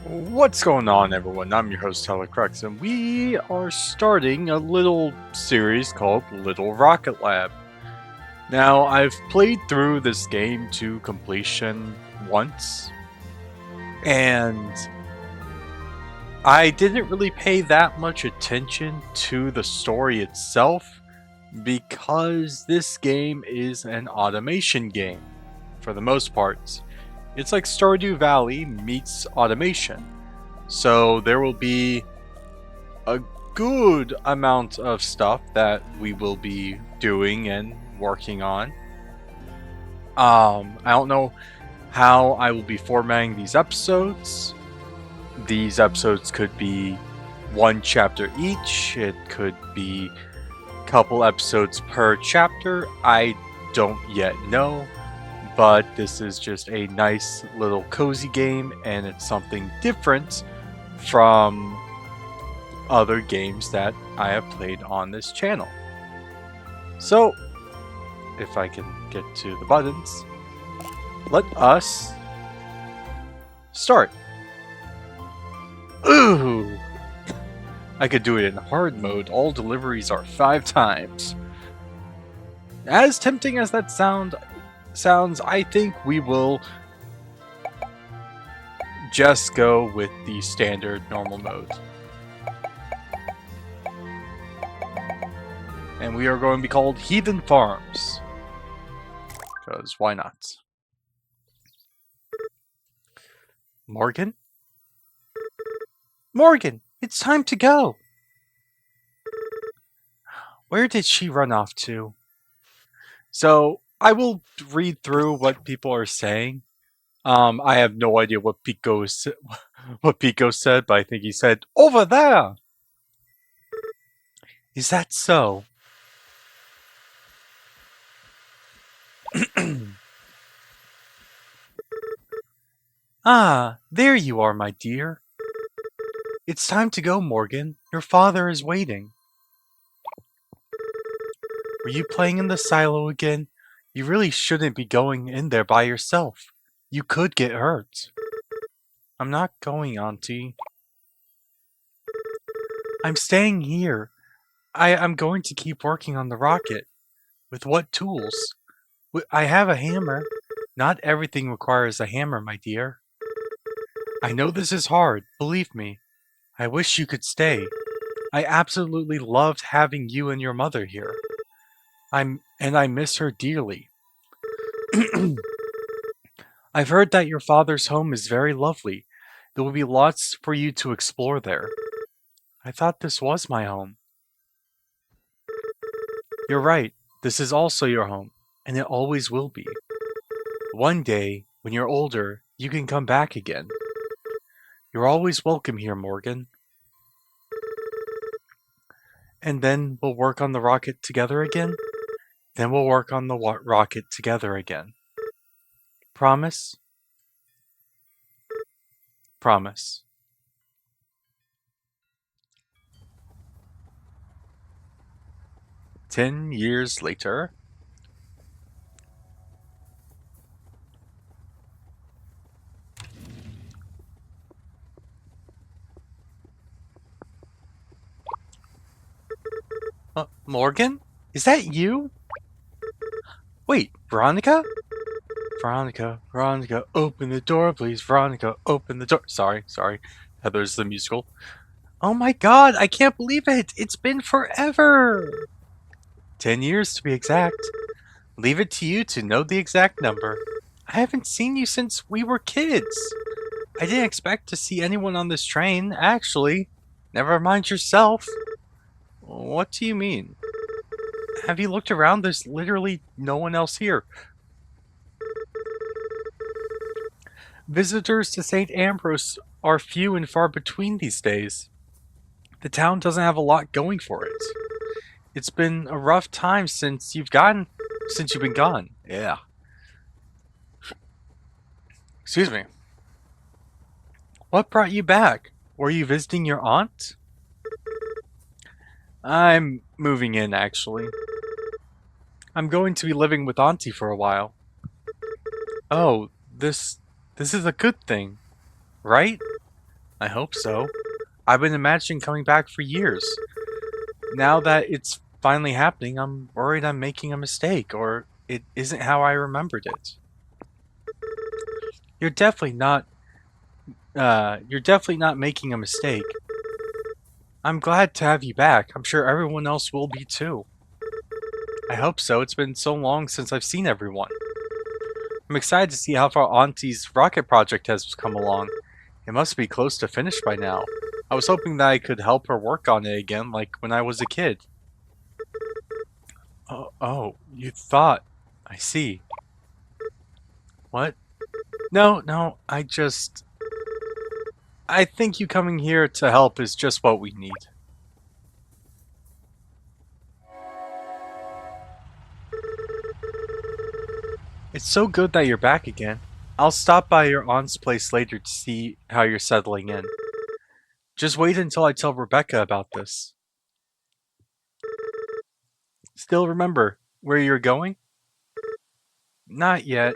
What's going on, everyone? I'm your host, Tyler Crux, and we are starting a little series called Little Rocket Lab. Now, I've played through this game to completion once, and I didn't really pay that much attention to the story itself because this game is an automation game, for the most part. It's like Stardew Valley meets automation. So there will be a good amount of stuff that we will be doing and working on. I don't know how I will be formatting these episodes. These episodes could be one chapter each. It could be a couple episodes per chapter. I don't yet know, but this is just a nice little cozy game, and it's something different from other games that I have played on this channel. So, if I can get to the buttons, let us start. Ooh! I could do it in hard mode. All deliveries are 5 times. As tempting as that sounds, I think we will just go with the standard normal mode. And we are going to be called Heathen Farms. Because why not? Morgan? Morgan, it's time to go! Where did she run off to? So, I will read through what people are saying. I have no idea what Pico said, but I think he said, "Over there!" Is that so? Ah, there you are, my dear. It's time to go, Morgan. Your father is waiting. Were you playing in the silo again? You really shouldn't be going in there by yourself. You could get hurt. I'm not going, Auntie. I'm staying here. I'm going to keep working on the rocket. With what tools? I have a hammer. Not everything requires a hammer, my dear. I know this is hard, believe me. I wish you could stay. I absolutely loved having you and your mother here. I miss her dearly. I've heard that your father's home is very lovely. There will be lots for you to explore there. I thought this was my home. You're right. This is also your home, and it always will be. One day, when you're older, you can come back again. You're always welcome here, Morgan. And then we'll work on the rocket together again? Then we'll work on the rocket together again. Promise? Promise. "10 years later." Morgan? Is that you? Wait, Veronica? Veronica, open the door, please. Veronica, open the door. Sorry. Heather's the musical. Oh my god, I can't believe it! It's been forever! 10 years to be exact. Leave it to you to know the exact number. I haven't seen you since we were kids. I didn't expect to see anyone on this train, actually. Never mind yourself. What do you mean? Have you looked around? There's literally no one else here. Visitors to St. Ambrose are few and far between these days. The town doesn't have a lot going for it. It's been a rough time since you've been gone. Yeah. Excuse me. What brought you back? Were you visiting your aunt? I'm moving in, actually. I'm going to be living with Auntie for a while. Oh, this is a good thing, right? I hope so. I've been imagining coming back for years. Now that it's finally happening, I'm worried I'm making a mistake, or it isn't how I remembered it. You're definitely not you're definitely not making a mistake. I'm glad to have you back. I'm sure everyone else will be too. I hope so. It's been so long since I've seen everyone. I'm excited to see how far Auntie's rocket project has come along. It must be close to finished by now. I was hoping that I could help her work on it again like when I was a kid. Oh, you thought. I see. What? No, I think you coming here to help is just what we need. It's so good that you're back again. I'll stop by your aunt's place later to see how you're settling in. Just wait until I tell Rebecca about this. Still remember where you're going? Not yet,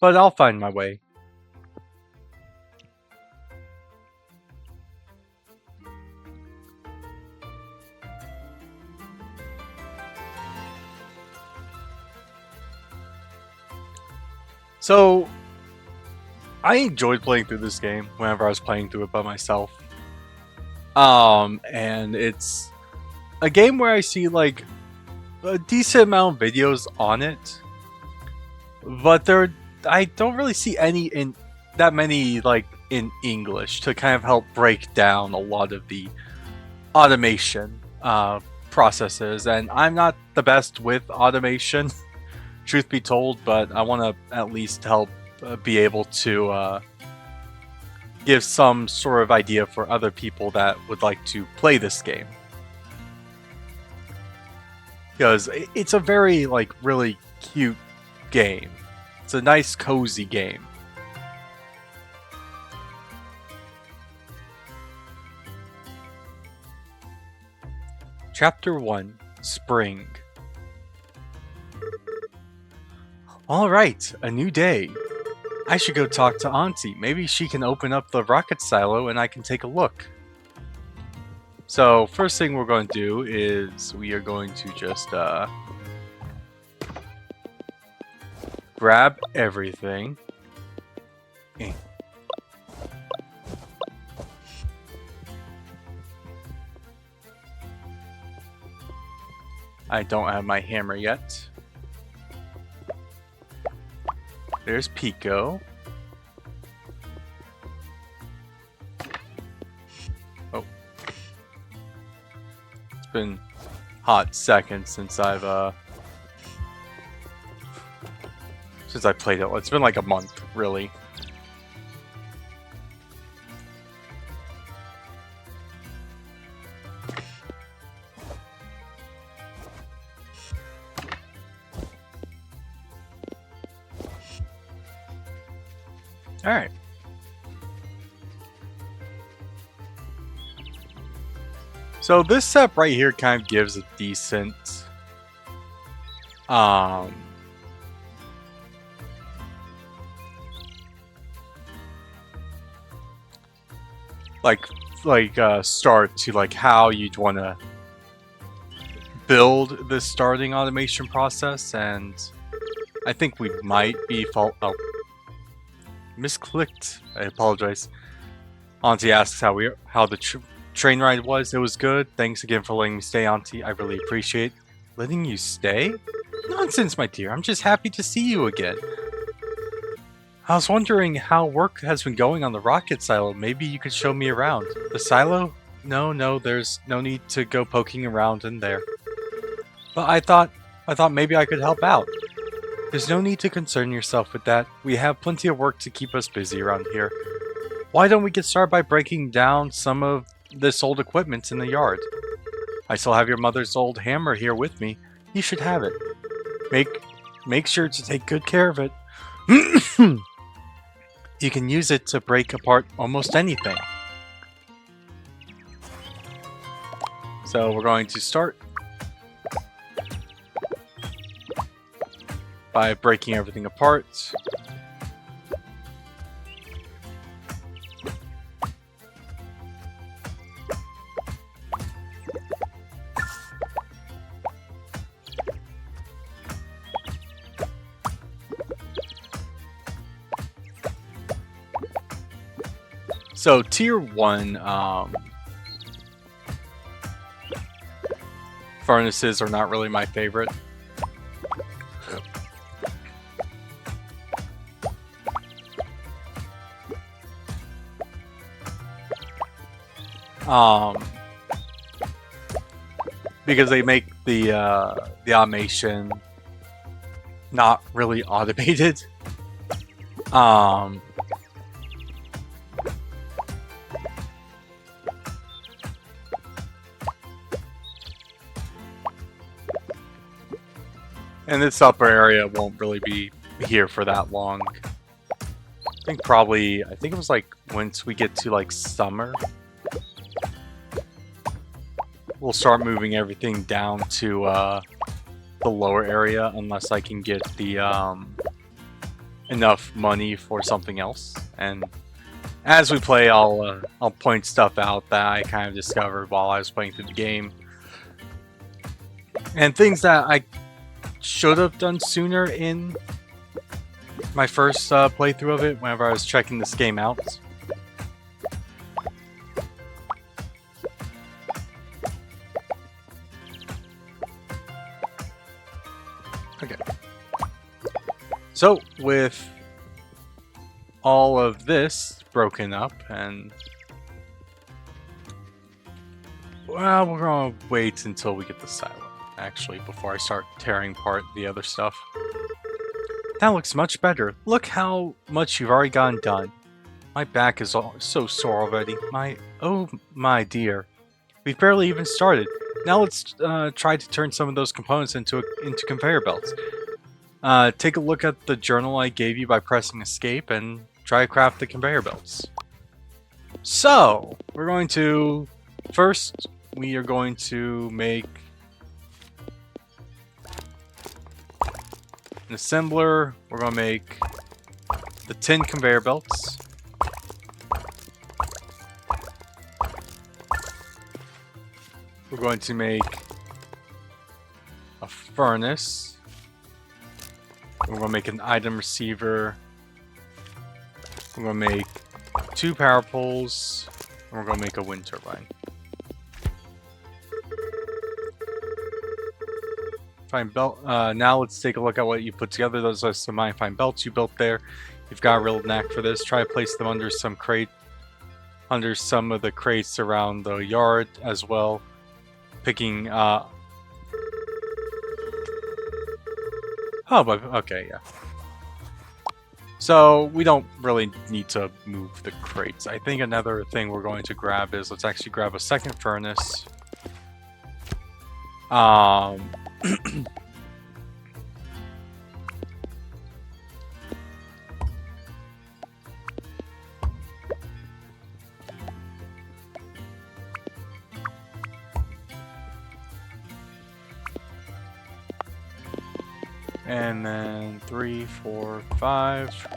but I'll find my way. So, I enjoyed playing through this game whenever I was playing through it by myself. And it's a game where I see like a decent amount of videos on it, but I don't really see any in that many like in English to kind of help break down a lot of the automation processes, and I'm not the best with automation, truth be told, but I want to at least help be able to give some sort of idea for other people that would like to play this game. Because it's a very, like, really cute game. It's a nice, cozy game. Chapter 1, Spring. Alright, a new day. I should go talk to Auntie. Maybe she can open up the rocket silo and I can take a look. So, first thing we're going to do is we are going to just grab everything. I don't have my hammer yet. There's Pico. Oh. It's been hot seconds since I played it. It's been like a month, really. Alright. So this step right here kind of gives a decent start to like how you'd want to build this starting automation process, and I think we might be misclicked. I apologize. Auntie asks how the train ride was. It was good. Thanks again for letting me stay, Auntie. I really appreciate letting you stay. Nonsense, my dear. I'm just happy to see you again. I was wondering how work has been going on the rocket silo. Maybe you could show me around. The silo? No, there's no need to go poking around in there. But I thought maybe I could help out. There's no need to concern yourself with that. We have plenty of work to keep us busy around here. Why don't we get started by breaking down some of this old equipment in the yard? I still have your mother's old hammer here with me. You should have it. Make sure to take good care of it. You can use it to break apart almost anything. So we're going to start by breaking everything apart. So tier 1 furnaces are not really my favorite. Because they make the automation not really automated. And this upper area won't really be here for that long. I think it was like once we get to like summer, we'll start moving everything down to the lower area unless I can get the enough money for something else. And as we play, I'll point stuff out that I kind of discovered while I was playing through the game, and things that I should have done sooner in my first playthrough of it whenever I was checking this game out. Okay. So, with all of this broken up, and well, we're gonna wait until we get the silent, actually, before I start tearing apart the other stuff. That looks much better. Look how much you've already gotten done. My back is so sore already. Oh my dear. We've barely even started. Now let's try to turn some of those components into conveyor belts. Take a look at the journal I gave you by pressing escape and try to craft the conveyor belts. So, we're going to... First, we are going to make an assembler. We're going to make the 10 conveyor belts. We're going to make a furnace. We're going to make an item receiver. We're going to make 2 power poles. And we're going to make a wind turbine. Fine belt. Now let's take a look at what you put together. Those are some fine belts you built there. You've got a real knack for this. Try to place them under some of the crates around the yard as well. Picking oh, but okay, yeah. So we don't really need to move the crates. I think another thing we're going to grab is, let's actually grab a second furnace. And then 3, 4, 5.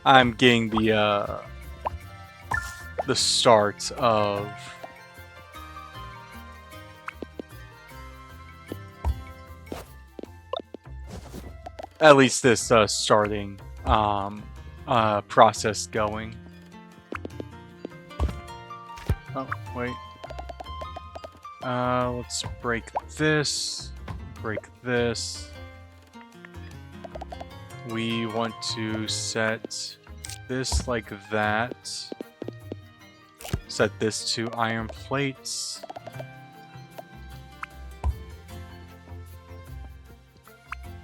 I'm getting the start of at least this starting process going. Oh wait. Let's break this. Break this. We want to set this like that. Set this to iron plates.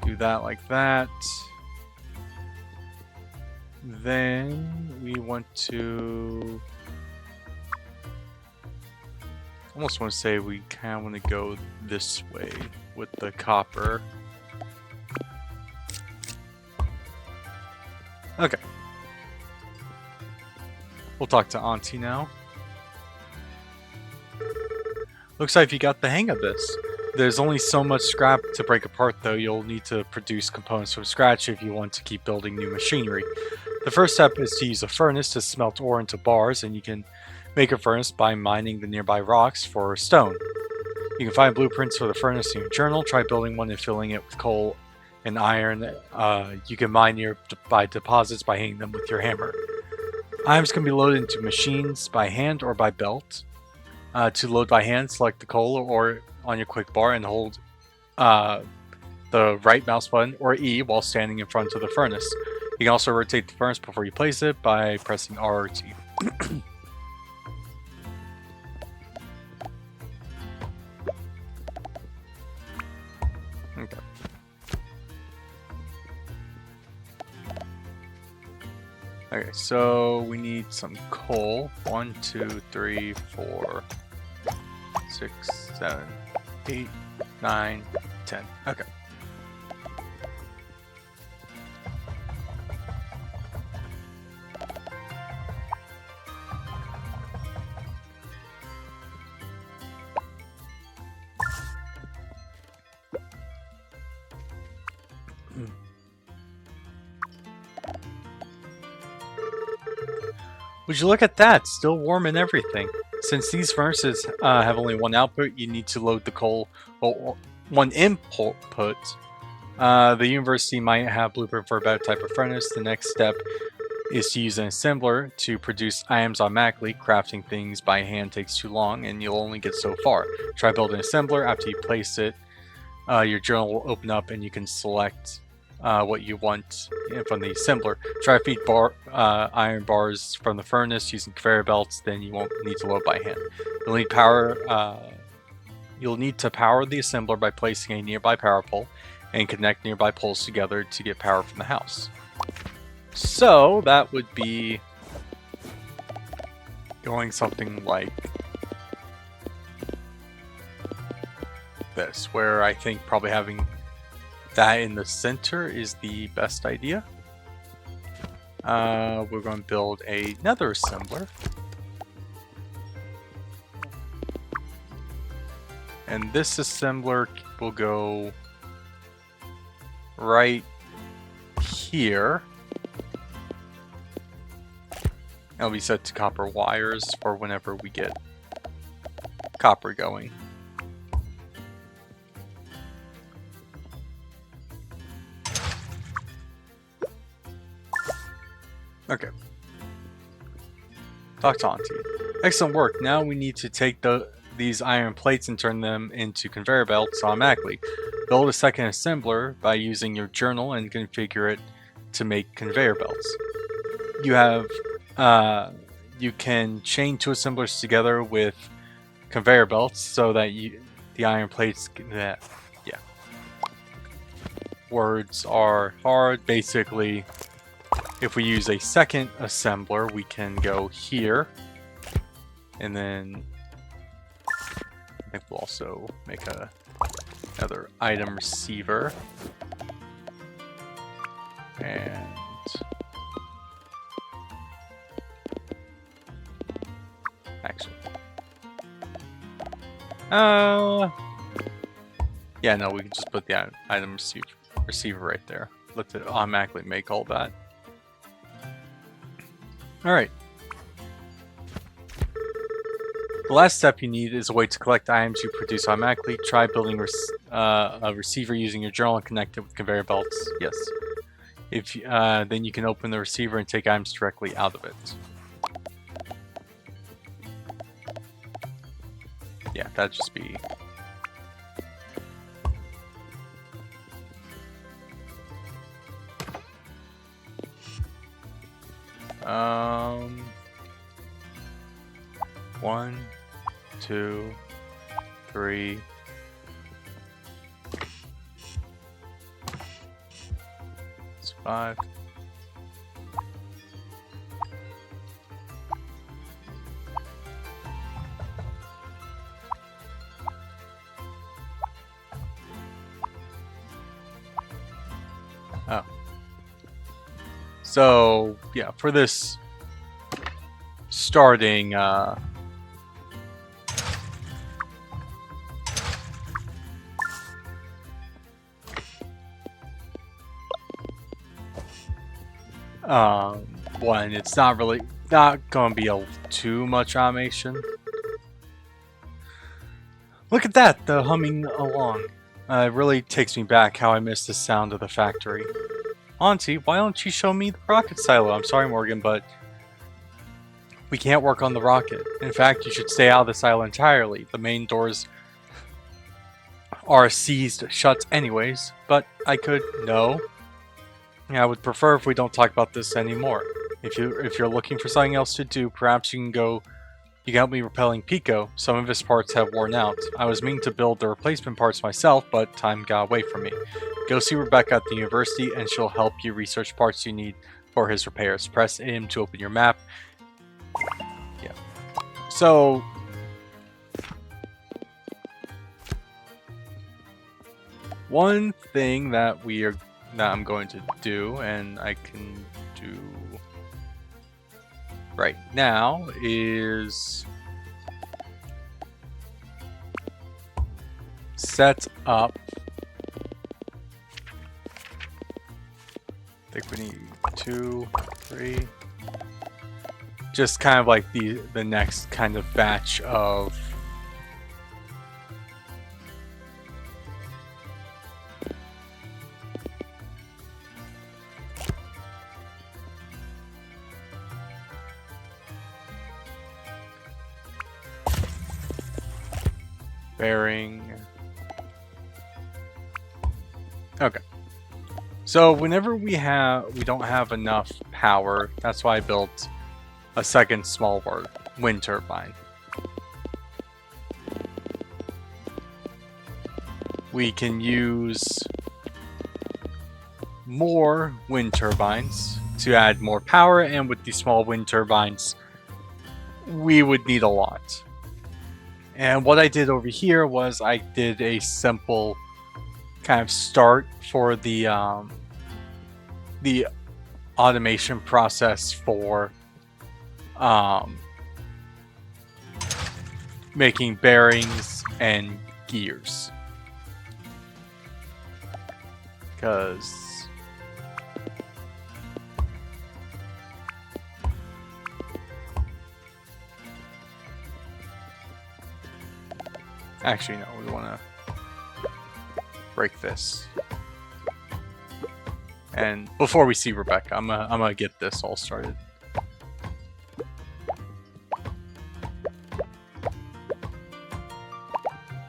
Do that like that. Then we want to... almost want to say we kind of want to go this way with the copper. Okay. We'll talk to Auntie now. Looks like you got the hang of this. There's only so much scrap to break apart though. You'll need to produce components from scratch if you want to keep building new machinery. The first step is to use a furnace to smelt ore into bars, and you can make a furnace by mining the nearby rocks for stone. You can find blueprints for the furnace in your journal. Try building one and filling it with coal and iron. You can mine nearby deposits by hitting them with your hammer. Items can be loaded into machines by hand or by belt. To load by hand, select the coal or on your quick bar and hold the right mouse button or E while standing in front of the furnace. You can also rotate the furnace before you place it by pressing R or T. Okay. Okay, so we need some coal. 1, 2, 3, 4, 6, 7, 8, 9, 10. Okay. Would you look at that? Still warm and everything. Since these furnaces have only one output, you need to load the coal, well, one input. The university might have a blueprint for a better type of furnace. The next step is to use an assembler to produce items automatically. Crafting things by hand takes too long, and you'll only get so far. Try building an assembler. After you place it, your journal will open up, and you can select what you want from the assembler. Try to feed iron bars from the furnace using conveyor belts, then you won't need to load by hand. You'll need power. You'll need to power the assembler by placing a nearby power pole and connect nearby poles together to get power from the house. So that would be going something like this, where I think probably having that in the center is the best idea. We're going to build another assembler. And this assembler will go right here. It'll be set to copper wires for whenever we get copper going. Okay. Talk to Auntie. Excellent work. Now we need to take these iron plates and turn them into conveyor belts automatically. Build a second assembler by using your journal and configure it to make conveyor belts. You can chain two assemblers together with conveyor belts so that the iron plates words are hard. Basically, if we use a second assembler, we can go here, and then I think we'll also make another item receiver, and actually, yeah, no, we can just put the item receiver right there. Let it automatically make all that. Alright. The last step you need is a way to collect items you produce automatically. Try building a receiver using your journal and connect it with conveyor belts. Yes. Then you can open the receiver and take items directly out of it. Yeah, that'd just be... One, 2, 3. It's 5. Oh. So, yeah, for this starting one, it's not gonna be too much automation. Look at that, the humming along. It really takes me back how I miss the sound of the factory. Auntie, why don't you show me the rocket silo? I'm sorry, Morgan, but We can't work on the rocket. In fact, you should stay out of this island entirely. The main doors are seized shut anyways, but I could... No. Yeah, I would prefer if we don't talk about this anymore. If you're looking for something else to do, perhaps you can go... You can help me repelling Pico. Some of his parts have worn out. I was meaning to build the replacement parts myself, but time got away from me. Go see Rebecca at the university and she'll help you research parts you need for his repairs. Press M to open your map. Yeah. So... one thing that I'm going to do, and I can do right now, is set up. I think we need 2, 3. Just kind of like the next kind of batch of bearing. Okay. So whenever we don't have enough power, that's why I built a second smaller wind turbine. We can use more wind turbines to add more power, and with these small wind turbines, we would need a lot. And what I did over here was I did a simple kind of start for the automation process for making bearings and gears. Because actually, no, we want to break this. And before we see Rebecca, I'm gonna get this all started.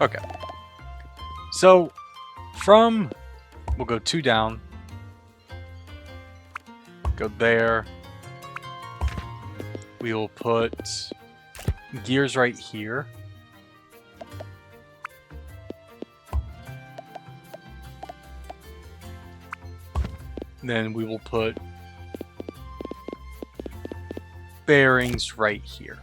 Okay. So, we'll go 2 down. Go there. We will put gears right here. Then we will put bearings right here.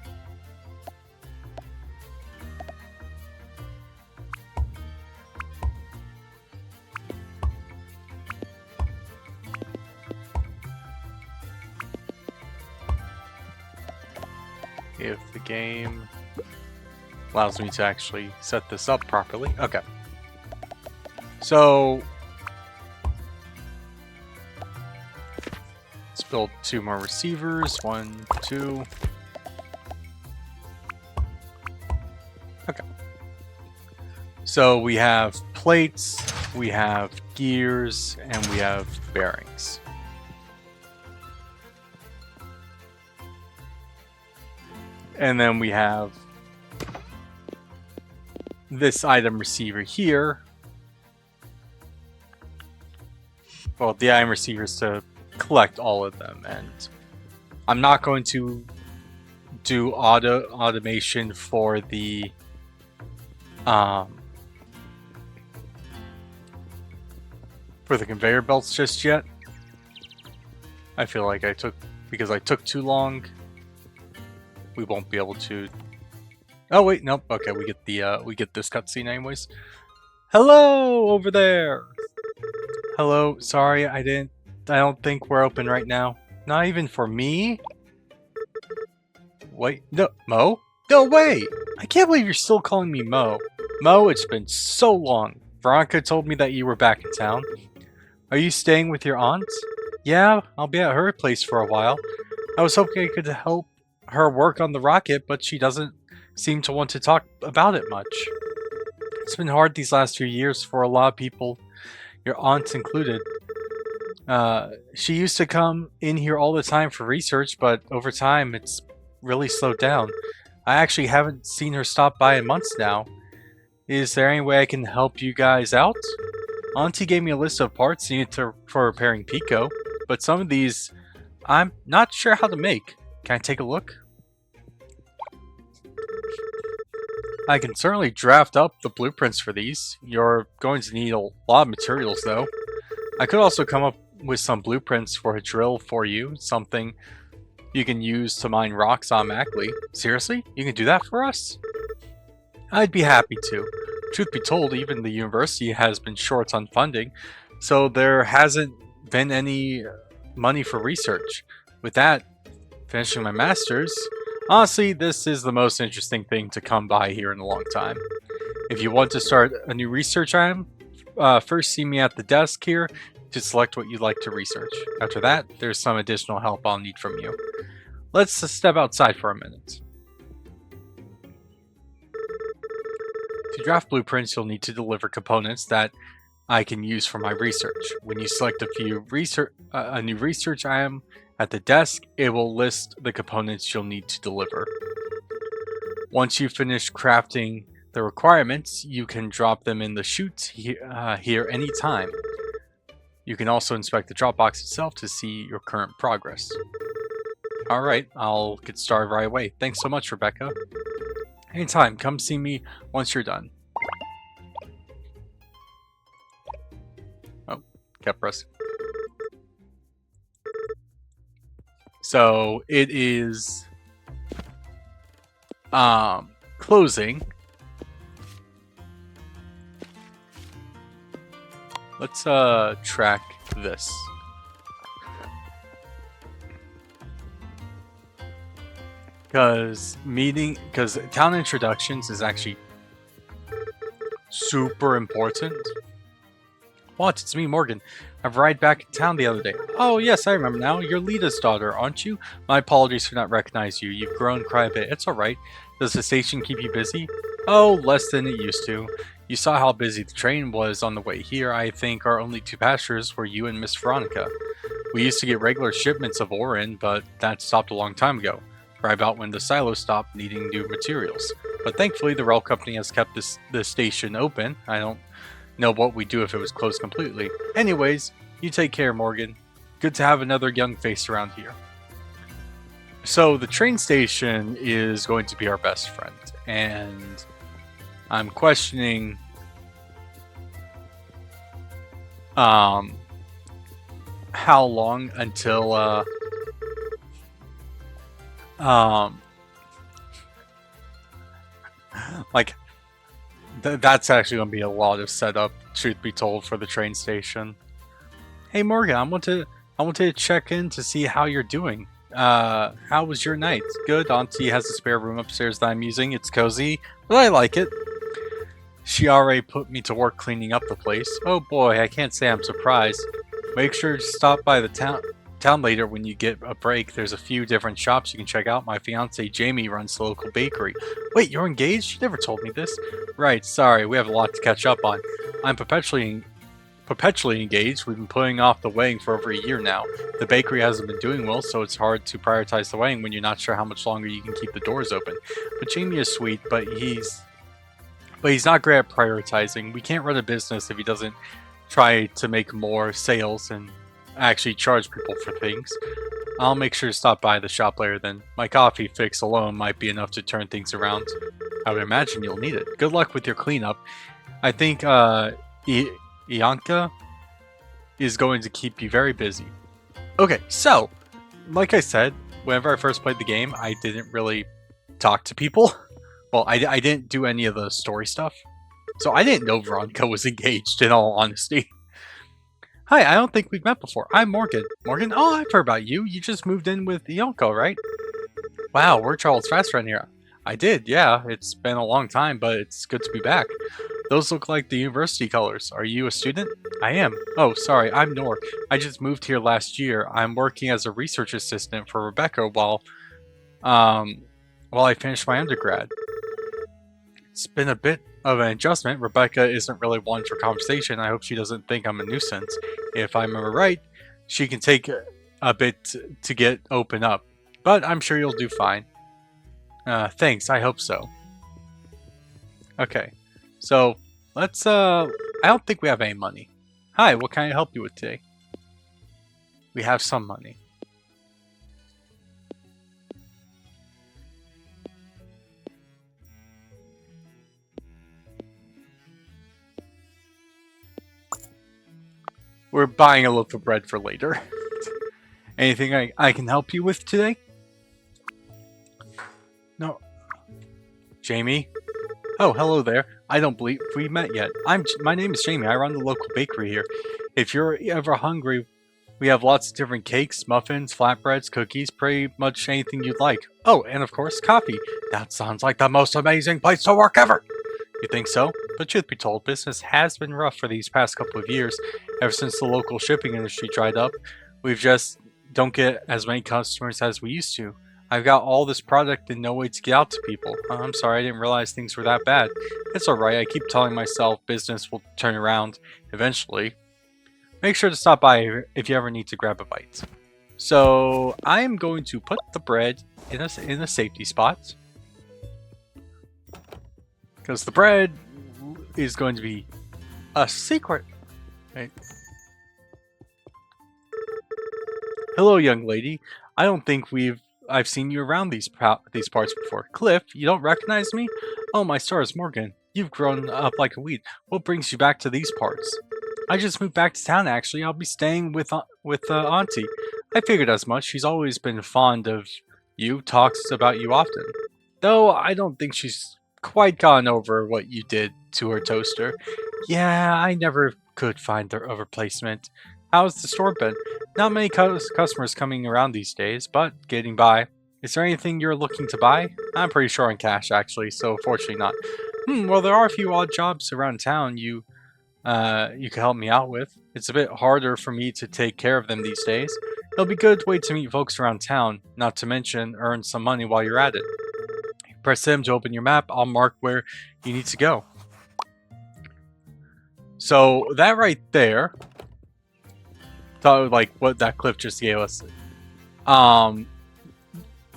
If the game allows me to actually set this up properly. Okay. So let's build 2 more receivers. 1, 2. Okay. So we have plates, we have gears, and we have bearings. And then we have this item receiver here. Well, the item receiver is to collect all of them, and I'm not going to do automation for the conveyor belts just yet. I feel like because I took too long, we won't be able to. Oh wait, nope. Okay, we get this cutscene anyways. Hello over there. Hello. Sorry, I don't think we're open right now. Not even for me. Wait, no, Mo? No way! I can't believe you're still calling me Mo. Mo, it's been so long. Veronica told me that you were back in town. Are you staying with your aunt? Yeah, I'll be at her place for a while. I was hoping I could help her work on the rocket, but she doesn't seem to want to talk about it much. It's been hard these last few years for a lot of people, your aunt included. She used to come in here all the time for research, but over time it's really slowed down. I actually haven't seen her stop by in months now. Is there any way I can help you guys out? Auntie gave me a list of parts needed for repairing Pico, but some of these I'm not sure how to make. Can I take a look? I can certainly draft up the blueprints for these. You're going to need a lot of materials though. I could also come up with some blueprints for a drill for you, something you can use to mine rocks automatically. Seriously? You can do that for us? I'd be happy to. Truth be told, even the university has been short on funding, so there hasn't been any money for research. With that, finishing my master's, honestly, this is the most interesting thing to come by here in a long time. If you want to start a new research item, first see me at the desk here to select what you'd like to research. After that, there's some additional help I'll need from you. Let's step outside for a minute. To draft blueprints, you'll need to deliver components that I can use for my research. When you select a new research item at the desk, it will list the components you'll need to deliver. Once you finish crafting the requirements, you can drop them in the chute here anytime. You can also inspect the drop box itself to see your current progress. Alright, I'll get started right away. Thanks so much, Rebecca. Anytime, come see me once you're done. Oh, kept pressing. So it is closing. Let's track this. Because town introductions is actually super important. What? It's me, Morgan. I've arrived back in town the other day. Oh yes, I remember now. You're Lita's daughter, aren't you? My apologies for not recognizing you. You've grown quite a bit. It's alright. Does the station keep you busy? Oh, less than it used to. You saw how busy the train was on the way here. I think our only two passengers were you and Miss Veronica. We used to get regular shipments of ore in, but that stopped a long time ago. Right about when the silo stopped needing new materials. But thankfully the rail company has kept the station open. I don't know what we'd do if it was closed completely. Anyways, you take care, Morgan. Good to have another young face around here. So the train station is going to be our best friend, and I'm questioning how long until like that's actually going to be a lot of setup, truth be told, for the train station. Hey Morgan, I want to check in to see how you're doing. How was your night? Good. Auntie has a spare room upstairs that I'm using. It's cozy, but I like it. She already put me to work cleaning up the place. Oh boy, I can't say I'm surprised. Make sure to stop by the town later when you get a break. There's a few different shops you can check out. My fiance Jamie runs the local bakery. Wait, you're engaged? You never told me this. Right, sorry, we have a lot to catch up on. I'm perpetually engaged. We've been putting off the wedding for over a year now. The bakery hasn't been doing well, so it's hard to prioritize the wedding when you're not sure how much longer you can keep the doors open. But Jamie is sweet, but he's not great at prioritizing. We can't run a business if he doesn't try to make more sales and actually charge people for things. I'll make sure to stop by the shop later then. My coffee fix alone might be enough to turn things around. I would imagine you'll need it. Good luck with your cleanup. I think Ianka is going to keep you very busy. Okay, so, like I said, whenever I first played the game, I didn't really talk to people. Well, I didn't do any of the story stuff. So I didn't know Veronica was engaged, in all honesty. Hi, I don't think we've met before. I'm Morgan. Morgan? Oh, I've heard about you. You just moved in with Yonko, right? Wow, we're Charles fast around here. I did, yeah. It's been a long time, but it's good to be back. Those look like the university colors. Are you a student? I am. Oh, sorry, I'm Nor. I just moved here last year. I'm working as a research assistant for Rebecca while I finish my undergrad. It's been a bit of an adjustment. Rebecca isn't really one for conversation. I hope she doesn't think I'm a nuisance. If I remember right, she can take a bit to get open up, but I'm sure you'll do fine. Thanks, I hope so. Okay, so let's, I don't think we have any money. Hi, what can I help you with today? We have some money. We're buying a loaf of bread for later. Anything I can help you with today? No. Jamie? Oh, hello there. I don't believe we met yet. My name is Jamie. I run the local bakery here. If you're ever hungry, we have lots of different cakes, muffins, flatbreads, cookies, pretty much anything you'd like. Oh, and of course, coffee. That sounds like the most amazing place to work ever! You think so? But truth be told, business has been rough for these past couple of years. Ever since the local shipping industry dried up, we've just don't get as many customers as we used to. I've got all this product and no way to get out to people. I'm sorry, I didn't realize things were that bad. It's alright, I keep telling myself business will turn around eventually. Make sure to stop by if you ever need to grab a bite. So, I'm going to put the bread in a safety spot. Because the bread is going to be a secret. Right? Hello, young lady. I don't think I've seen you around these parts before. Cliff, you don't recognize me? Oh, my stars, Morgan. You've grown up like a weed. What brings you back to these parts? I just moved back to town, actually. I'll be staying with Auntie. I figured as much. She's always been fond of you, talks about you often. Though I don't think she's quite gone over what you did to her toaster. Yeah, I never could find a replacement. How's the store been? Not many customers coming around these days, but getting by. Is there anything you're looking to buy? I'm pretty sure in cash, actually, so fortunately not. Well, there are a few odd jobs around town you could help me out with. It's a bit harder for me to take care of them these days. It'll be a good way to meet folks around town, not to mention earn some money while you're at it. Press M to open your map. I'll mark where you need to go. So that right there, like what that Cliff just gave us.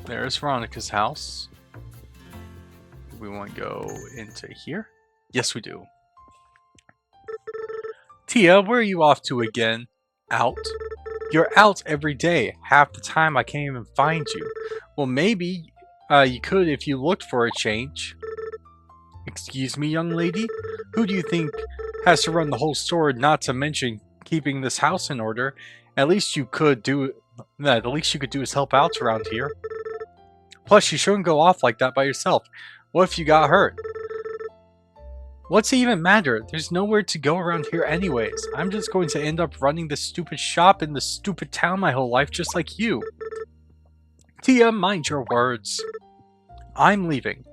There's Veronica's house. We want to go into here? Yes, we do. Tia, where are you off to again? Out? You're out every day. Half the time I can't even find you. Well, maybe you could if you looked for a change. Excuse me, young lady? Who do you think has to run the whole store, not to mention keeping this house in order? At least you could do that. The least you could do is help out around here. Plus, you shouldn't go off like that by yourself. What if you got hurt? What's it even matter? There's nowhere to go around here anyways. I'm just going to end up running this stupid shop in this stupid town my whole life just like you. Tia, mind your words. I'm leaving.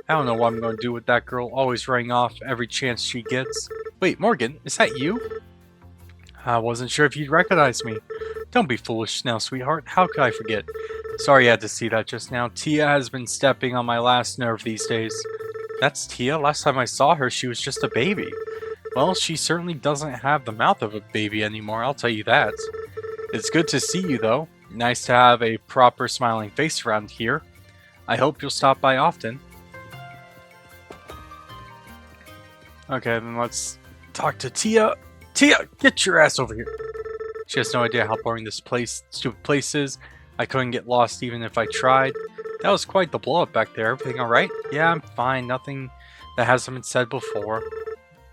I don't know what I'm going to do with that girl, always running off every chance she gets. Wait, Morgan, is that you? I wasn't sure if you'd recognize me. Don't be foolish now, sweetheart. How could I forget? Sorry you had to see that just now. Tia has been stepping on my last nerve these days. That's Tia? Last time I saw her, she was just a baby. Well, she certainly doesn't have the mouth of a baby anymore, I'll tell you that. It's good to see you, though. Nice to have a proper smiling face around here. I hope you'll stop by often. Okay, then let's talk to Tia. Tia, get your ass over here. She has no idea how boring this stupid place is. I couldn't get lost even if I tried. That was quite the blow up back there. Everything alright? Yeah, I'm fine. Nothing that hasn't been said before.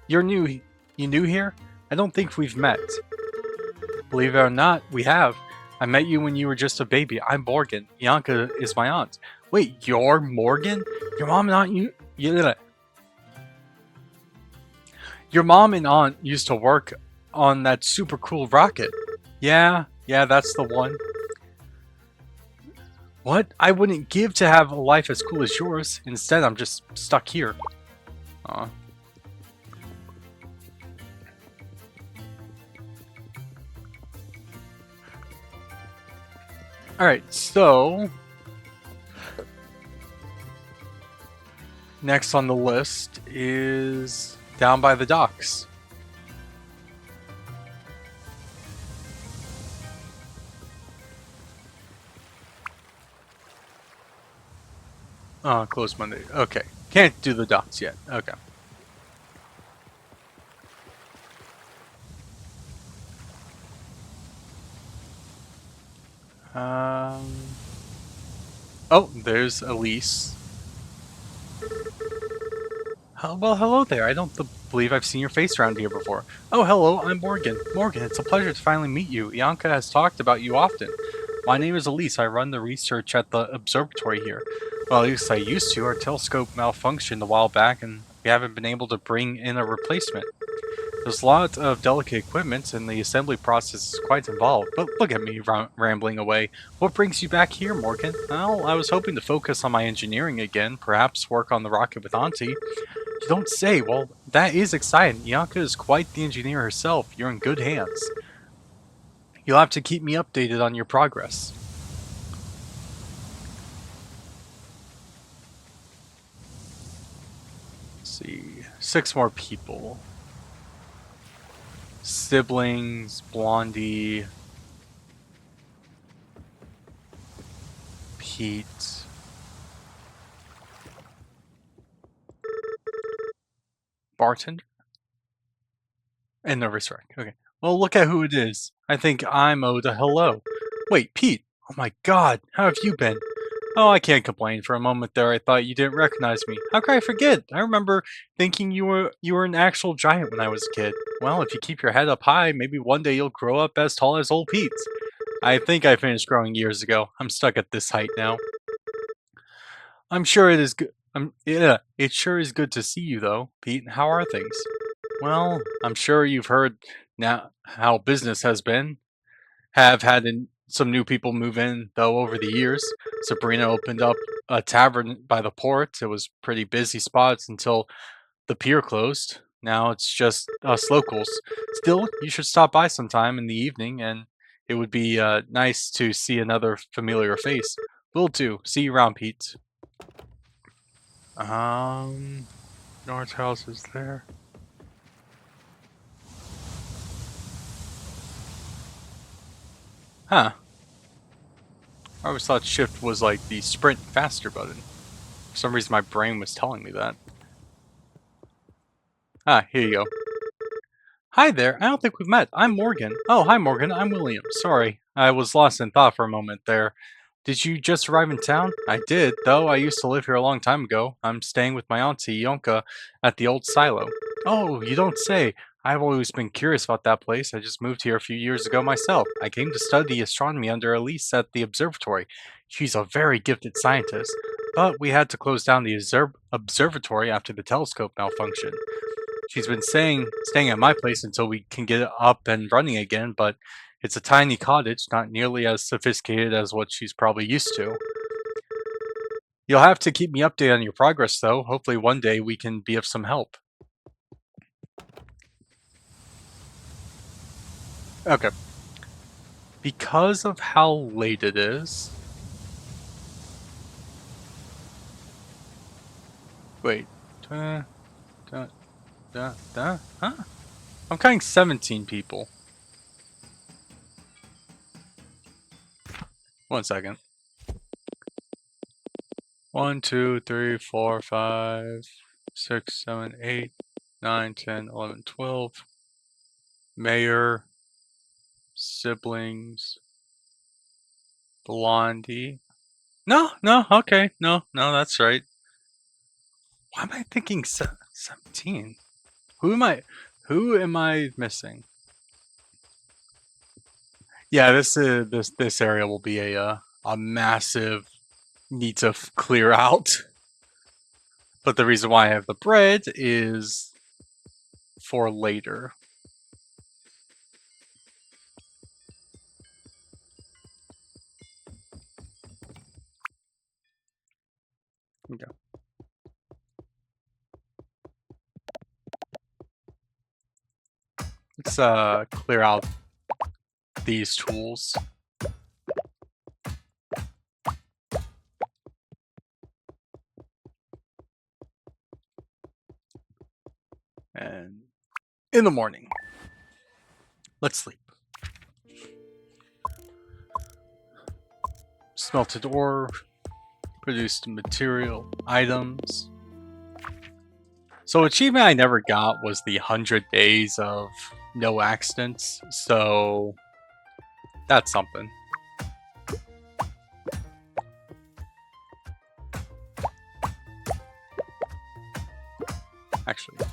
You're new. You new here? I don't think we've met. Believe it or not, we have. I met you when you were just a baby. I'm Morgan. Bianca is my aunt. Wait, you're Morgan? Your mom and aunt Your mom and aunt used to work on that super cool rocket. Yeah, that's the one. What? I wouldn't give to have a life as cool as yours. Instead, I'm just stuck here. Aw. Alright, so... next on the list is down by the docks. Close Monday. Okay. Can't do the dots yet. Okay. Oh, there's Elise. Well, hello there. I don't believe I've seen your face around here before. Oh, hello, I'm Morgan. Morgan, it's a pleasure to finally meet you. Ianka has talked about you often. My name is Elise. I run the research at the observatory here. Well, at least I used to. Our telescope malfunctioned a while back, and we haven't been able to bring in a replacement. There's a lot of delicate equipment, and the assembly process is quite involved. But look at me rambling away. What brings you back here, Morgan? Well, I was hoping to focus on my engineering again, perhaps work on the rocket with Auntie. You don't say. Well, that is exciting. Ianka is quite the engineer herself. You're in good hands. You'll have to keep me updated on your progress. Let's see. 6 more people. Siblings, Blondie, Pete. Bartender? And the resurrect. Okay. Well, look at who it is. I think I'm owed a hello. Wait, Pete. Oh my god, how have you been? Oh, I can't complain. For a moment there, I thought you didn't recognize me. How could I forget? I remember thinking you were an actual giant when I was a kid. Well, if you keep your head up high, maybe one day you'll grow up as tall as old Pete. I think I finished growing years ago. I'm stuck at this height now. I'm sure it is good. Yeah, it sure is good to see you, though, Pete. How are things? Well, I'm sure you've heard now how business has been. Have had some new people move in, though, over the years. Sabrina opened up a tavern by the port. It was pretty busy spots until the pier closed. Now it's just us locals. Still, you should stop by sometime in the evening, and it would be nice to see another familiar face. Will do. See you around, Pete. North House is there. Huh. I always thought shift was like the sprint faster button. For some reason my brain was telling me that. Ah, here you go. Hi there, I don't think we've met. I'm Morgan. Oh, hi Morgan, I'm William. Sorry, I was lost in thought for a moment there. Did you just arrive in town? I did, though I used to live here a long time ago. I'm staying with my auntie, Yonka, at the old silo. Oh, you don't say. I've always been curious about that place. I just moved here a few years ago myself. I came to study astronomy under Elise at the observatory. She's a very gifted scientist. But we had to close down the observatory after the telescope malfunctioned. She's been staying at my place until we can get it up and running again, but it's a tiny cottage, not nearly as sophisticated as what she's probably used to. You'll have to keep me updated on your progress, though. Hopefully one day we can be of some help. Okay. Because of how late it is... Wait. Huh? I'm counting 17 people. 1 second. 1, 2, 3, 4, 5, 6, 7, 8, 9, 10, 11, 12. Mayor, siblings, Blondie. No, okay, no, that's right. Why am I thinking 17? Who am I missing? Yeah, this area will be a massive need to clear out. But the reason why I have the bread is for later. Okay. Let's clear out these tools. And in the morning, let's sleep. Smelted ore. Produced material items. So achievement I never got was the 100 days of no accidents, so that's something. Actually, we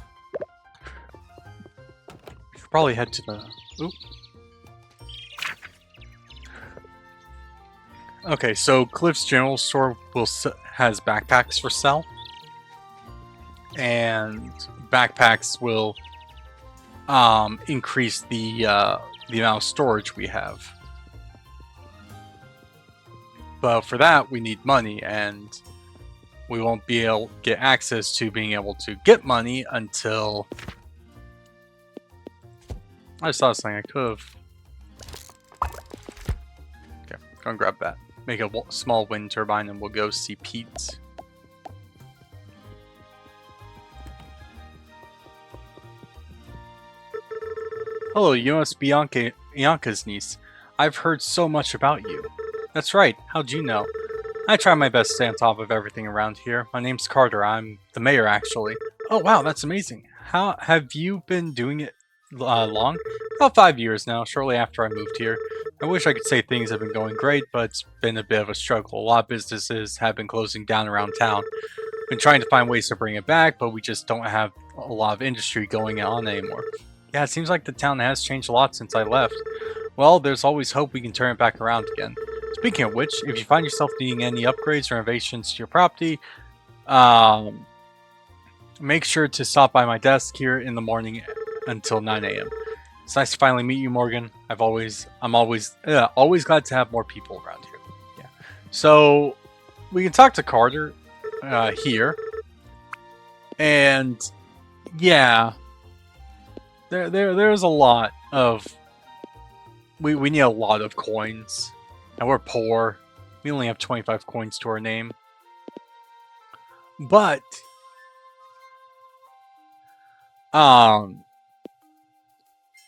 should probably head to the... Oop. Okay, so Cliff's General Store has backpacks for sale. And backpacks will increase the amount of storage we have. But for that, we need money, and we won't be able to get access to being able to get money until... I just thought something I could have... Okay, go and grab that. Make a small wind turbine and we'll go see Pete. Hello, you must be Bianca's niece. I've heard so much about you. That's right, how'd you know? I try my best to stay on top of everything around here. My name's Carter, I'm the mayor actually. Oh wow, that's amazing. How have you been doing it long? About 5 years now, shortly after I moved here. I wish I could say things have been going great, but it's been a bit of a struggle. A lot of businesses have been closing down around town. Been trying to find ways to bring it back, but we just don't have a lot of industry going on anymore. Yeah, it seems like the town has changed a lot since I left. Well, there's always hope we can turn it back around again. Speaking of which, if you find yourself needing any upgrades or renovations to your property, make sure to stop by my desk here in the morning until 9 a.m. It's nice to finally meet you, Morgan. I'm always glad to have more people around here. Yeah. So we can talk to Carter here, and yeah, there's a lot of we need a lot of coins, and we're poor. We only have 25 coins to our name, but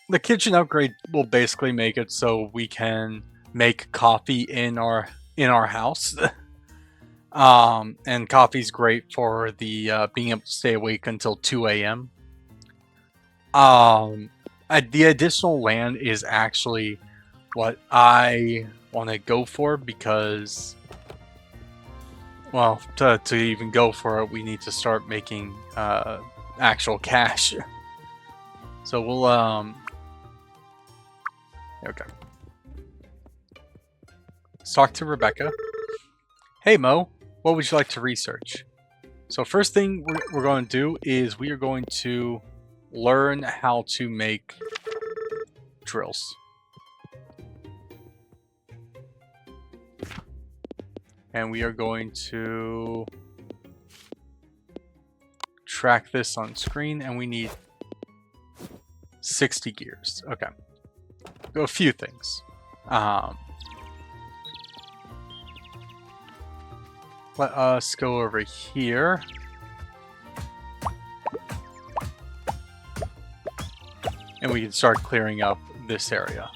the kitchen upgrade will basically make it so we can make coffee in our house. And coffee's great for the being able to stay awake until 2 a.m. The additional land is actually what I want to go for because, well, to even go for it, we need to start making actual cash. So we'll okay. Let's talk to Rebecca. Hey Mo, what would you like to research? So first thing we're going to do is we are going to learn how to make drills. And we are going to track this on screen, and we need 60 gears. Okay. Go a few things. Let us go over here. And we can start clearing up this area.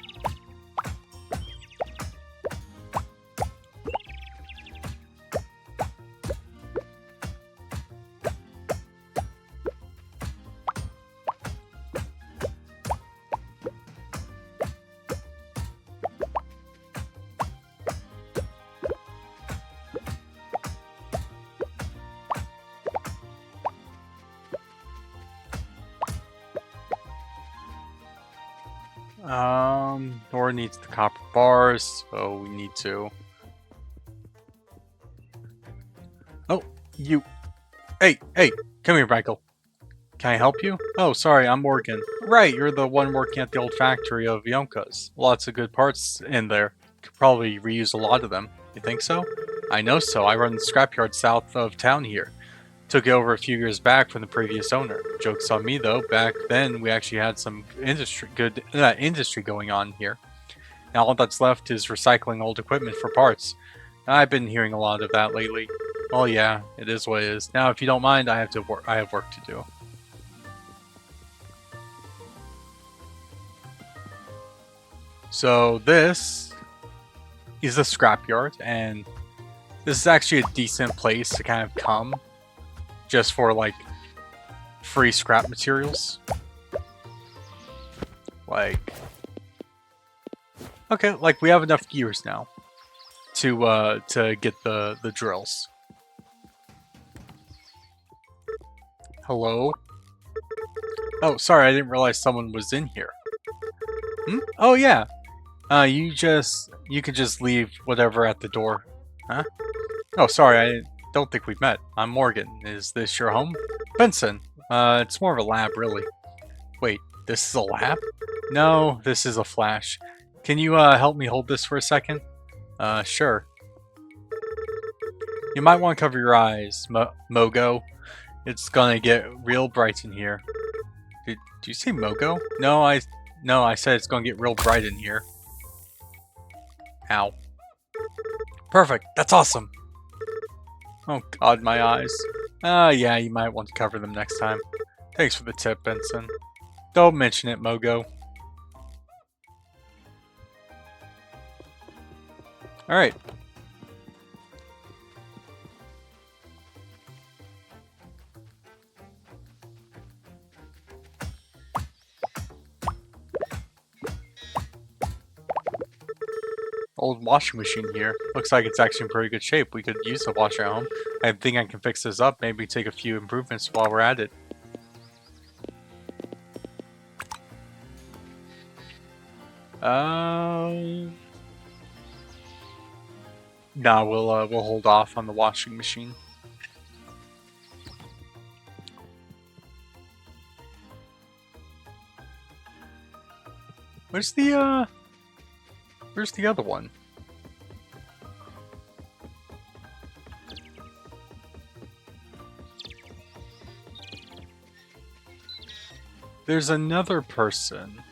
Nora needs the copper bars, so we need to... Oh, you... Hey, come here, Michael. Can I help you? Oh, sorry, I'm Morgan. Right, you're the one working at the old factory of Yonka's. Lots of good parts in there. Could probably reuse a lot of them. You think so? I know so. I run the scrapyard south of town here. Took it over a few years back from the previous owner. Joke's on me though, back then we actually had some good industry going on here. Now all that's left is recycling old equipment for parts. I've been hearing a lot of that lately. Oh yeah, it is what it is. Now if you don't mind, I have work to do. So this is the scrapyard, and This is actually a decent place to kind of come, just for like free scrap materials. Like, okay, like we have enough gears now to get the drills. Hello? Oh, sorry, I didn't realize someone was in here. Hmm? Oh yeah. You could just leave whatever at the door. Huh? Oh, sorry, I don't think we've met. I'm Morgan. Is this your home? Benson. It's more of a lab, really. Wait, this is a lab? No, this is a flash. Can you, help me hold this for a second? Sure. You might want to cover your eyes, Mogo. It's gonna get real bright in here. Did you say Mogo? No, I said it's gonna get real bright in here. Ow. Perfect, that's awesome. Oh god, my eyes. Yeah, you might want to cover them next time. Thanks for the tip, Benson. Don't mention it, Mogo. Alright. Old washing machine here. Looks like it's actually in pretty good shape. We could use the washer at home. I think I can fix this up. Maybe take a few improvements while we're at it. Nah, we'll hold off on the washing machine. Where's the other one? There's another person.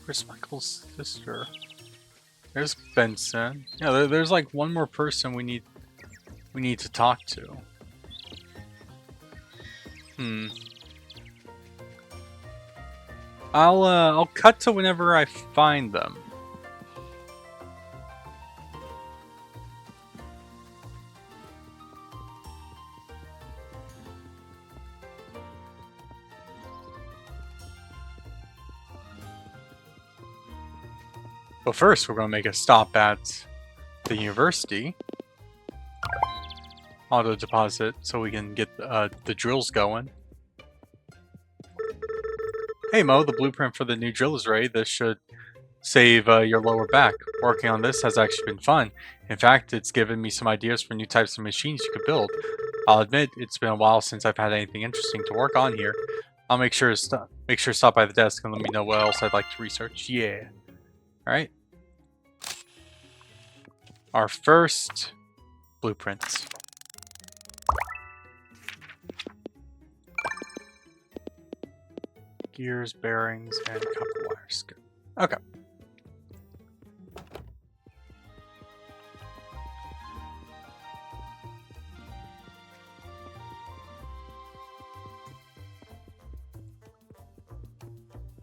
Where's Michael's sister? There's Benson. Yeah, there's like one more person we need to talk to. I'll cut to whenever I find them. But first, we're going to make a stop at the university. Auto deposit so we can get the drills going. Hey Mo, the blueprint for the new drill is ready. This should save your lower back. Working on this has actually been fun. In fact, it's given me some ideas for new types of machines you could build. I'll admit, it's been a while since I've had anything interesting to work on here. I'll make sure to stop by the desk and let me know what else I'd like to research. Yeah. Alright. Our first blueprints. Gears, bearings, and copper wires. Good. Okay.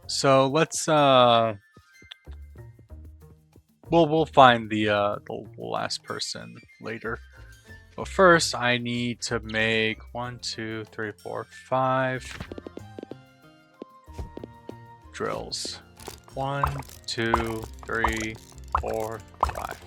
So let's we'll find the last person later. But first I need to make 1, 2, 3, 4, 5 drills. 1, 2, 3, 4, 5.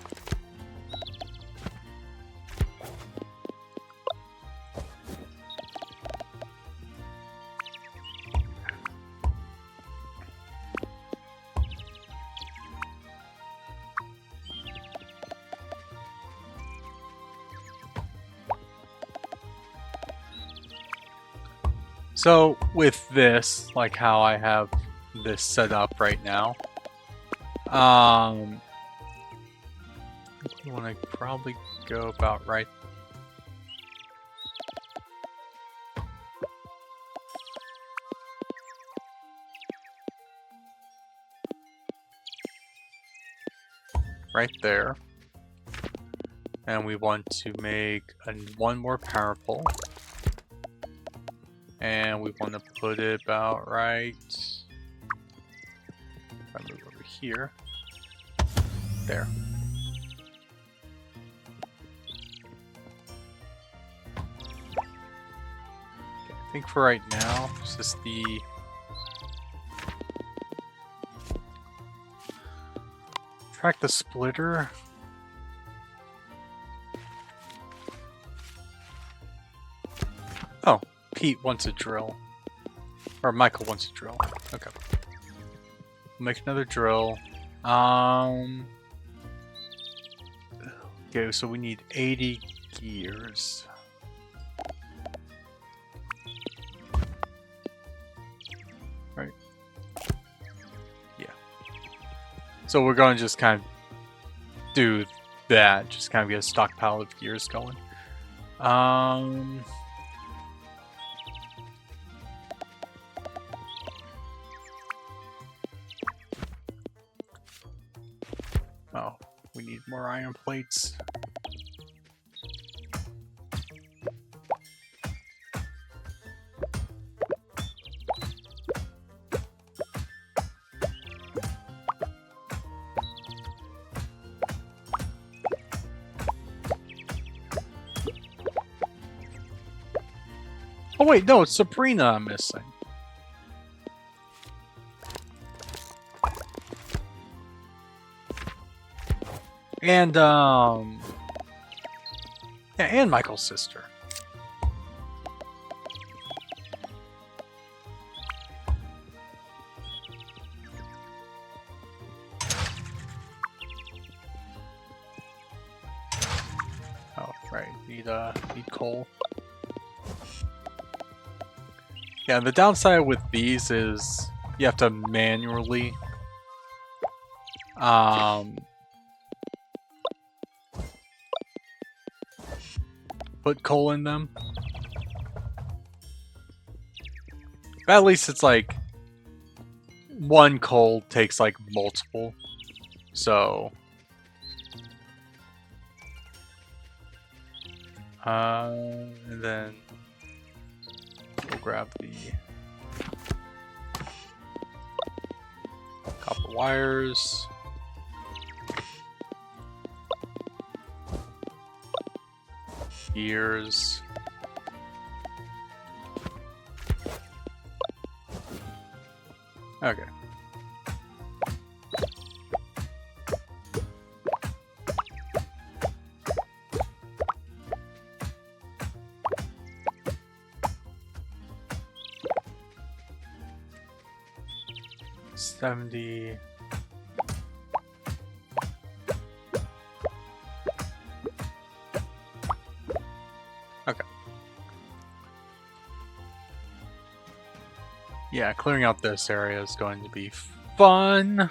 So with this, like how I have this set up right now, you want to probably go about right. right there. And we want to make one more power pole. And we want to put it about right... If I move over here. There. Okay, I think for right now, it's just the... Track the splitter. Oh, Pete wants a drill. Or Michael wants a drill. Okay. Make another drill. Okay, so we need 80 gears. Right. Yeah. So we're going to just kind of do that. Just kind of get a stockpile of gears going. Oh, we need more iron plates. Oh wait, no, it's Sabrina I'm missing. And, yeah, and Michael's sister. Oh, right, need coal. Yeah, the downside with these is you have to manually, put coal in them. But at least it's like one coal takes like multiple. So and then we'll grab the copper wires. Gears. Okay. $70. Okay. Yeah, clearing out this area is going to be fun.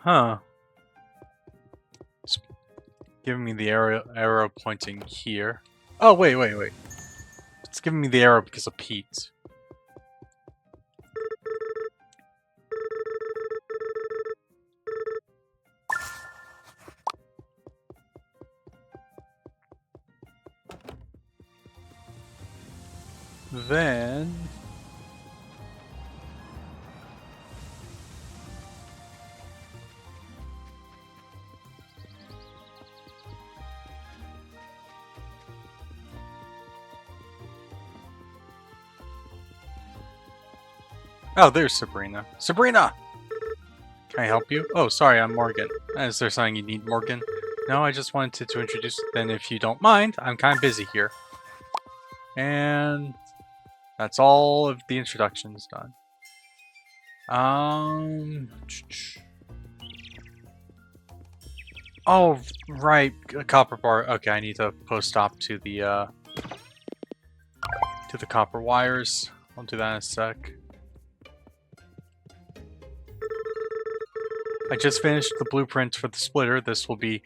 Huh. It's giving me the arrow pointing here. Oh, wait. It's giving me the arrow because of Pete. Then... Oh, there's Sabrina. Sabrina! Can I help you? Oh, sorry, I'm Morgan. Is there something you need, Morgan? No, I just wanted to introduce. Then, if you don't mind, I'm kind of busy here. And that's all of the introductions done. Oh, right, a copper bar. Okay, I need to post stop to the copper wires. I'll do that in a sec. I just finished the blueprint for the splitter. This will be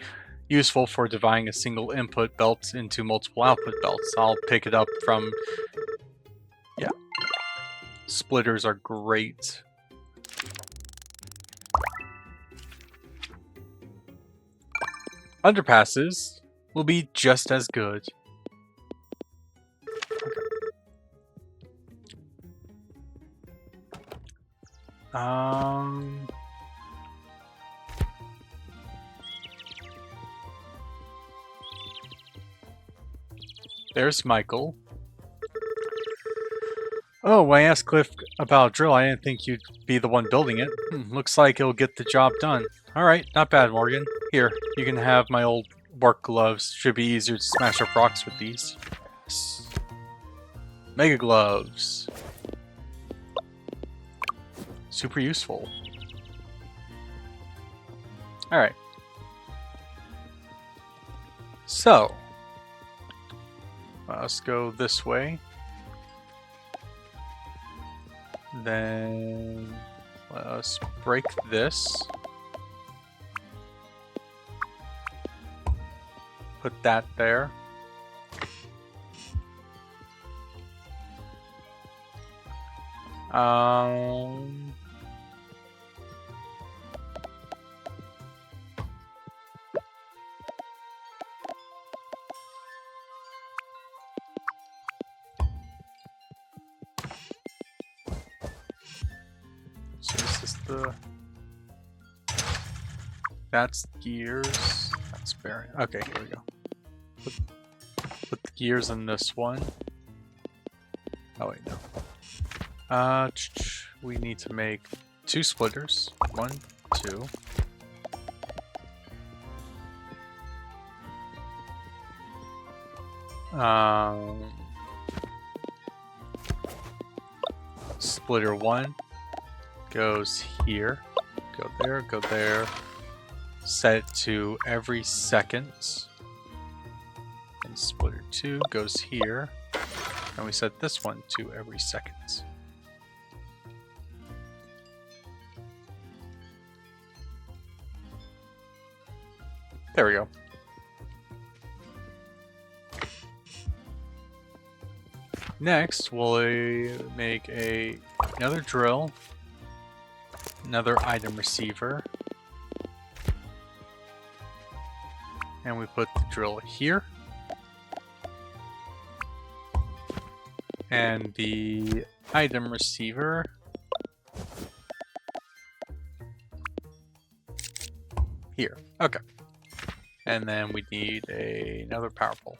useful for dividing a single input belt into multiple output belts. I'll pick it up from... Yeah. Splitters are great. Underpasses will be just as good. Okay. There's Michael. Oh, I asked Cliff about a drill. I didn't think you'd be the one building it. Looks like it'll get the job done. Alright, not bad, Morgan. Here, you can have my old work gloves. Should be easier to smash up rocks with these. Mega gloves. Super useful. Alright. So, let's go this way. Then let us break this. Put that there. So this is the... That's gears. That's bearing. Okay, here we go. Put the gears in this one. Oh wait, no. We need to make 2 splitters. 1, 2. Splitter 1 goes here. Go there, go there. Set it to every second. And splitter 2 goes here. And we set this one to every second. There we go. Next, we'll make another drill, another item receiver, and we put the drill here, and the item receiver here. Okay. And then we need another power pole.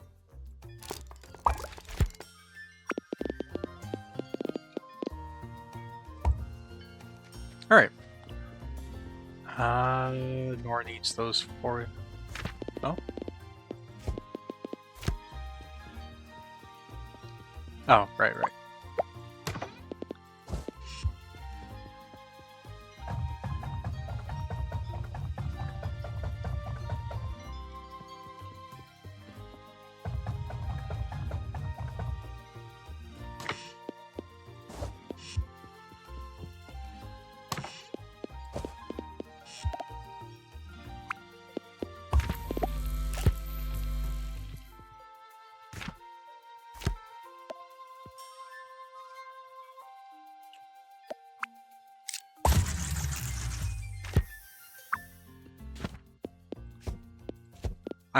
Alright. Nor needs those 4. Oh? Oh, right.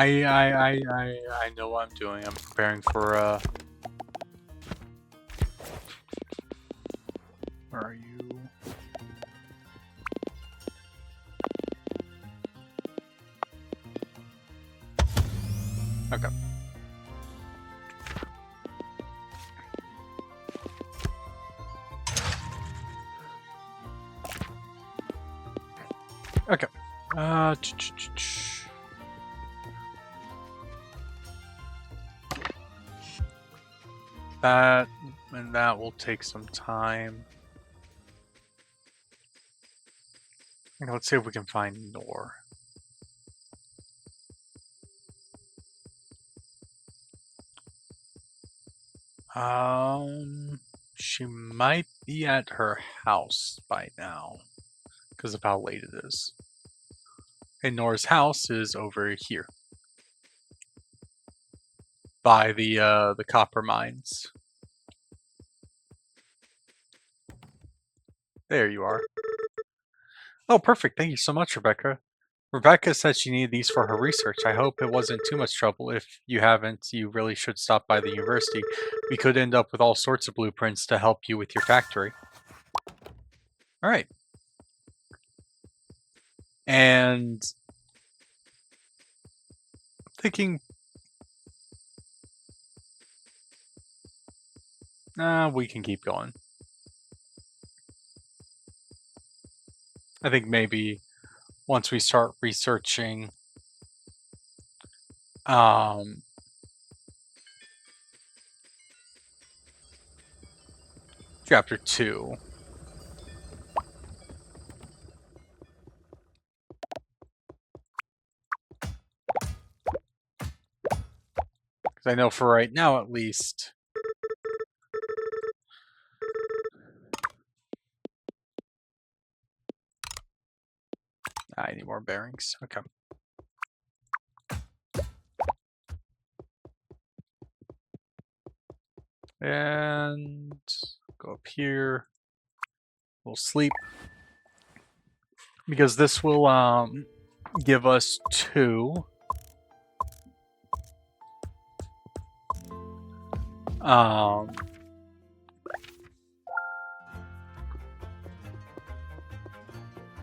I know what I'm doing. I'm preparing for where are you? Okay. Okay. Uh, that and that will take some time. And let's see if we can find Nor. She might be at her house by now because of how late it is. And Nor's house is over here by the copper mines. There you are. Oh, perfect. Thank you so much, Rebecca. Rebecca said she needed these for her research. I hope it wasn't too much trouble. If you haven't, you really should stop by the university. We could end up with all sorts of blueprints to help you with your factory. All right. And thinking, we can keep going. I think maybe once we start researching chapter 2. Because I know for right now at least I need more bearings. Okay. And go up here. We'll sleep. Because this will give us 2.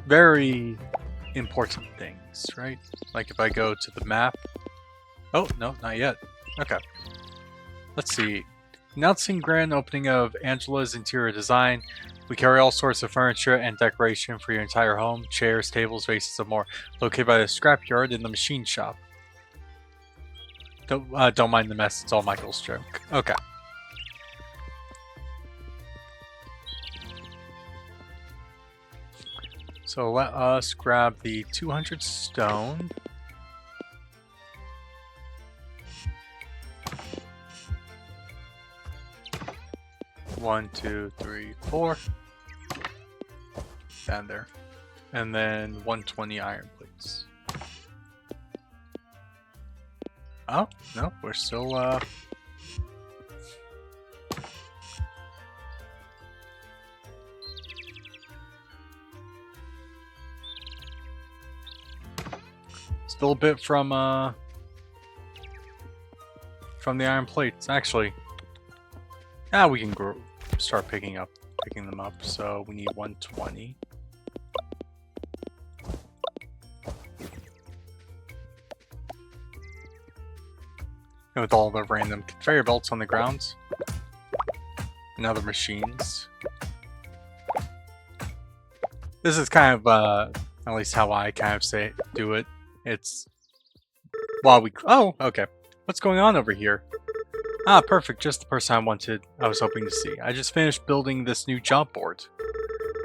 Very important things, right? Like if I go to the map. Oh, no, not yet. Okay. Let's see. Announcing grand opening of Angela's interior design. We carry all sorts of furniture and decoration for your entire home. Chairs, tables, vases, and more. Located by the scrapyard in the machine shop. Don't mind the mess. It's all Michael's joke. Okay. So let us grab the 200 stone. One, two, three, 4. Down there. And then 120 iron plates. Oh, no, we're still, still a bit from the iron plates. Actually, we can start picking them up. So we need 120. And with all the random conveyor belts on the ground and other machines. This is kind of at least how I kind of do it. It's while we okay. What's going on over here? Ah, perfect. Just the person I was hoping to see. I just finished building this new job board.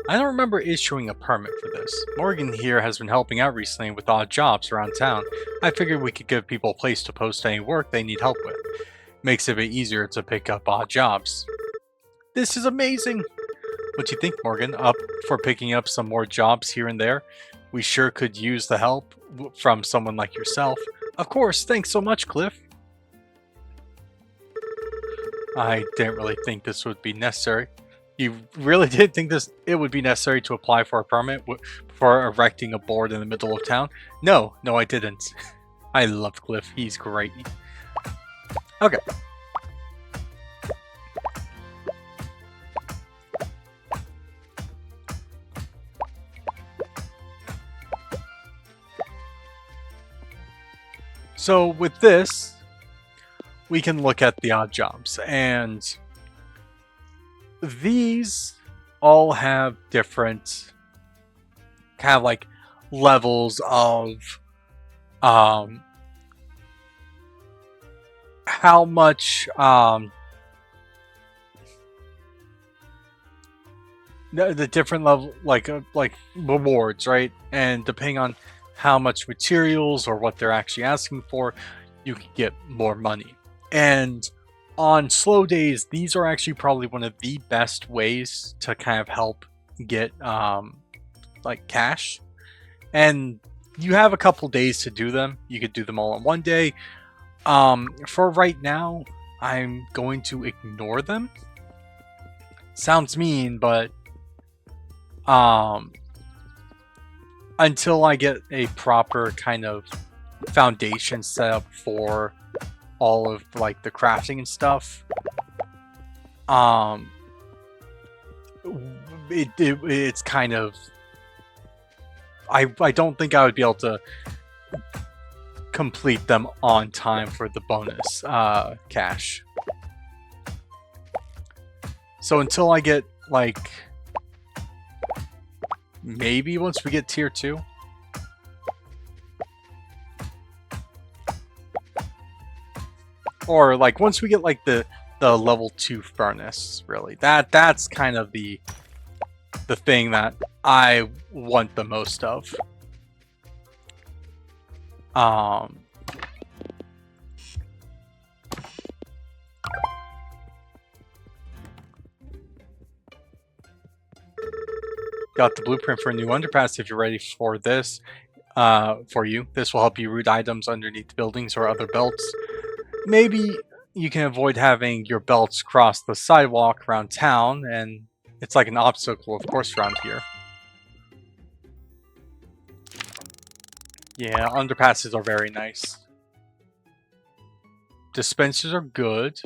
I don't remember issuing a permit for this. Morgan here has been helping out recently with odd jobs around town. I figured we could give people a place to post any work they need help with. Makes it a bit easier to pick up odd jobs. This is amazing! What do you think, Morgan? Up for picking up some more jobs here and there? We sure could use the help from someone like yourself. Of course, thanks so much, Cliff. I didn't really think this would be necessary. You really did think it would be necessary to apply for a permit for erecting a board in the middle of town? No, I didn't. I love Cliff. He's great. Okay. So with this, we can look at the odd jobs, and these all have different kind of like levels of how much the different level like rewards, right? And depending on how much materials or what they're actually asking for, you can get more money. And on slow days, these are actually probably one of the best ways to kind of help get like cash. And you have a couple days to do them. You could do them all in one day. For right now, I'm going to ignore them. Sounds mean, but until I get a proper kind of foundation set up for all of like the crafting and stuff, it's kind of I don't think I would be able to complete them on time for the bonus cash. So until I get like maybe once we get tier 2, or like once we get like the level 2 furnace, really that's kind of the thing that I want the most of. Got the blueprint for a new underpass if you're ready for this. For you, this will help you route items underneath buildings or other belts. Maybe you can avoid having your belts cross the sidewalk around town, and it's like an obstacle, of course, around here. Yeah, underpasses are very nice. Dispensers are good.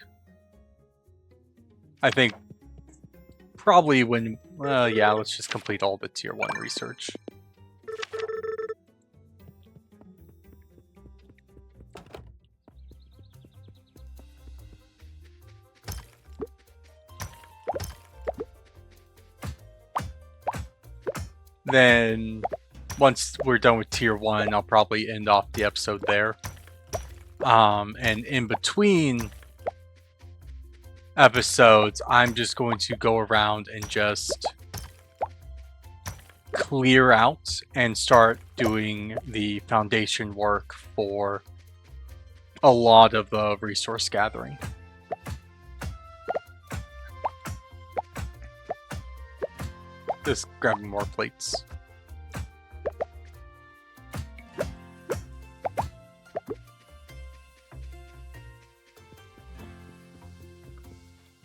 I think probably when... yeah, let's just complete all the tier 1 research. Then, once we're done with tier 1, I'll probably end off the episode there. And in between episodes, I'm just going to go around and just clear out and start doing the foundation work for a lot of the resource gathering. Just grabbing more plates.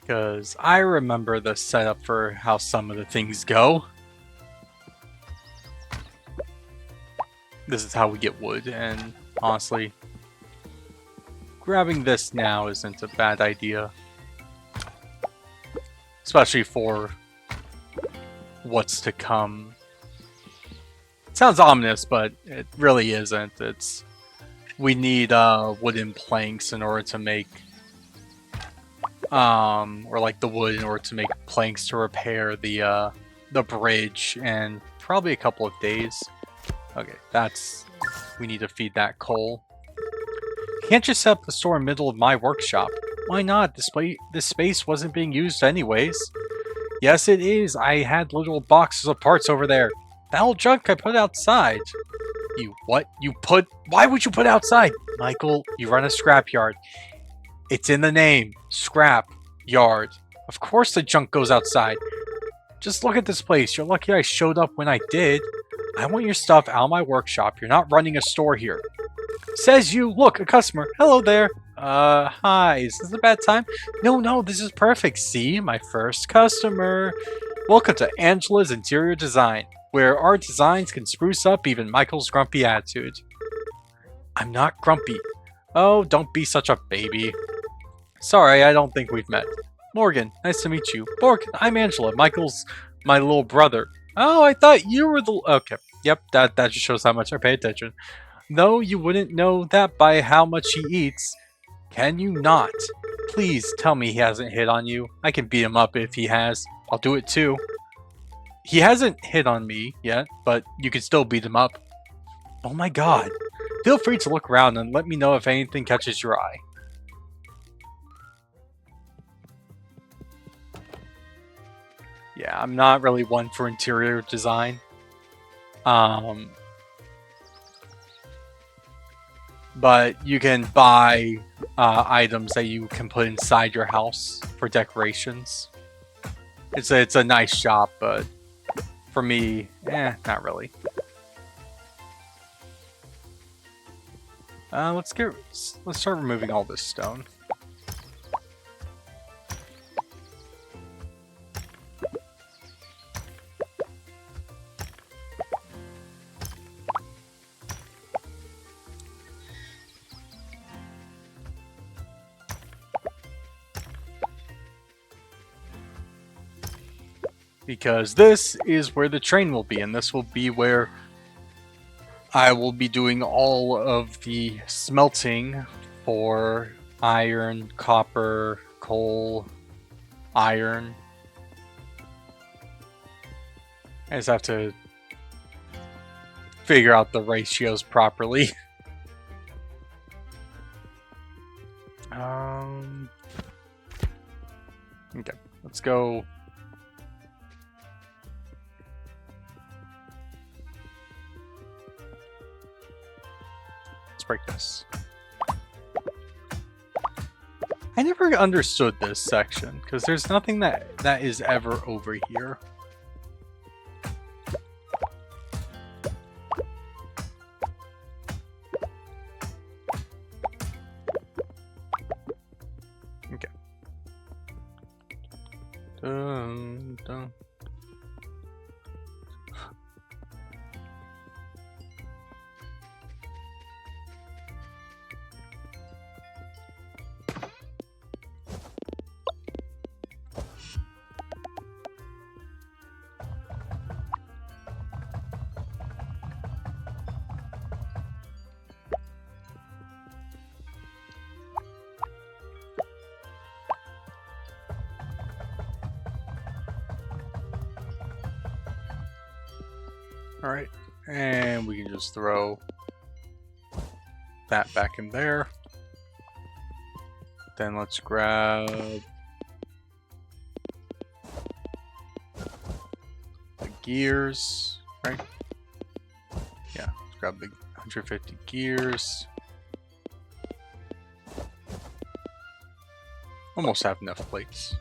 Because I remember the setup for how some of the things go. This is how we get wood, and honestly, grabbing this now isn't a bad idea. Especially for what's to come. It sounds ominous, but it really isn't. We need wooden planks in order to make or like the wood in order to make planks to repair the bridge, and probably a couple of days. Okay, we need to feed that coal. Can't you set up the store in the middle of my workshop? Why not? This space wasn't being used anyways. Yes, it is. I had little boxes of parts over there. That old junk I put outside. You what? Why would you put it outside? Michael, you run a scrapyard. It's in the name. Scrap yard. Of course the junk goes outside. Just look at this place. You're lucky I showed up when I did. I want your stuff out of my workshop. You're not running a store here. Says you. Look, a customer. Hello there. Hi. Is this a bad time? No, this is perfect. See? My first customer. Welcome to Angela's Interior Design, where our designs can spruce up even Michael's grumpy attitude. I'm not grumpy. Oh, don't be such a baby. Sorry, I don't think we've met. Morgan, nice to meet you. Morgan, I'm Angela. Michael's my little brother. Oh, I thought you were the... Okay. Yep, that just shows how much I pay attention. No, you wouldn't know that by how much he eats. Can you not? Please tell me he hasn't hit on you. I can beat him up if he has. I'll do it too. He hasn't hit on me yet, but you can still beat him up. Oh my god. Feel free to look around and let me know if anything catches your eye. Yeah, I'm not really one for interior design. But you can buy items that you can put inside your house for decorations. It's a nice shop, but for me, not really. Let's start removing all this stone. Because this is where the train will be, and this will be where I will be doing all of the smelting for iron, copper, coal, iron. I just have to figure out the ratios properly. Okay, let's go. Let's break this. I never understood this section because there's nothing that is ever over here. Okay. Dun, dun. Alright, and we can just throw that back in there. Then let's grab the gears, right? Yeah, let's grab the 150 gears. Almost have enough plates.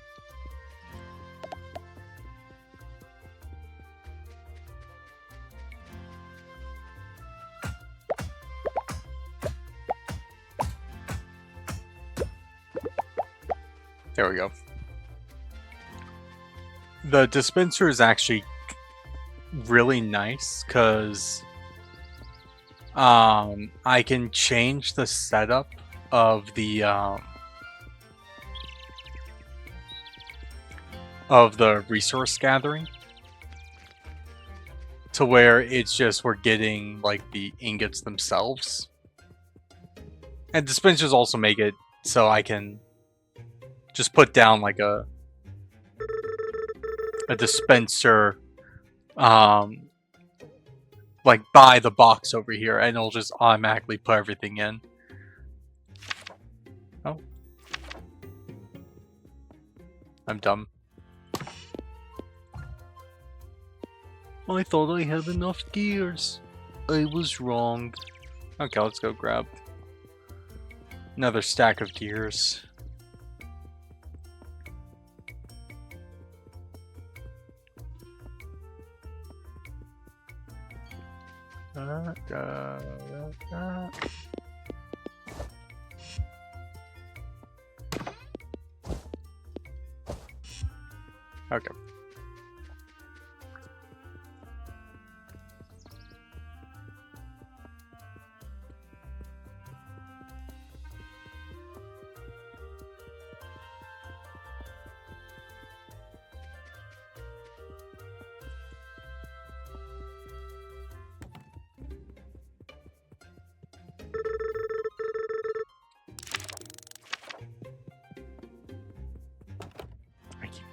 There we go. The dispenser is actually really nice because I can change the setup of the resource gathering to where it's just we're getting like the ingots themselves. And dispensers also make it so I can just put down like a dispenser like by the box over here, and it'll just automatically put everything in. Oh, I'm dumb. I thought I had enough gears. I was wrong. Okay, let's go grab another stack of gears. Okay.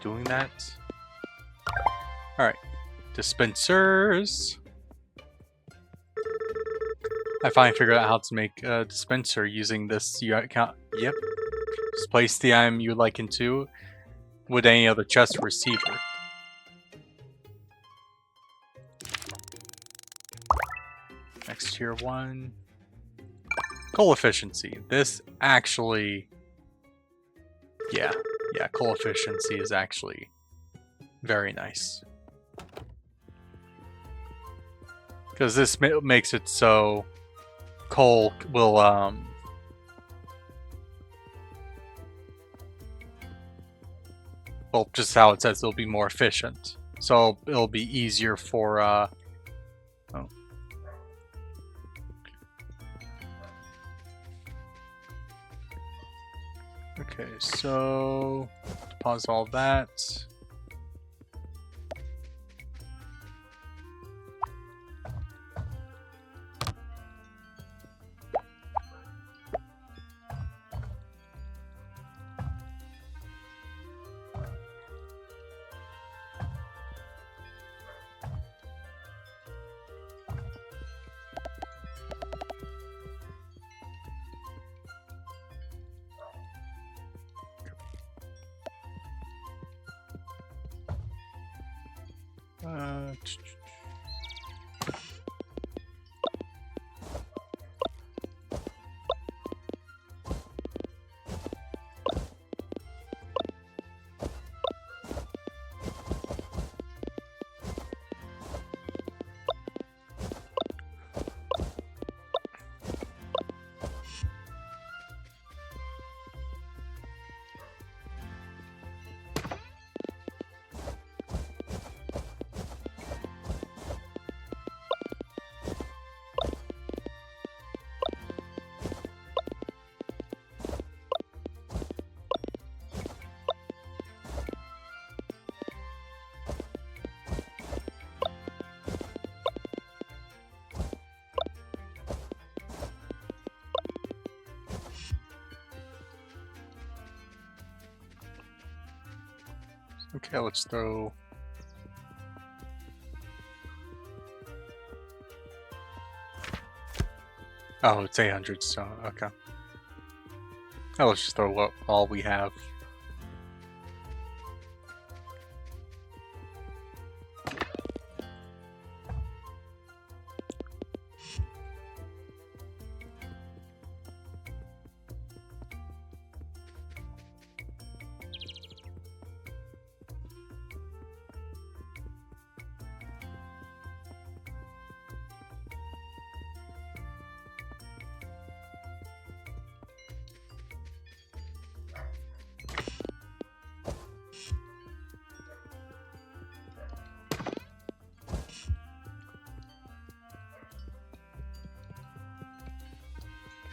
Doing that. Alright. Dispensers. I finally figured out how to make a dispenser using this. You account. Yep. Just place the item you would like into with any other chest receiver. Next tier 1. Coal efficiency. This actually... Yeah, coal efficiency is actually very nice. Because this makes it so coal will, well, just how it says, it'll be more efficient. So it'll be easier for, oh. Okay, so pause all that. Okay, let's throw... Oh, it's 800 stone, okay. Oh, let's just throw all we have.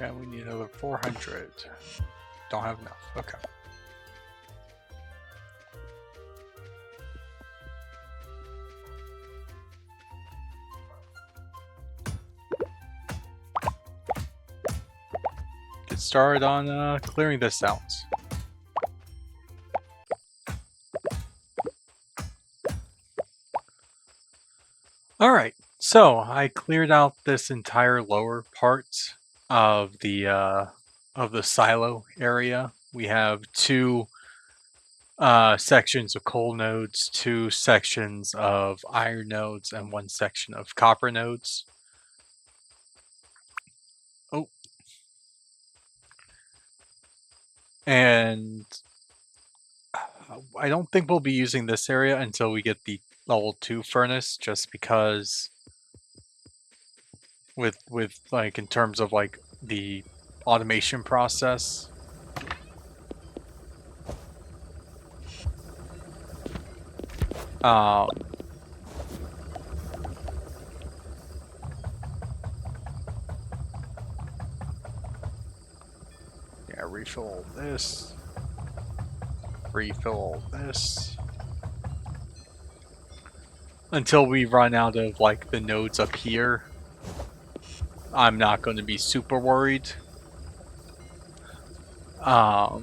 Okay, we need another 400. Don't have enough. Okay. Get started on clearing this out. Alright, so I cleared out this entire lower part of the silo area. We have 2 sections of coal nodes, 2 sections of iron nodes, and 1 section of copper nodes. Oh. And I don't think we'll be using this area until we get the level 2 furnace, just because with like in terms of like the automation process. Yeah, refill this. Refill this. Until we run out of like the nodes up here, I'm not going to be super worried. I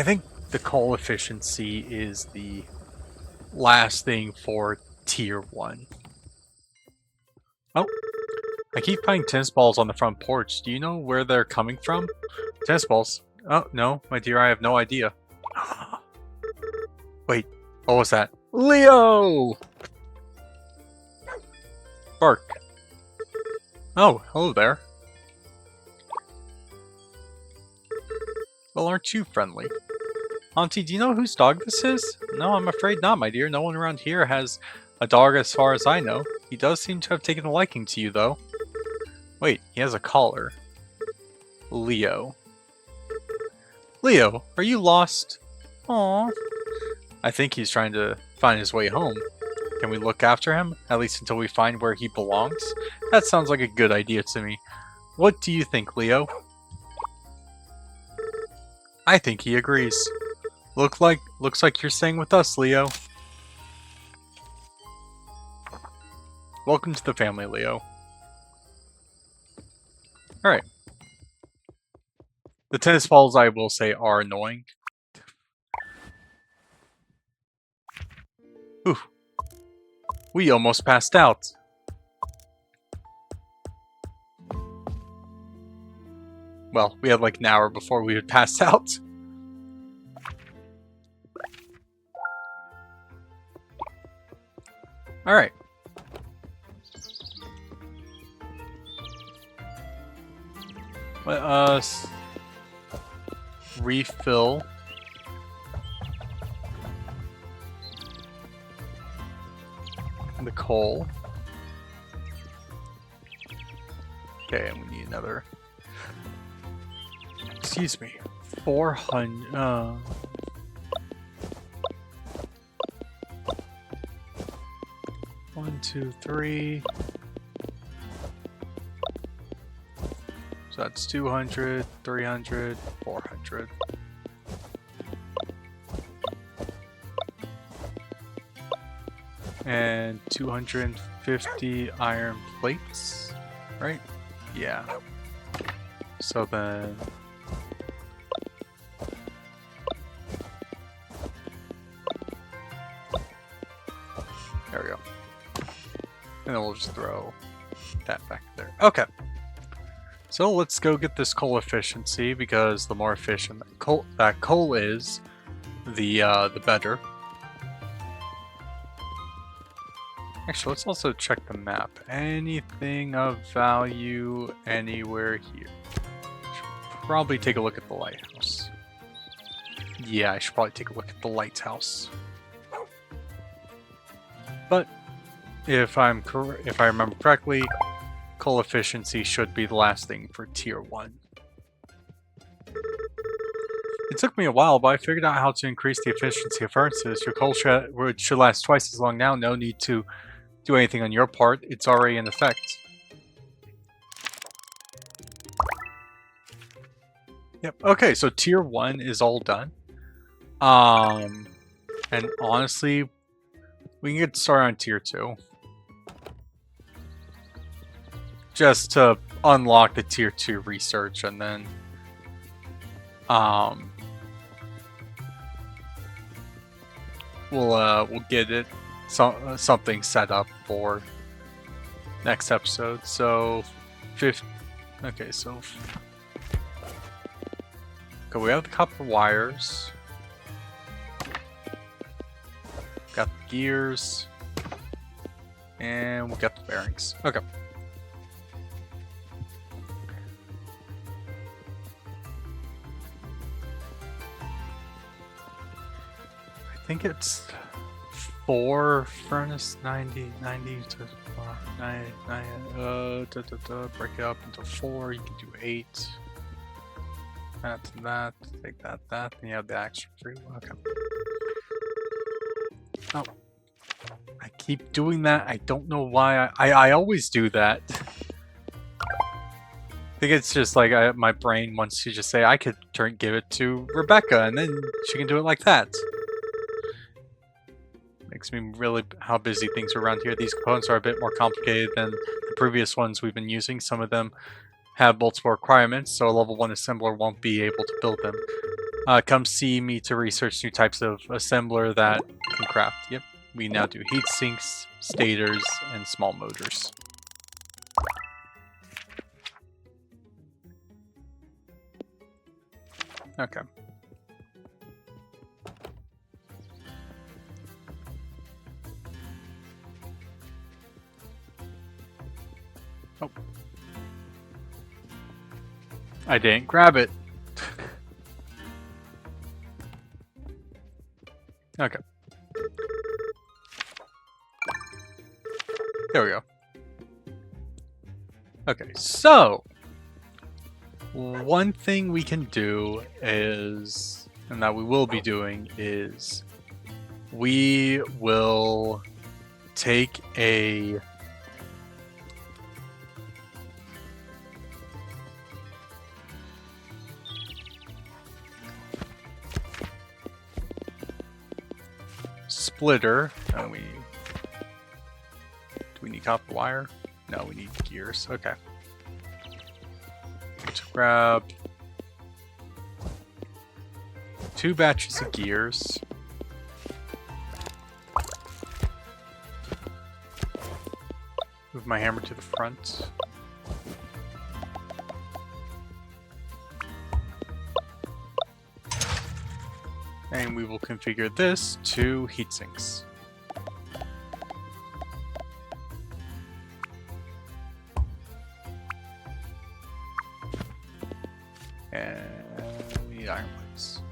think the coal efficiency is the last thing for tier 1. Oh, I keep finding tennis balls on the front porch. Do you know where they're coming from? Tennis balls? Oh, no, my dear, I have no idea. Wait, what was that? Leo! Bark. Oh, hello there. Well, aren't you friendly? Auntie, do you know whose dog this is? No, I'm afraid not, my dear. No one around here has a dog as far as I know. He does seem to have taken a liking to you, though. Wait, he has a collar. Leo. Leo, are you lost? Aww. I think he's trying to find his way home. Can we look after him? At least until we find where he belongs? That sounds like a good idea to me. What do you think, Leo? I think he agrees. Looks like you're staying with us, Leo. Welcome to the family, Leo. Alright. The tennis balls, I will say, are annoying. Ooh. We almost passed out. Well, we had like an hour before we would pass out. Alright. Let us refill the coal. Okay, and we need another. Excuse me. 400. 1, 2, 3. So that's 200, 300, 400. And 250 iron plates, right? Yeah. So then... There we go. And then we'll just throw that back there. Okay. So let's go get this coal efficiency, because the more efficient that coal is, the better. Actually, let's also check the map. Anything of value anywhere here? Should probably take a look at the lighthouse. Yeah, I should probably take a look at the lighthouse. But if I remember correctly, coal efficiency should be the last thing for tier 1. It took me a while, but I figured out how to increase the efficiency of furnaces. Your coal should last twice as long now. No need to do anything on your part. It's already in effect. Yep. Okay, so tier 1 is all done. And honestly, we can get started on tier 2. Just to unlock the tier 2 research, and then we'll get it something set up for next episode. So okay, so we have the copper wires, got the gears, and we got the bearings. Okay. I think it's 4 furnace 90 to 9 break it up into 4. You can do 8. That, take that, and you have the extra 3. Okay. Oh, I keep doing that. I don't know why. I always do that. I think it's just like my brain wants to just say I could give it to Rebecca, and then she can do it like that. Makes me really how busy things are around here. These components are a bit more complicated than the previous ones we've been using. Some of them have multiple requirements, so a level 1 assembler won't be able to build them. Come see me to research new types of assembler that can craft. Yep, we now do heat sinks, stators, and small motors. Okay. Oh. I didn't grab it. Okay. There we go. Okay, so one thing we can do is, and that we will be doing, is we will take a splitter. Do we need copper wire? No, we need gears. Okay. Let's grab 2 batches of gears. Move my hammer to the front. And we will configure this to heat sinks. And we need iron plates.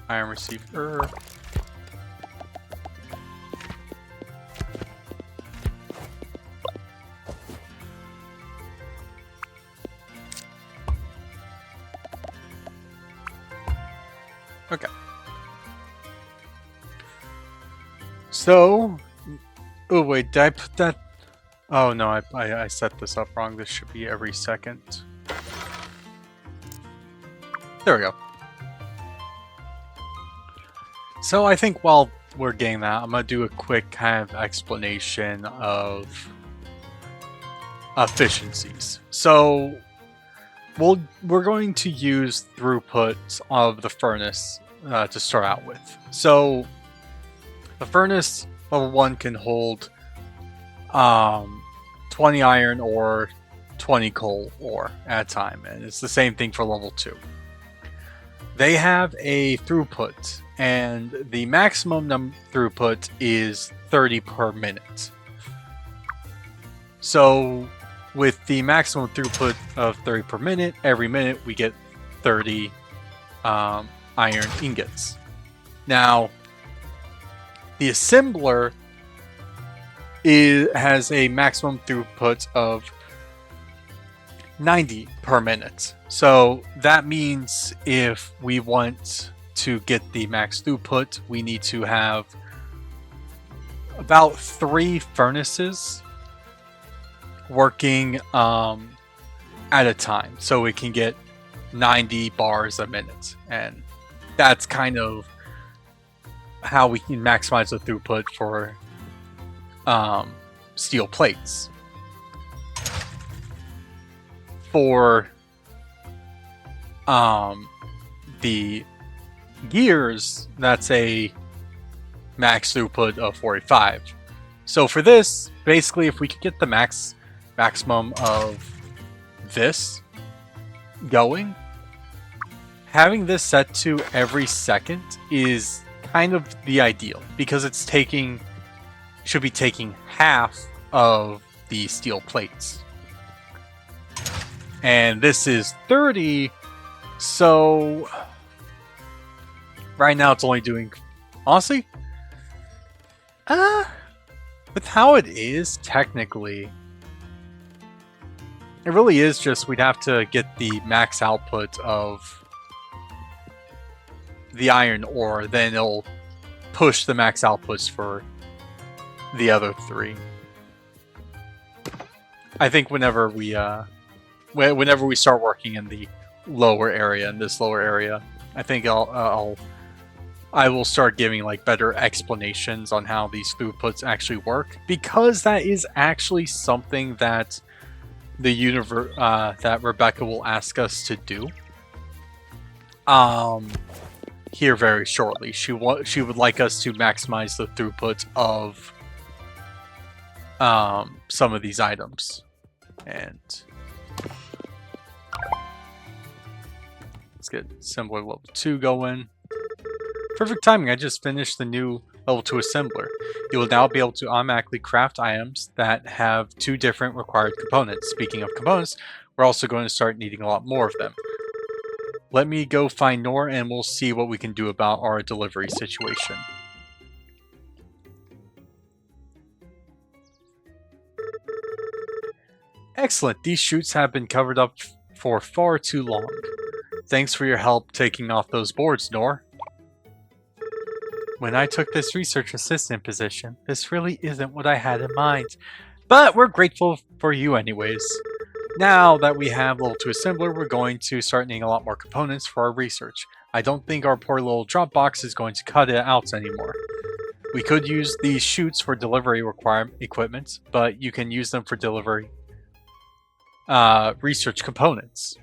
Iron receiver. Okay. So, oh wait, did I put that? Oh no, I set this up wrong. This should be every second. There we go. So I think while we're getting that, I'm gonna do a quick kind of explanation of efficiencies. So we're going to use throughput of the furnace to start out with. So the furnace level 1 can hold 20 iron or 20 coal ore at a time, and it's the same thing for level 2. They have a throughput, and the maximum throughput is 30 per minute. So with the maximum throughput of 30 per minute, every minute we get 30 iron ingots. Now, the assembler has a maximum throughput of 90 per minute. So that means if we want to get the max throughput, we need to have about 3 furnaces working at a time, so we can get 90 bars a minute, and that's kind of how we can maximize the throughput for steel plates. For the gears, that's a max throughput of 45. So for this, basically, if we could get the maximum of this going, having this set to every second is kind of the ideal, because it's should be taking half of the steel plates. And this is 30, so right now it's only doing, honestly, with how it is, technically, it really is just we'd have to get the max output of the iron ore, then it'll push the max outputs for the other 3. I think whenever we start working in the lower area, in this lower area, I think I will start giving like better explanations on how these throughputs actually work, because that is actually something that that Rebecca will ask us to do. here very shortly. She would like us to maximize the throughput of some of these items. And let's get assembler level 2 going. Perfect timing, I just finished the new level 2 assembler. You will now be able to automatically craft items that have 2 different required components. Speaking of components, we're also going to start needing a lot more of them. Let me go find Nora and we'll see what we can do about our delivery situation. Excellent, these chutes have been covered up for far too long. Thanks for your help taking off those boards, Nor. When I took this research assistant position, this really isn't what I had in mind. But we're grateful for you anyways. Now that we have level 2 assembler, we're going to start needing a lot more components for our research. I don't think our poor little drop box is going to cut it out anymore. We could use these chutes for delivery equipment, but you can use them for delivery research components.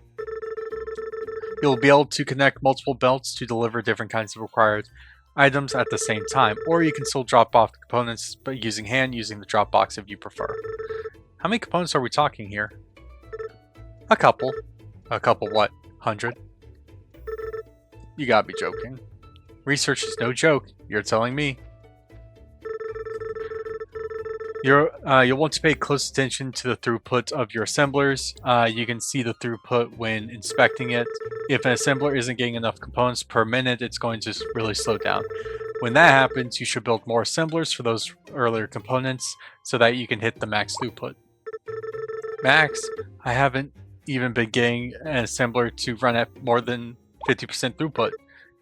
You'll be able to connect multiple belts to deliver different kinds of required items at the same time, or you can still drop off the components but using the drop box if you prefer. How many components are we talking here? A couple. A couple what? 100? You gotta be joking. Research is no joke, you're telling me. You'll want to pay close attention to the throughput of your assemblers. You can see the throughput when inspecting it. If an assembler isn't getting enough components per minute, it's going to really slow down. When that happens, you should build more assemblers for those earlier components so that you can hit the max throughput. Max? I haven't even been getting an assembler to run at more than 50% throughput.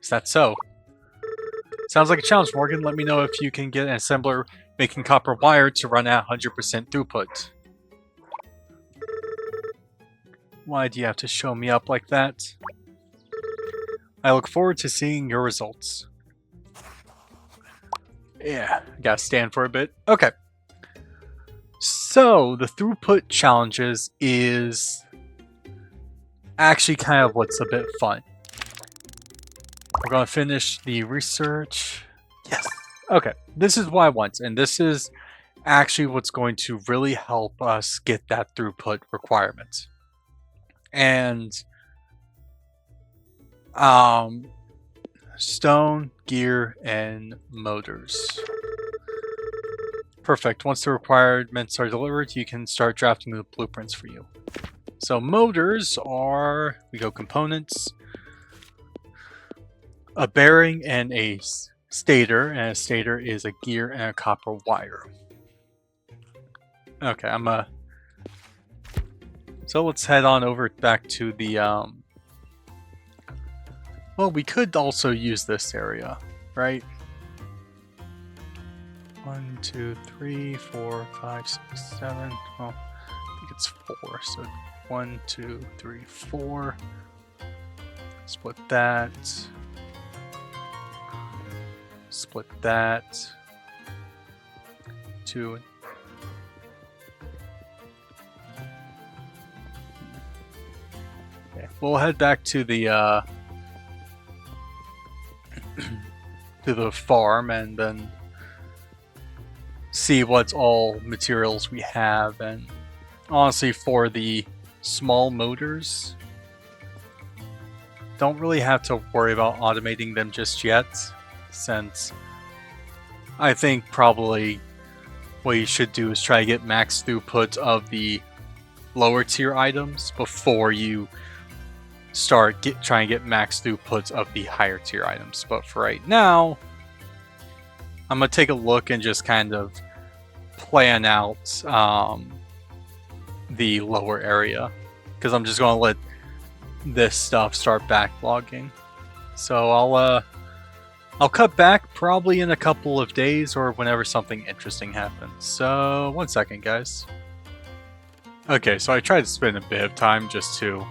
Is that so? Sounds like a challenge, Morgan. Let me know if you can get an assembler making copper wire to run at 100% throughput. Why do you have to show me up like that? I look forward to seeing your results. Yeah, gotta stand for a bit. Okay. So, the throughput challenges is actually kind of what's a bit fun. We're gonna finish the research. Yes. Okay, this is what I want, and this is actually what's going to really help us get that throughput requirement. And stone, gear, and motors. Perfect. Once the requirements are delivered, you can start drafting the blueprints for you. So motors are, we go components, a bearing and a stator, and a stator is a gear and a copper wire. Okay, so let's head on over back to the, well, we could also use this area, right? 1, 2, 3, 4, 5, 6, 7, well, I think it's 4, so 1, 2, 3, 4. Split that. Split that. 2. Okay, we'll head back to the to the farm and then see what's all materials we have. And honestly, for the small motors, don't really have to worry about automating them just yet, since I think probably what you should do is try to get max throughput of the lower tier items before you start trying to get max throughput of the higher tier items. But for right now, I'm gonna take a look and just kind of plan out the lower area, because I'm just gonna let this stuff start backlogging. So I'll cut back probably in a couple of days or whenever something interesting happens. So 1 second, guys. Okay, so I tried to spend a bit of time just to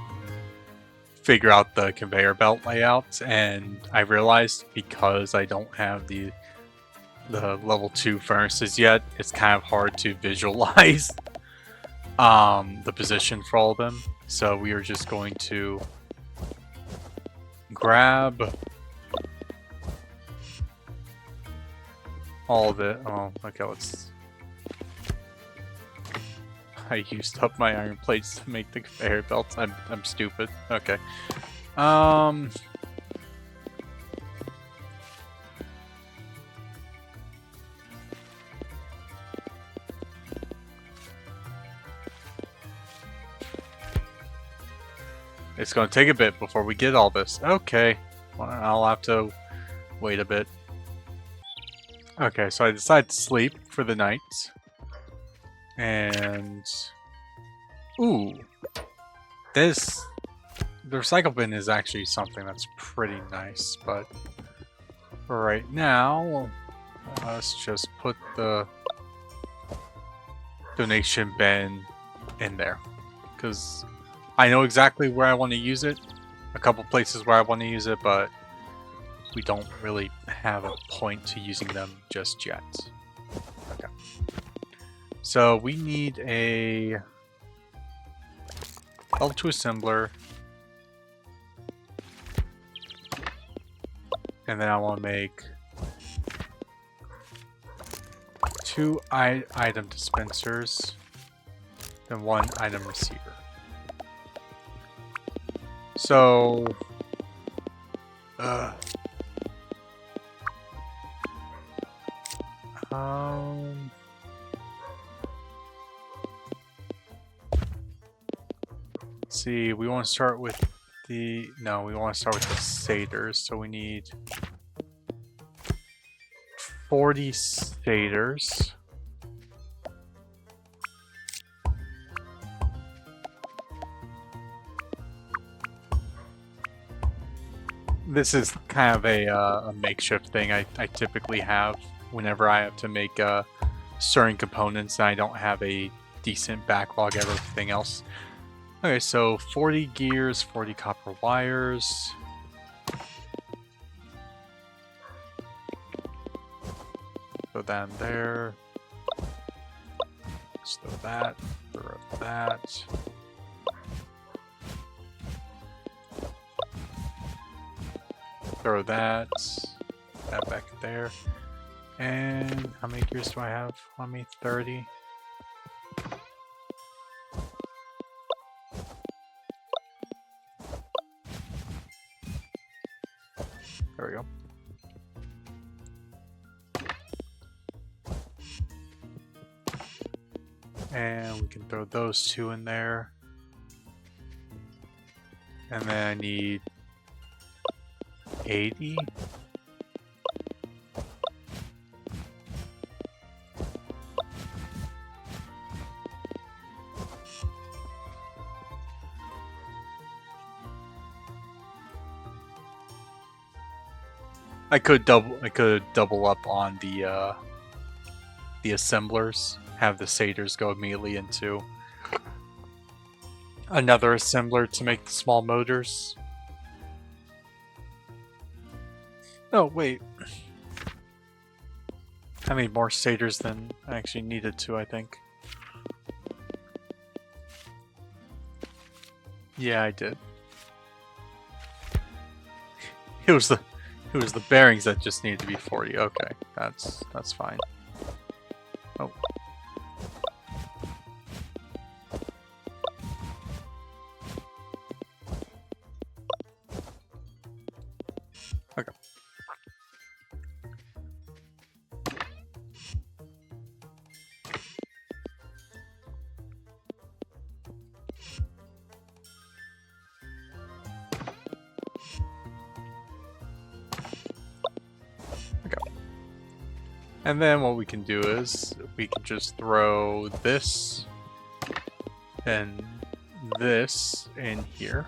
figure out the conveyor belt layout, and I realized because I don't have the level 2 furnaces yet, it's kind of hard to visualize the position for all of them. So we are just going to grab all of it. Oh, okay, let's... I used up my iron plates to make the conveyor belts. I'm stupid. Okay. It's gonna take a bit before we get all this. Okay. Well, I'll have to wait a bit. Okay, so I decided to sleep for the night. And... Ooh. The recycle bin is actually something that's pretty nice, but... For right now, let's just put the donation bin in there. Because I know exactly where I want to use it. A couple places where I want to use it, but we don't really have a point to using them just yet. Okay. So we need a L2 assembler. And then I want to make 2 item dispensers, then 1 item receiver. So, let's see, we want to start with we want to start with the satyrs, so we need 40 satyrs. This is kind of a makeshift thing I typically have whenever I have to make certain components and I don't have a decent backlog of everything else. Okay, so 40 gears, 40 copper wires. Throw that in there. Just throw that, throw that. Throw that back there. And how many gears do I have on me? 30. There we go. And we can throw those 2 in there. And then I need 80. I could double up on the assemblers. Have the satyrs go immediately into another assembler to make the small motors. Oh, wait. I made more satyrs than I actually needed to, I think. Yeah, I did. It was the bearings that just needed to be 40. Okay, that's fine. Oh. Okay. And then what we can do is we can just throw this and this in here.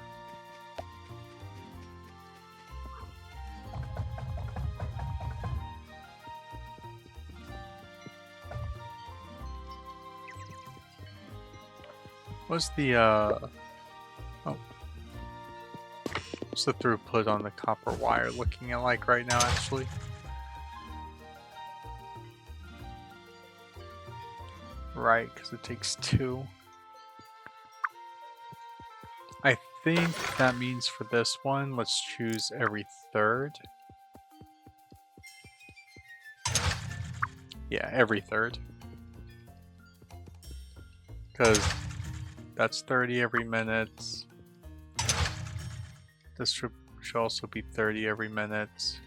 What's the what's the throughput on the copper wire looking at like right now, actually? Right, because it takes 2. I think that means for this one, let's choose every 3rd. Yeah, every third. Because that's 30 every minute. This should also be 30 every minute.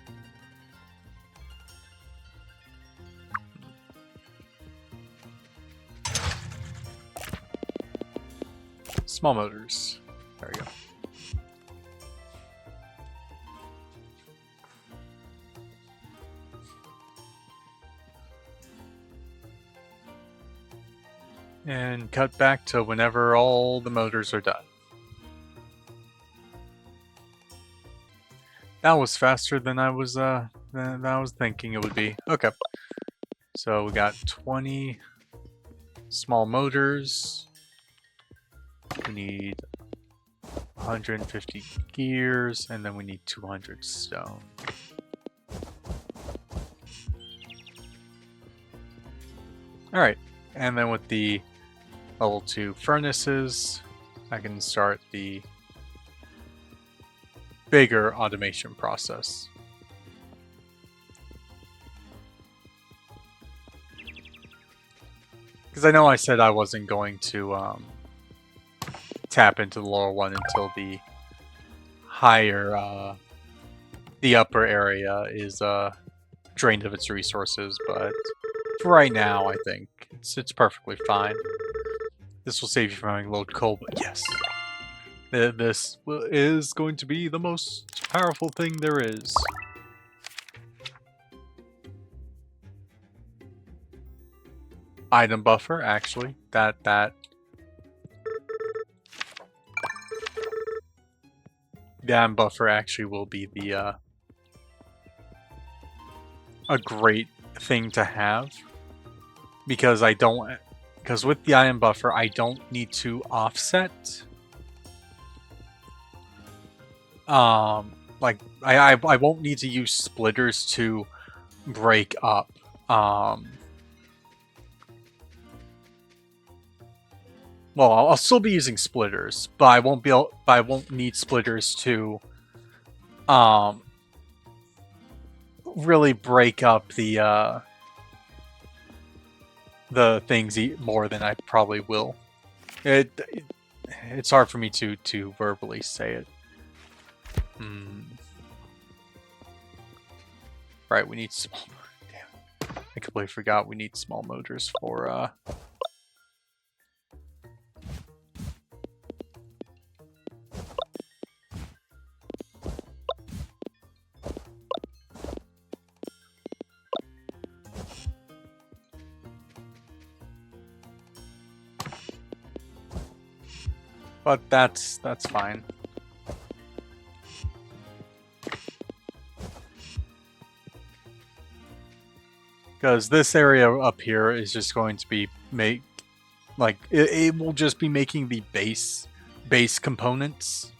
Small motors. There we go. And cut back to whenever all the motors are done. That was faster than I was thinking it would be. Okay. So we got 20 small motors. We need 150 gears, and then we need 200 stone. Alright, and then with the level 2 furnaces, I can start the bigger automation process. Because I know I said I wasn't going to tap into the lower one until the higher, the upper area is drained of its resources, but for right now, I think it's perfectly fine. This will save you from having load coal, but yes, this is going to be the most powerful thing there is. Item buffer, actually, that item buffer actually will be the a great thing to have, because with the item buffer I don't need to offset. Like I won't need to use splitters to break up well, I'll still be using splitters, but I won't need splitters to really break up the things more than I probably will. It's hard for me to verbally say it. Right, we need small. Damn, I completely forgot we need small motors for but that's fine. Because this area up here is just going to be it will just be making the base components.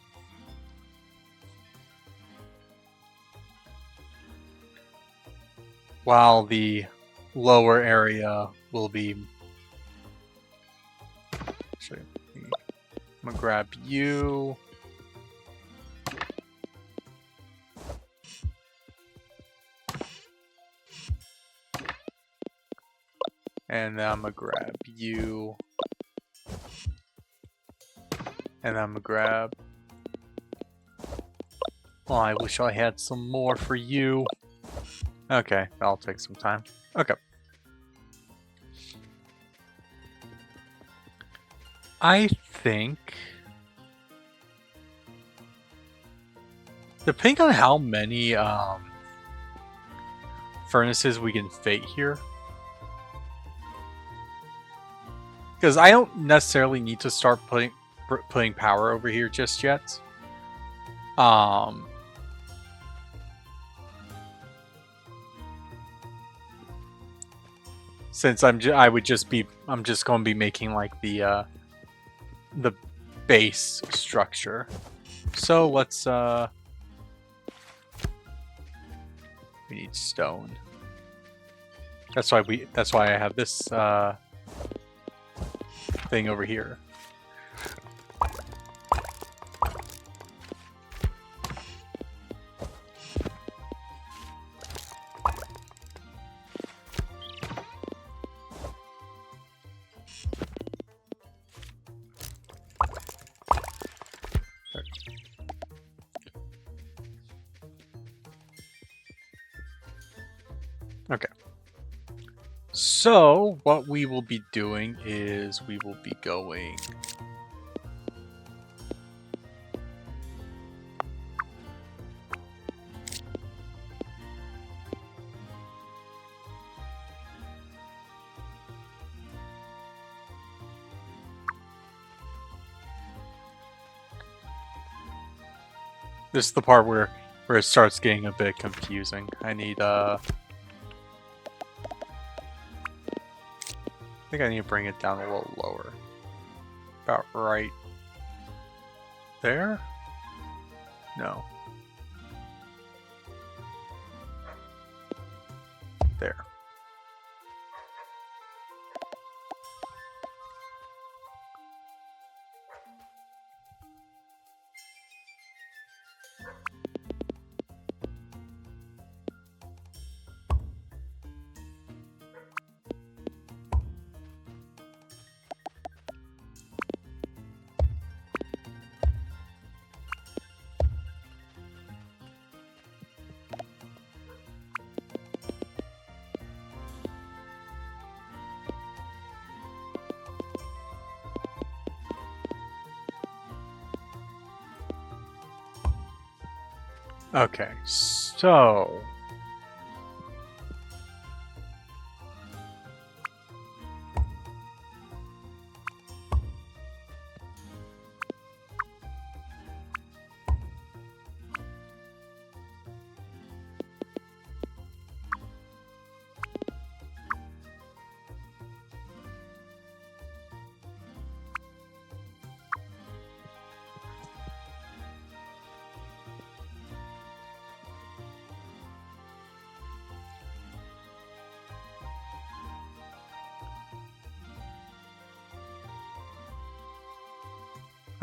While the lower area will be... Actually, I'm gonna grab you. And then I'm gonna grab you. And I'm gonna grab... Oh, I wish I had some more for you. Okay, that'll take some time. Okay. I think... depending on how many furnaces we can fit here... Because I don't necessarily need to start putting power over here just yet. Since I'm just going to be making like the base structure. So let's we need stone. That's why I have this thing over here. So, what we will be doing is we will be going... This is the part where it starts getting a bit confusing. I need, I think I need to bring it down a little lower. About right there? No. There. Okay, so...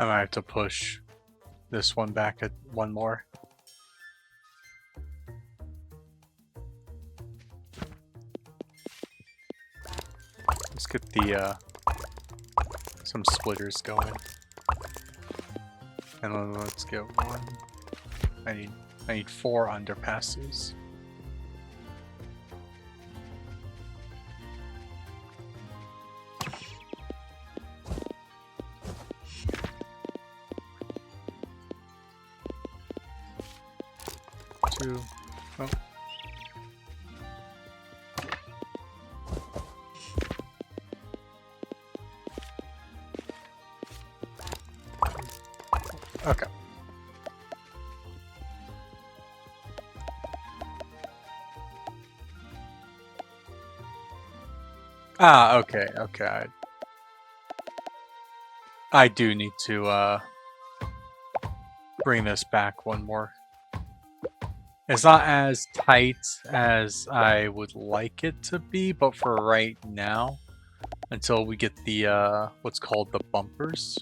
I might have to push this one back at one more. Let's get the some splitters going. And then let's get one. I need 4 underpasses. Two. Oh. Okay. Ah, okay, okay. I do need to bring this back one more. It's not as tight as I would like it to be, but for right now, until we get the what's called the bumpers.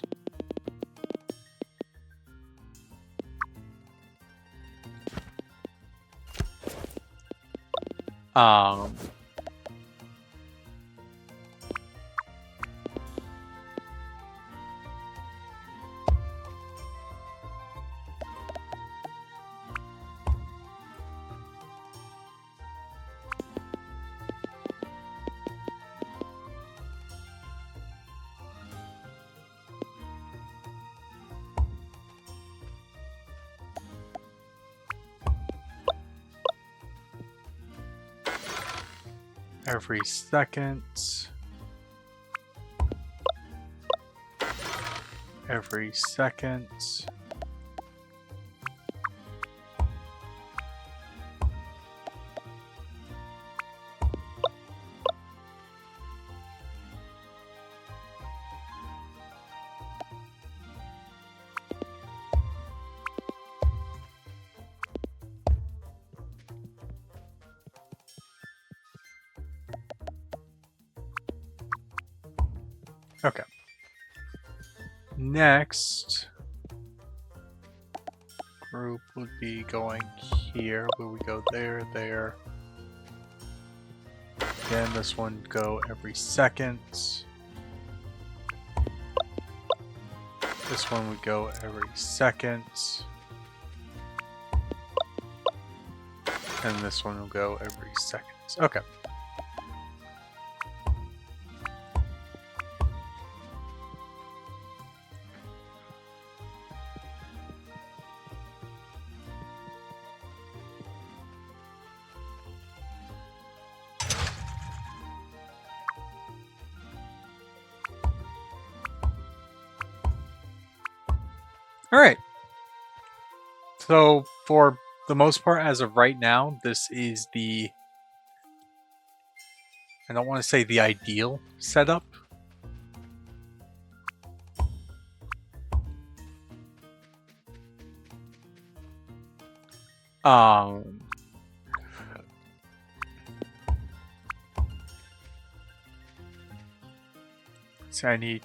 Every second. Every second. Okay. Next group would be going here, where we go there, there. Then this one go every second. This one would go every second. And this one will go every second. Okay. Alright. So, for the most part, as of right now, this is the... I don't want to say the ideal setup. So I need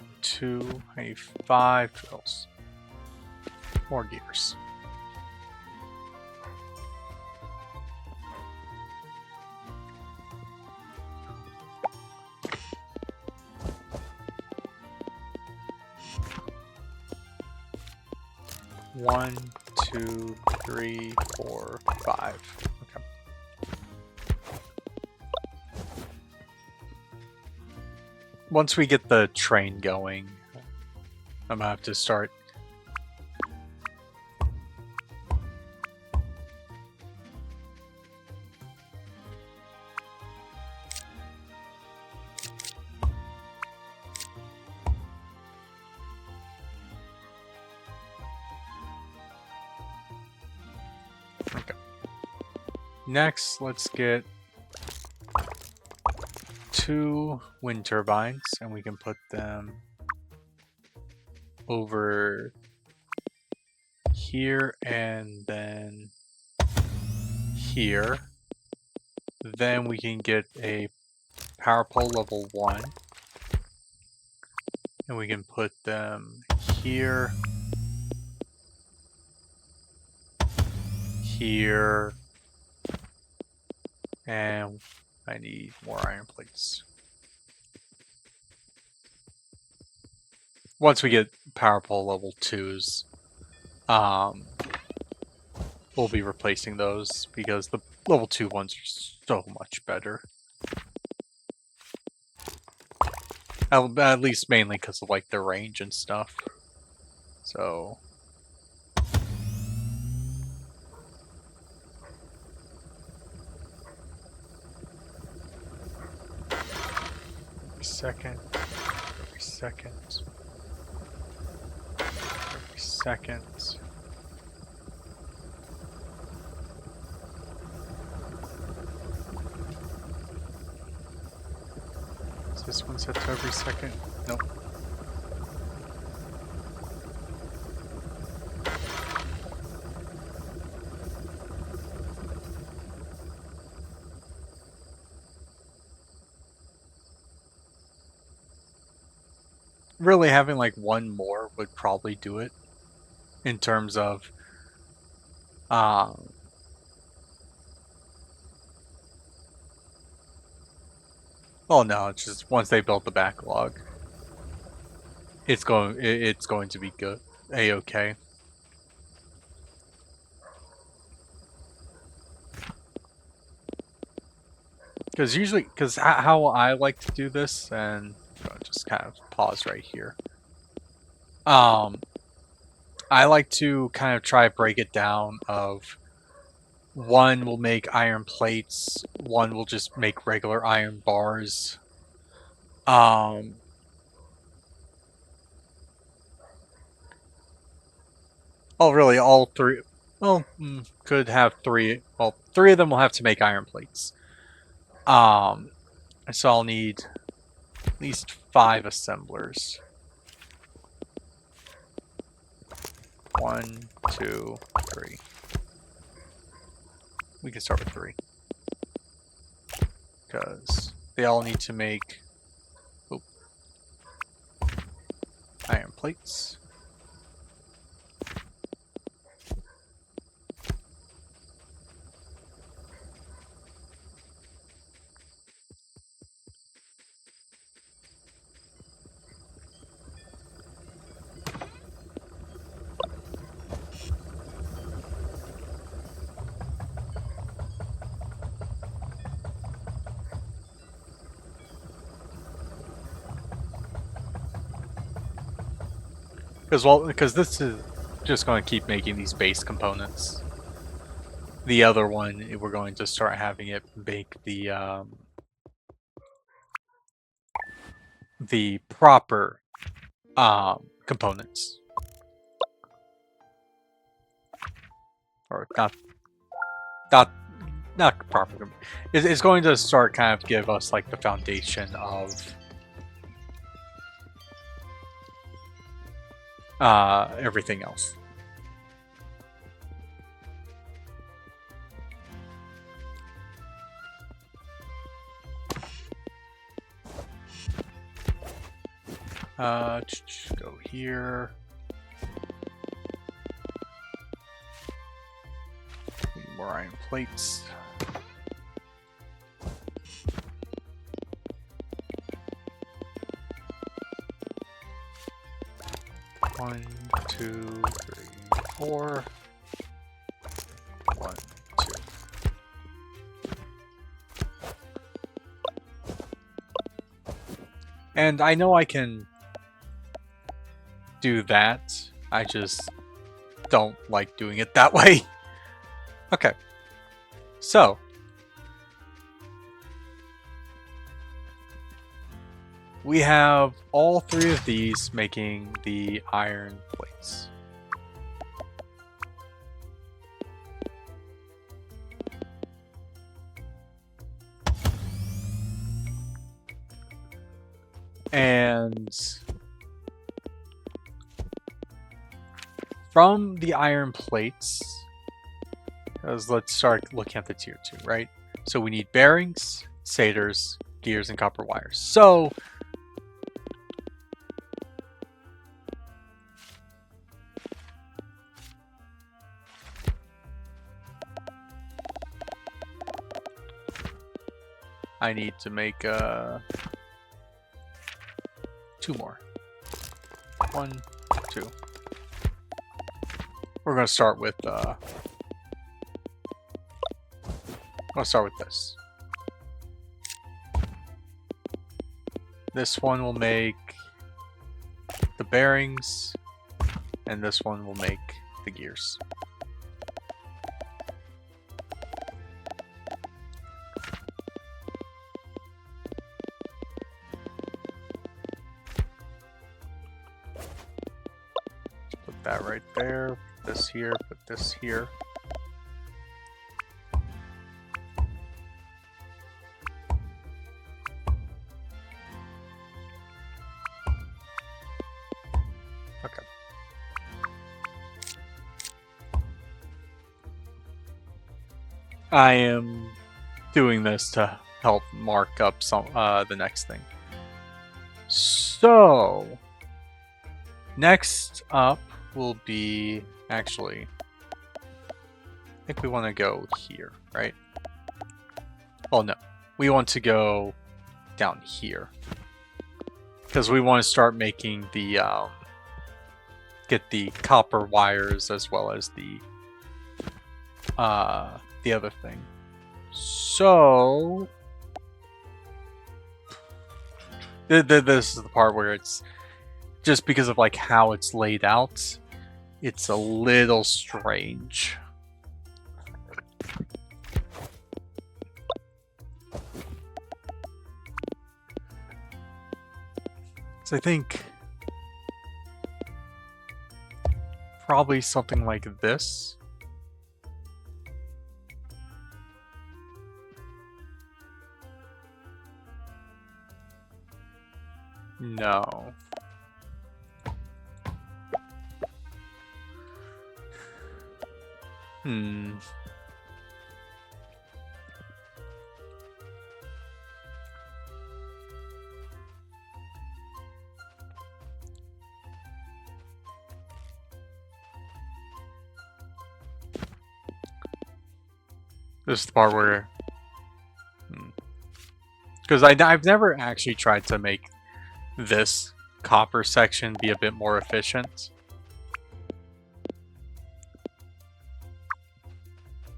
5 drills. More gears. One, 2, 3, 4, 5. Okay. Once we get the train going, I'm gonna have to start. Okay. Next, let's get 2 wind turbines, and we can put them over here and then here. Then we can get a power pole level 1, and we can put them here, here, and I need more iron plates. Once we get power pole level 2s, we'll be replacing those because the level 2 ones are so much better. At least mainly because of like their range and stuff. So second, every second, every second. Is this one set to every second? Nope. Really having like one more would probably do it in terms of well, no, it's just once they build the backlog, it's going to be good, a-okay. Because how I like to do this, and I'll just kind of pause right here. I like to kind of try to break it down of one will make iron plates, one will just make regular iron bars. Oh, really, all 3. Well, could have 3. Well, 3 of them will have to make iron plates. So I'll need at least 5 assemblers. 1, 2, 3. We can start with 3. Because they all need to make iron plates. Because this is just going to keep making these base components. The other one, we're going to start having it make the proper components. or not proper. It's going to start kind of give us like the foundation of everything else. Go here. Need more iron plates. One, two, three, four. 1, 2. And I know I can do that. I just don't like doing it that way. Okay. So. We have all 3 of these making the iron plates. And from the iron plates, let's start looking at the tier 2, right? So we need bearings, satyrs, gears, and copper wires. So I need to make 2 more. 1, 2. We're gonna start with I'll start with this. This one will make the bearings, and this one will make the gears. Put that right there, put this here, put this here. Okay. I am doing this to help mark up some the next thing. So next up will be, actually, I think we want to go here, right? Oh no, we want to go down here because we want to start making the get the copper wires as well as the other thing. So this is the part where it's just because of like how it's laid out, it's a little strange. So I think probably something like this. No. This is the part where, because I've never actually tried to make this copper section be a bit more efficient.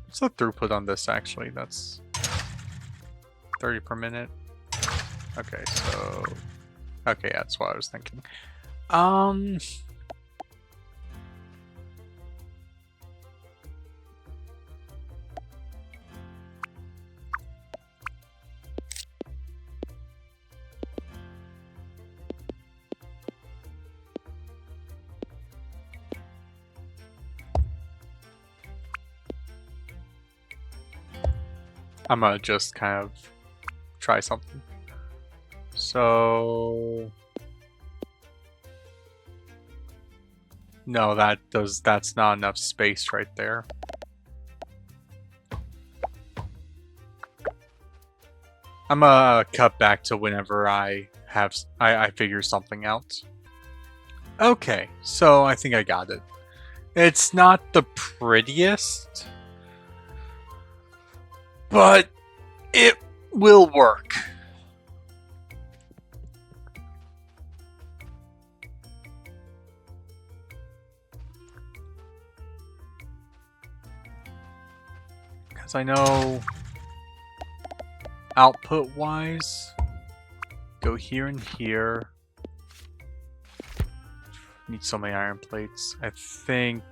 What's the throughput on this actually? That's 30 per minute. Okay, so okay, that's what I was thinking. I'm gonna just kind of try something. So no, that's not enough space right there. I'm gonna cut back to whenever I figure something out. Okay, so I think I got it. It's not the prettiest, but it will work. Because I know output wise, go here and here. Need so many iron plates. I think.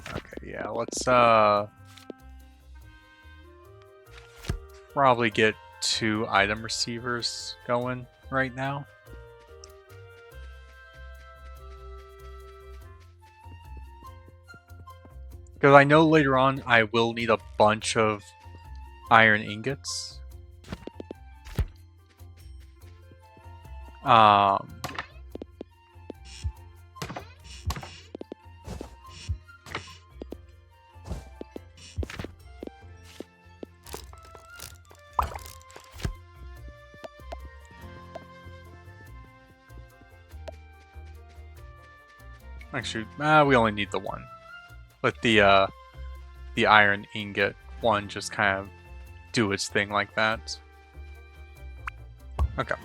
Okay, yeah, let's probably get 2 item receivers going right now. Because I know later on I will need a bunch of iron ingots. Actually, we only need the one. Let the iron ingot one just kind of do its thing like that. Okay.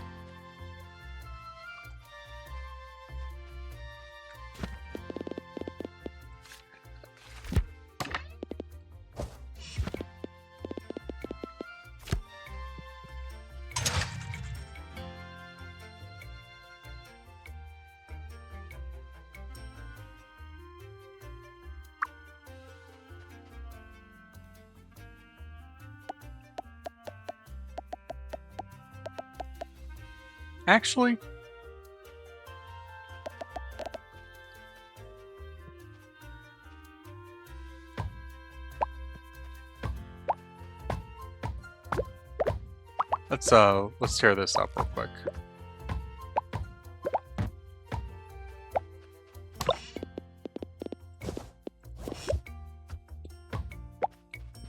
Actually, let's tear this up real quick.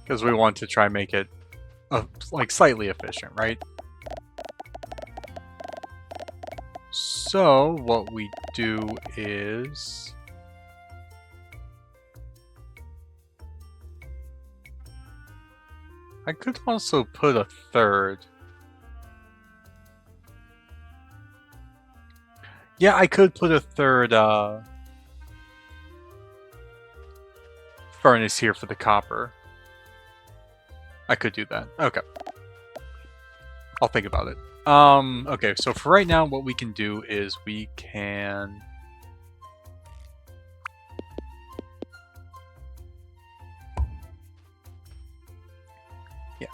Because we want to try and make it like slightly efficient, right? So what we do is I could also put a third. Yeah, I could put a third furnace here for the copper. I could do that. Okay. I'll think about it. Okay, so for right now, what we can do is we can... Yeah.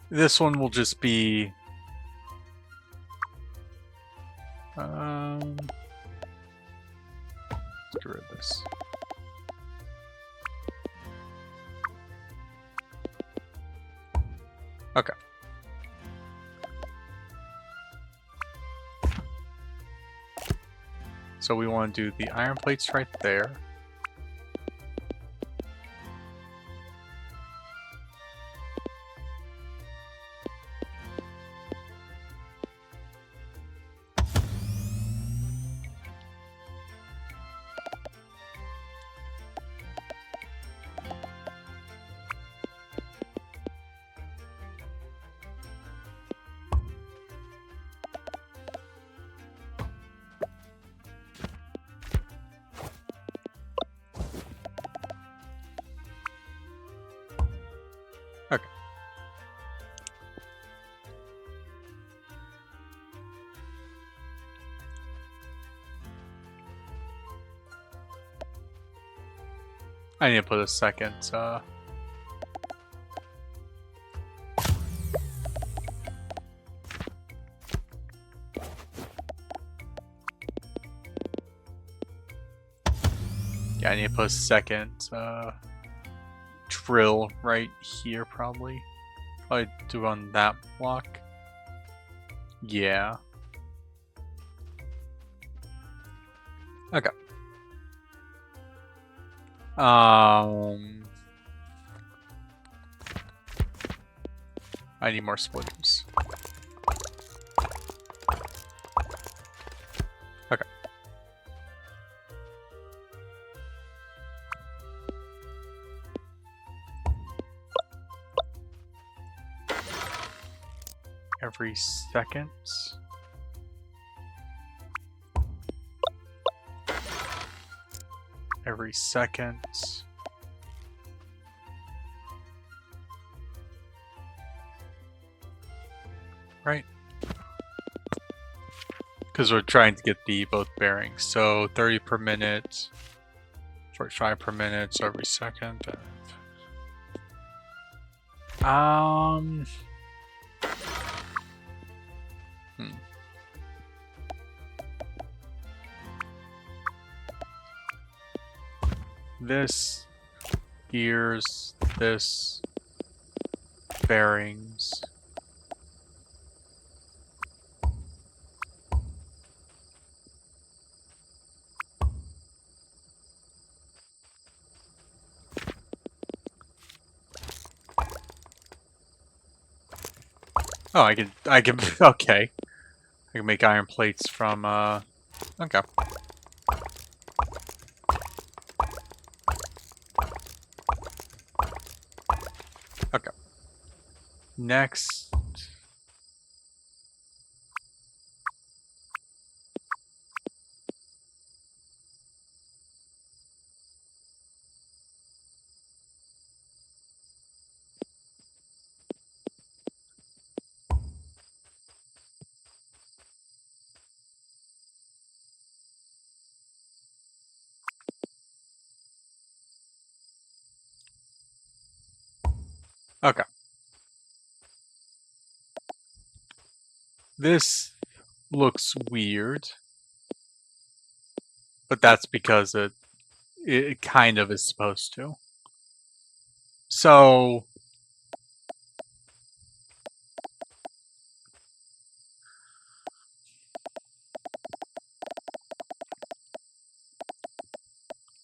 This one will just be... let's get rid of this. Okay. So we want to do the iron plates right there. Okay. I need to put a second, Yeah, I need to put a second drill right here, probably. Probably do on that block. Yeah. Okay. I need more splitters. Okay. Every second. Every second. Right? Because we're trying to get the both bearings. So 30 per minute, 45 per minute, so every second. This gears, this bearings. Oh, I can, okay. I can make iron plates from, okay. Okay. Next. Okay. This looks weird, but that's because it kind of is supposed to. So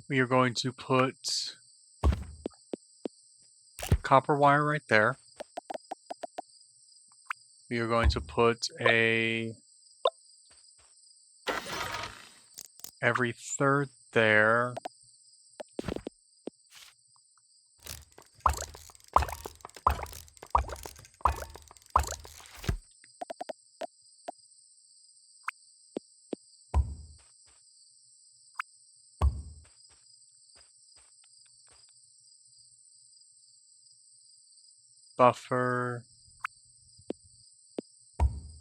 we are going to put copper wire right there. We are going to put a every third there. Buffer.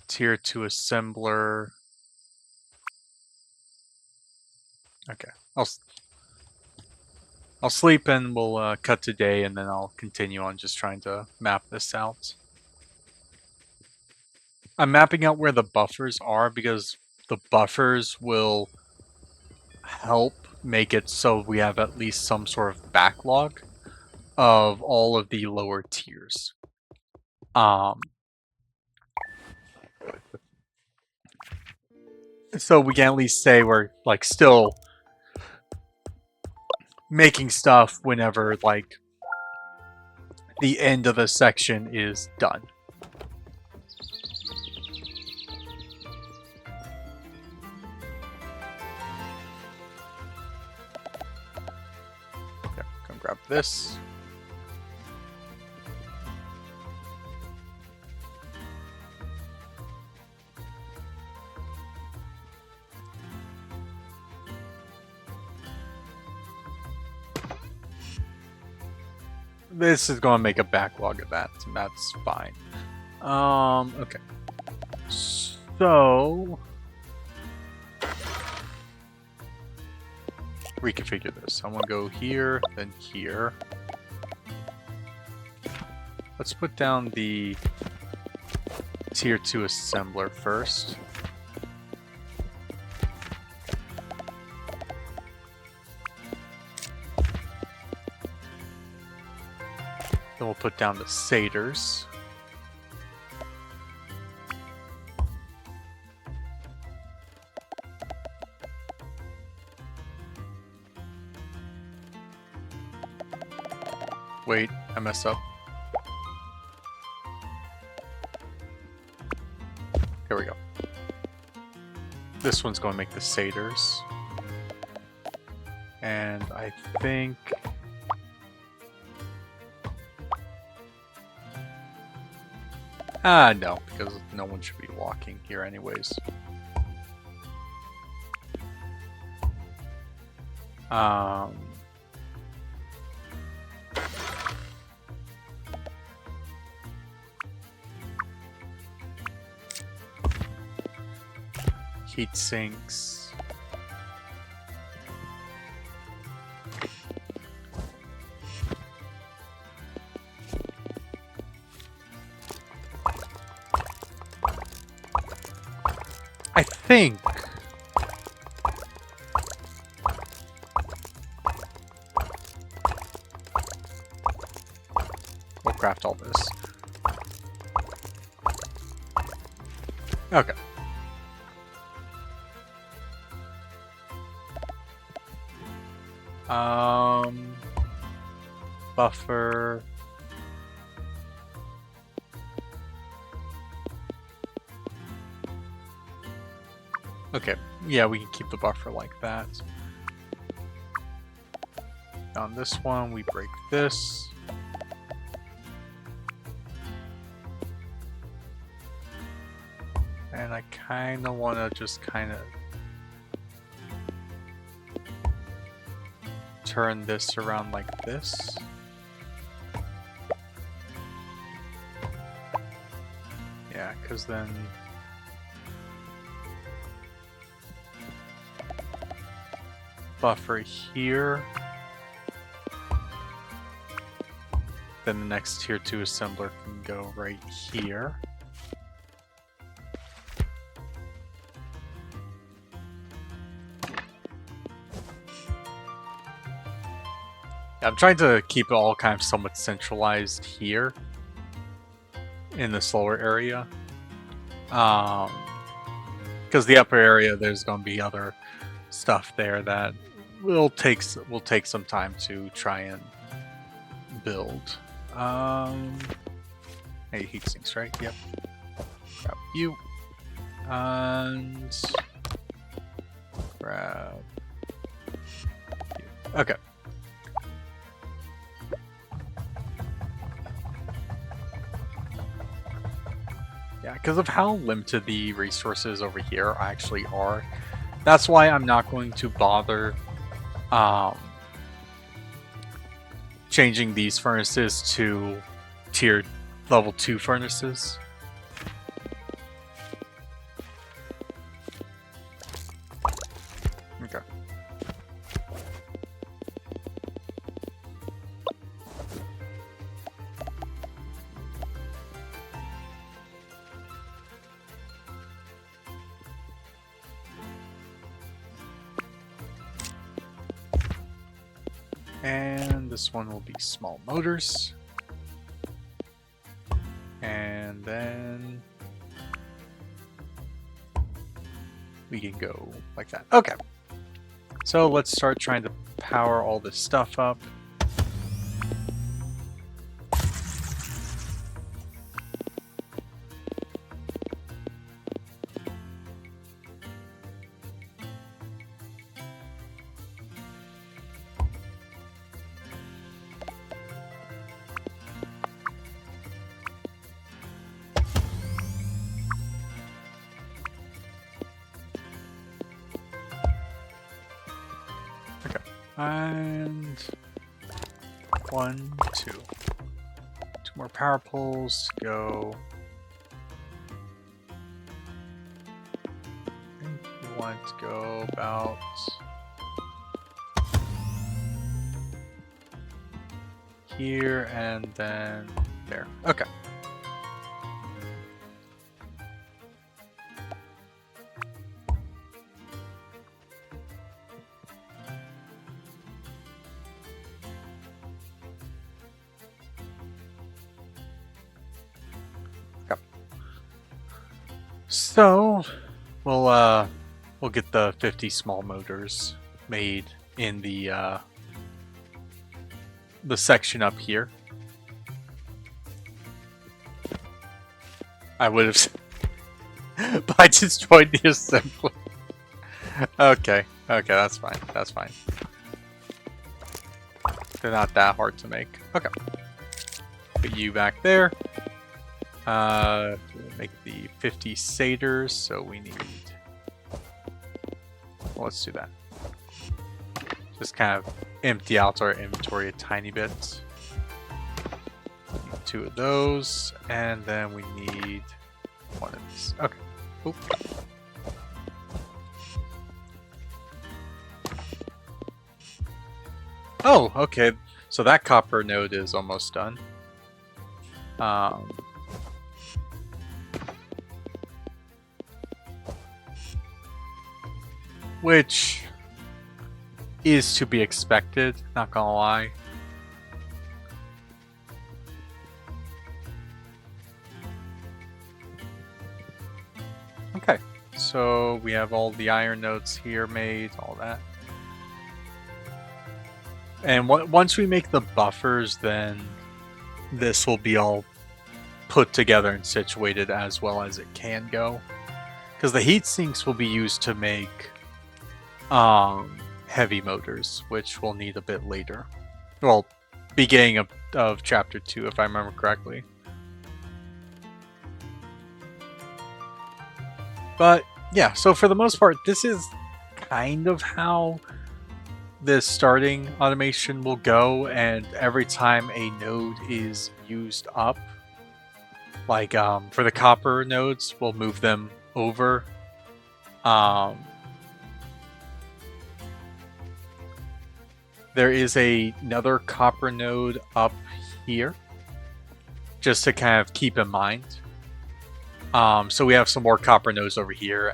Tier 2 assembler. Okay. I'll sleep and we'll cut today, and then I'll continue on just trying to map this out. I'm mapping out where the buffers are because the buffers will help make it so we have at least some sort of backlog of all of the lower tiers. So we can at least say we're like still making stuff whenever like the end of the section is done. Okay, come grab this. This is going to make a backlog of that, and that's fine. Okay. So reconfigure this. I'm gonna go here, then here. Let's put down the tier 2 assembler first. we'll put down the satyrs. Wait, I messed up. Here we go. This one's going to make the satyrs. And I think... no, because no one should be walking here anyways. Heat sinks. I think we'll craft all this. Okay. Buffer. Okay, yeah, we can keep the buffer like that. On this one, we break this. And I kind of want to just kind of turn this around like this. Yeah, because then buffer here. Then the next tier 2 assembler can go right here. I'm trying to keep it all kind of somewhat centralized here in this lower area. Because the upper area, there's going to be other stuff there that will take some time to try and build. Hey, heat sinks, right? Yep. Grab you. And grab you. Okay. Yeah, because of how limited the resources over here actually are. That's why I'm not going to bother changing these furnaces to tier level 2 furnaces. Okay. And this one will be small motors. And then we can go like that. Okay. So let's start trying to power all this stuff up. And 1, 2. 2 more power poles to go. I think we want to go about here and then there. Okay. So, we'll get the 50 small motors made in the section up here. I would have, but I destroyed the assembly. Okay, that's fine. That's fine. They're not that hard to make. Okay, put you back there. Make the 50 satyrs, so we need... Well, let's do that. Just kind of empty out our inventory a tiny bit. Need 2 of those, and then we need 1 of these. Okay. Oop. Oh, okay. So that copper node is almost done. Which is to be expected, not gonna lie. Okay, so we have all the iron nodes here made, all that. And once we make the buffers, then this will be all put together and situated as well as it can go. Because the heat sinks will be used to make heavy motors, which we'll need a bit later. Well, beginning of chapter 2, if I remember correctly. But yeah, so for the most part, this is kind of how this starting automation will go, and every time a node is used up, like for the copper nodes, we'll move them over. There is another copper node up here, just to kind of keep in mind. So we have some more copper nodes over here,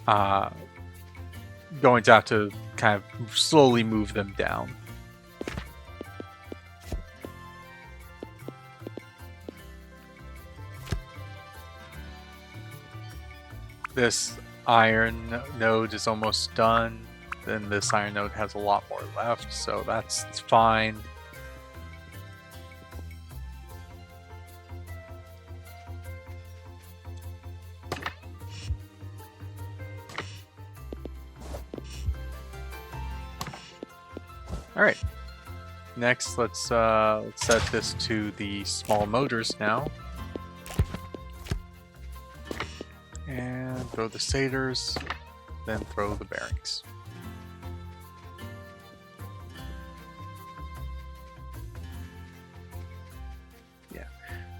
and going to have to kind of slowly move them down. This iron node is almost done. Then this iron node has a lot more left, so that's fine. Alright. Next, let's set this to the small motors now. And throw the satyrs, then throw the bearings. Yeah.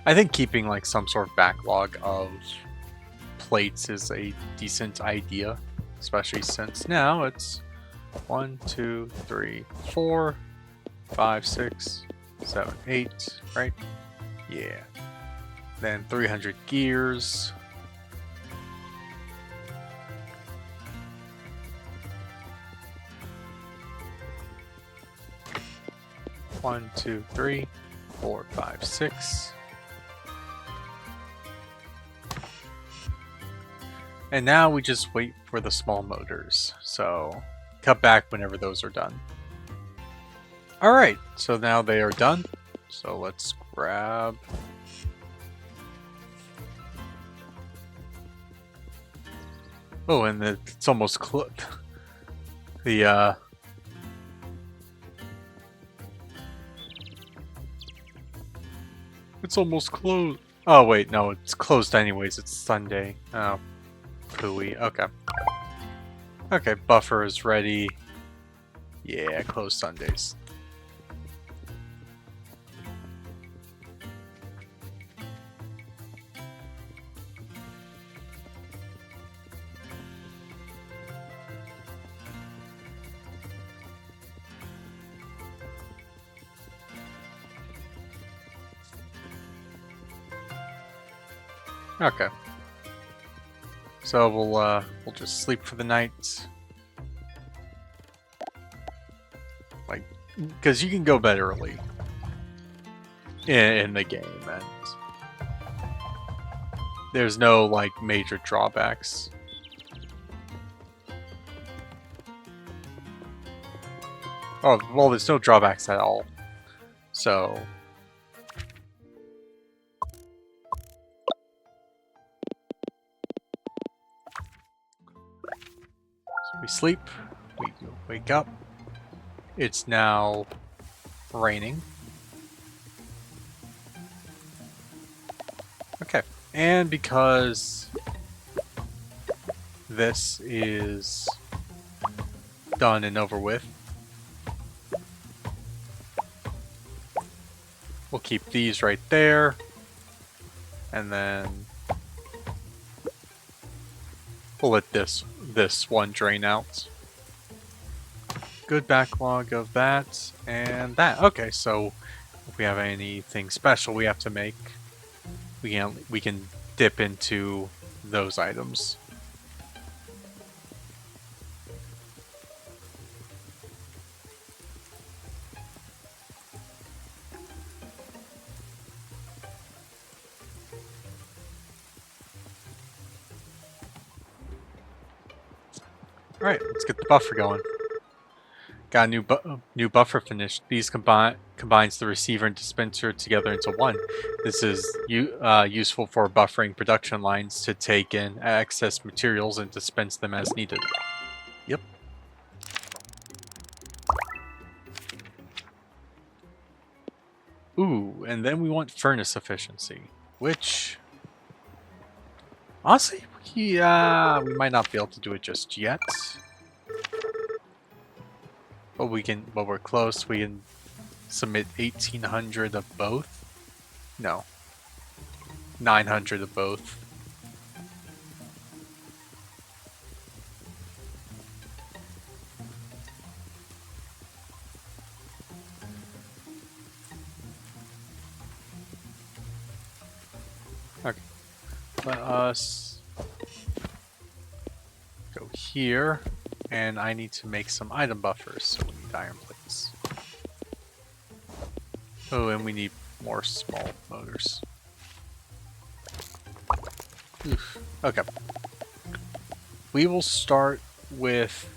I think keeping like some sort of backlog of plates is a decent idea, especially since now it's 1, 2, 3, 4, 5, 6, 7, 8, right? Yeah. Then 300 gears. One, 2, 3, 4, 5, 6. And now we just wait for the small motors. So cut back whenever those are done. Alright, so now they are done. So let's grab... Oh, and it's almost close. It's almost closed. Oh wait, no, it's closed anyways. It's Sunday. Oh, pooey. Okay. Okay, buffer is ready. Yeah, closed Sundays. Okay. So we'll just sleep for the night. Like, because you can go bed early in the game, and there's no like major drawbacks. Oh, well, there's no drawbacks at all. So we sleep, we wake up. It's now raining. Okay, and because this is done and over with, we'll keep these right there, and then we'll let this one drain out. Good backlog of that and that. Okay, so if we have anything special we have to make, we can dip into those items. All right, let's get the buffer going. Got a new buffer finished. These combines the receiver and dispenser together into one. This is useful for buffering production lines to take in excess materials and dispense them as needed. Yep. Ooh, and then we want furnace efficiency, which honestly, we might not be able to do it just yet. But but we're close. We can submit 1800 of both. No. 900 of both. Okay. Let us go here, and I need to make some item buffers, so we need iron plates. Oh, and we need more small motors. Oof. Okay. We will start with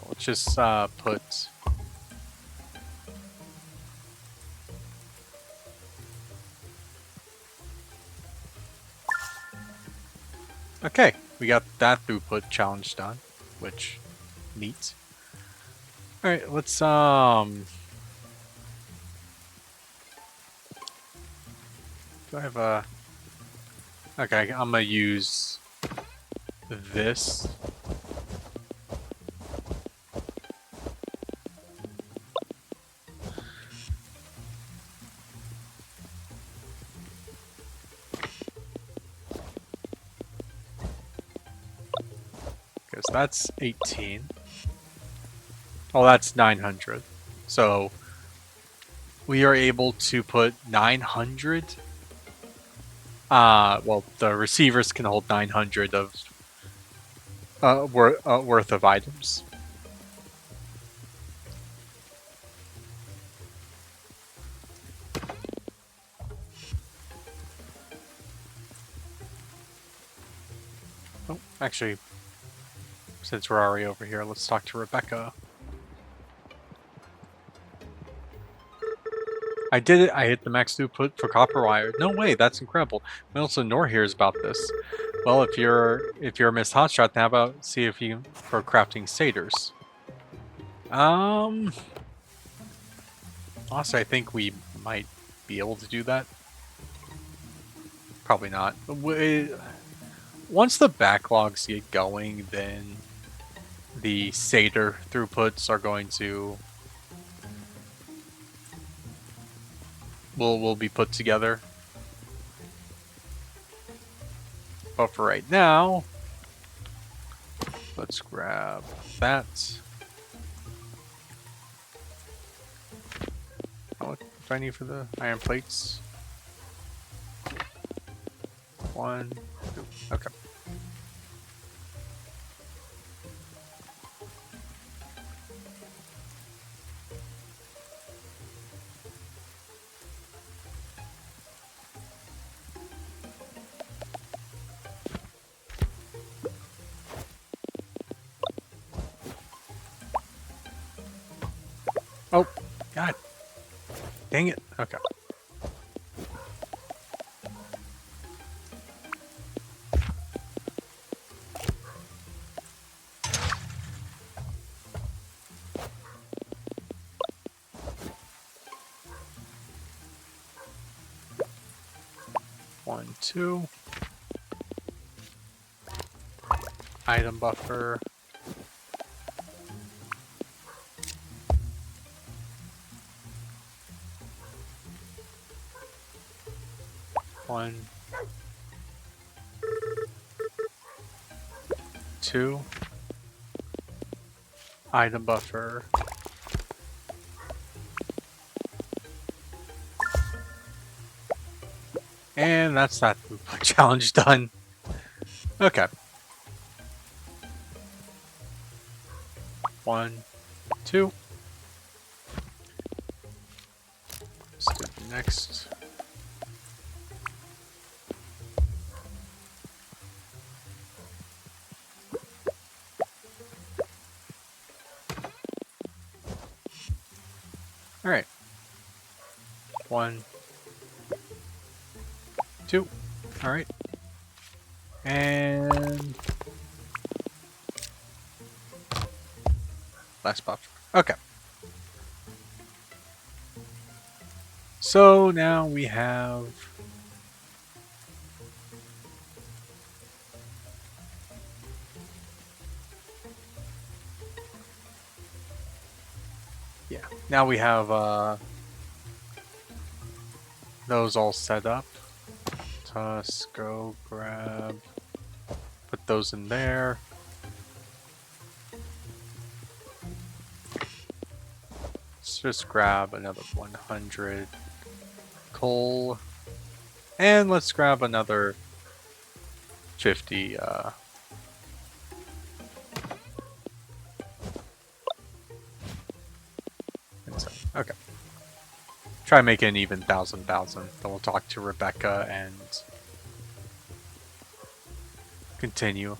let's just put okay, we got that throughput challenge done, which neat. All right, let's do I have a okay, I'm gonna use this. Because that's 18. Oh, that's 900. So we are able to put 900. Well, the receivers can hold 900 of worth of items. Oh, actually, since we're already over here, let's talk to Rebecca. I did it. I hit the max throughput for copper wire. No way, that's incredible. Melissa Nor hears about this. Well, if you're Miss Hotshot, then how about see if you for crafting satyrs? Honestly, I think we might be able to do that. Probably not. Once the backlogs get going, then the satyr throughputs are going to will be put together. But for right now, let's grab that. How much do I need for the iron plates? 1, 2, okay. Dang it. Okay. One, two. Item buffer. One. Two. Item buffer. And that's that challenge done. Okay. One, two. Let's do the next. All right. One, two. All right. And last buffer. Okay. So now we have now we have those all set up. Tusk, go grab, put those in there. Let's just grab another 100 coal, and let's grab another 50 okay. Try and make it an even thousand. Then we'll talk to Rebecca and continue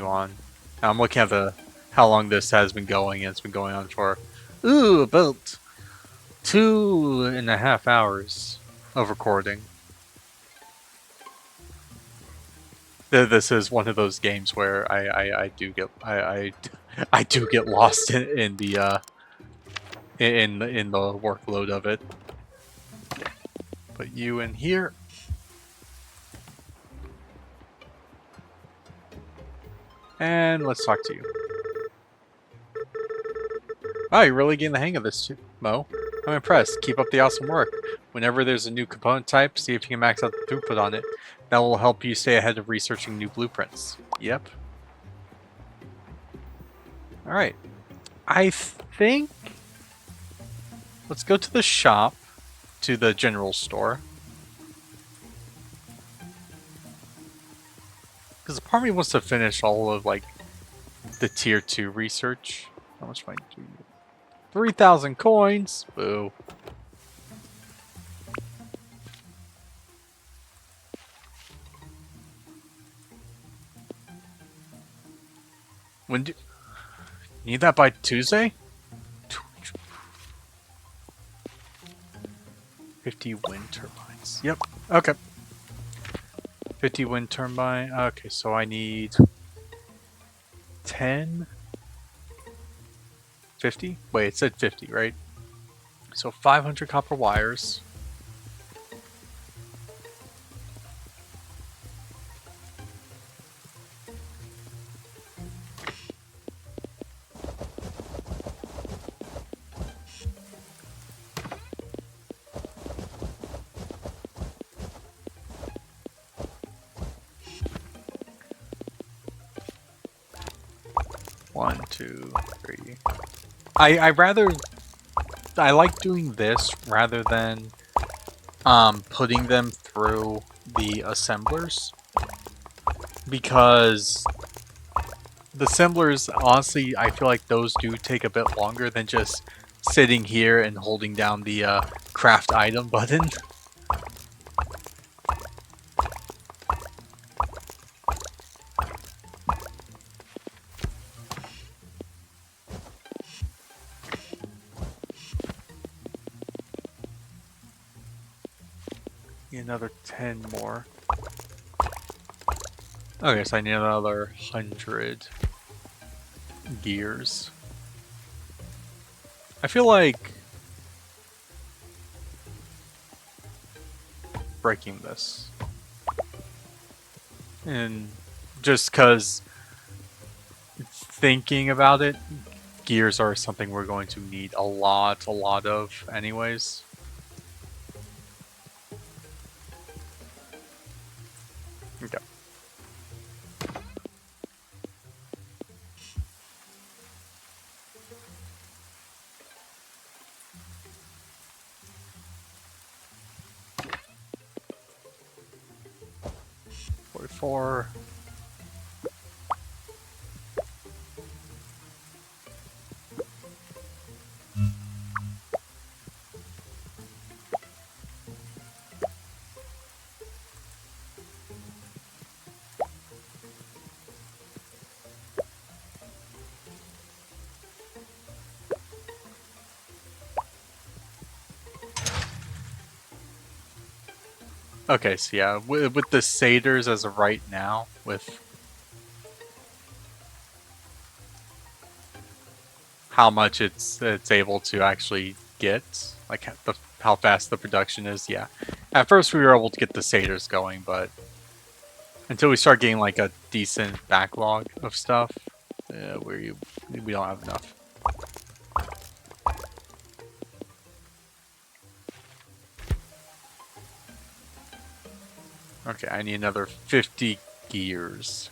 on. Now I'm looking at how long this has been going, and it's been going on for about 2.5 hours of recording. This is one of those games where I do get I do get lost in the workload of it. Put you in here. And let's talk to you. Wow, you're really getting the hang of this, Mo. I'm impressed. Keep up the awesome work. Whenever there's a new component type, see if you can max out the throughput on it. That will help you stay ahead of researching new blueprints. Yep. Alright. I think... Let's go to the shop, to the general store. Because part of me wants to finish all of, like, the tier 2 research. How much might do? 3,000 coins! Boo. When do... You need that by Tuesday? 50 wind turbines. Yep. Okay. 50 wind turbine. Okay, so I need 10. 50? Wait, it said 50, right? So 500 copper wires. One, two, three. I like doing this rather than putting them through the assemblers, because the assemblers, honestly, I feel like those do take a bit longer than just sitting here and holding down the craft item button. another 10 more. Okay, so I need another 100 gears. I feel like breaking this. And just because thinking about it, gears are something we're going to need a lot of anyways. Okay. Four. Okay, so yeah, with the satyrs as of right now, with how much it's able to actually get, like how fast the production is, yeah. At first we were able to get the satyrs going, but until we start getting like a decent backlog of stuff, we don't have enough. Okay, I need another 50 gears.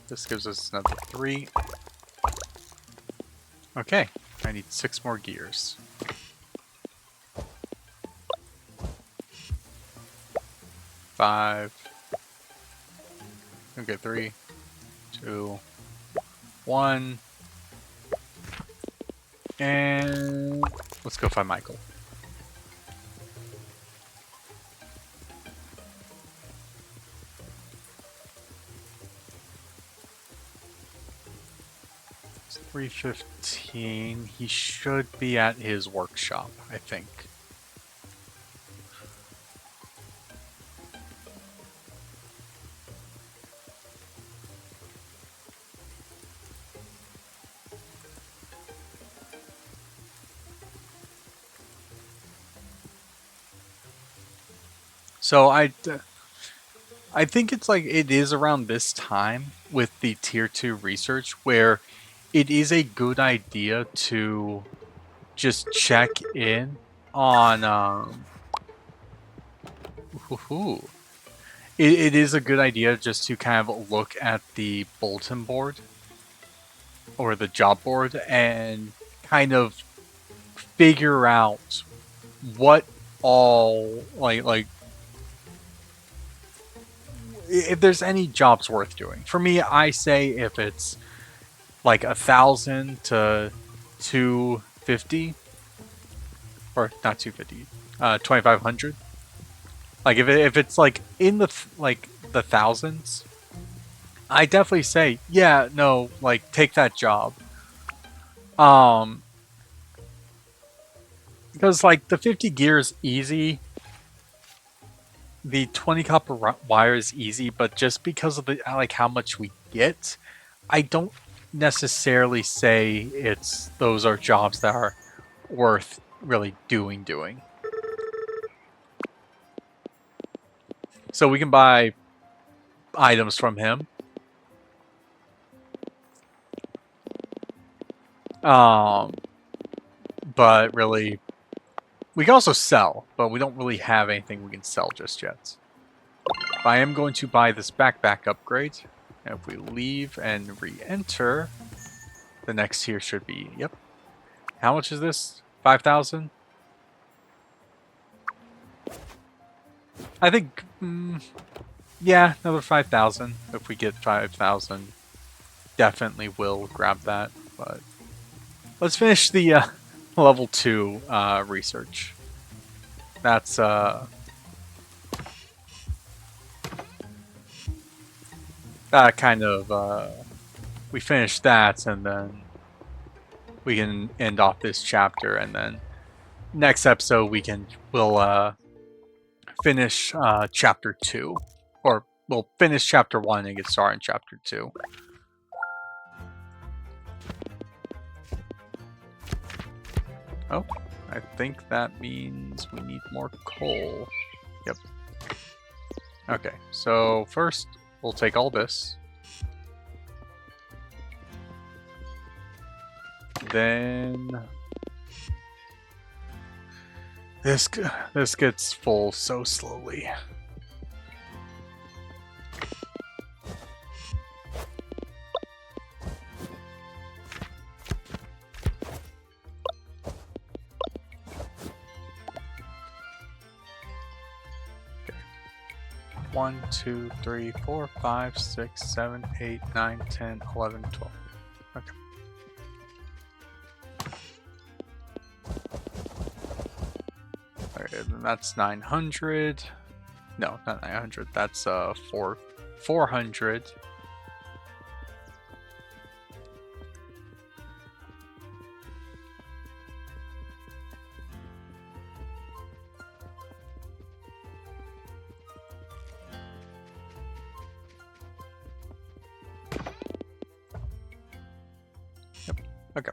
This gives us another 3. Okay, I need 6 more gears. 5. Okay, 3, 2, 1. And let's go find Michael. It's 3:15. He should be at his workshop, I think. So I think it's like it is around this time with the tier 2 research where it is a good idea to just check in on it is a good idea just to kind of look at the bulletin board or the job board and kind of figure out what all like if there's any jobs worth doing. For me, I say if it's like 1,000 to 250, or not 250, 2,500. Like if it's like in the like the thousands, I definitely say yeah, no, like take that job. Because like the 50 gear is easy. The 20 copper wire is easy, but just because of the like how much we get, I don't necessarily say those are jobs that are worth really doing. So we can buy items from him. But really, we can also sell, but we don't really have anything we can sell just yet. But I am going to buy this backpack upgrade. And if we leave and re-enter, the next tier should be, yep. How much is this? 5,000? I think, yeah, another 5,000. If we get 5,000, definitely will grab that. But let's finish the level 2 research. That's that kind of we finish that, and then we can end off this chapter, and then next episode we'll finish chapter 2, or we'll finish chapter 1 and get started in chapter 2. Oh, I think that means we need more coal. Yep. Okay, so first we'll take all this. Then this gets full so slowly. Okay. 1, 2, 3, 4, 5, 6, 7, 8, 9, 10, 11, 12. Okay. Okay, then that's 900. No, not 900. That's 400. Yep. Okay.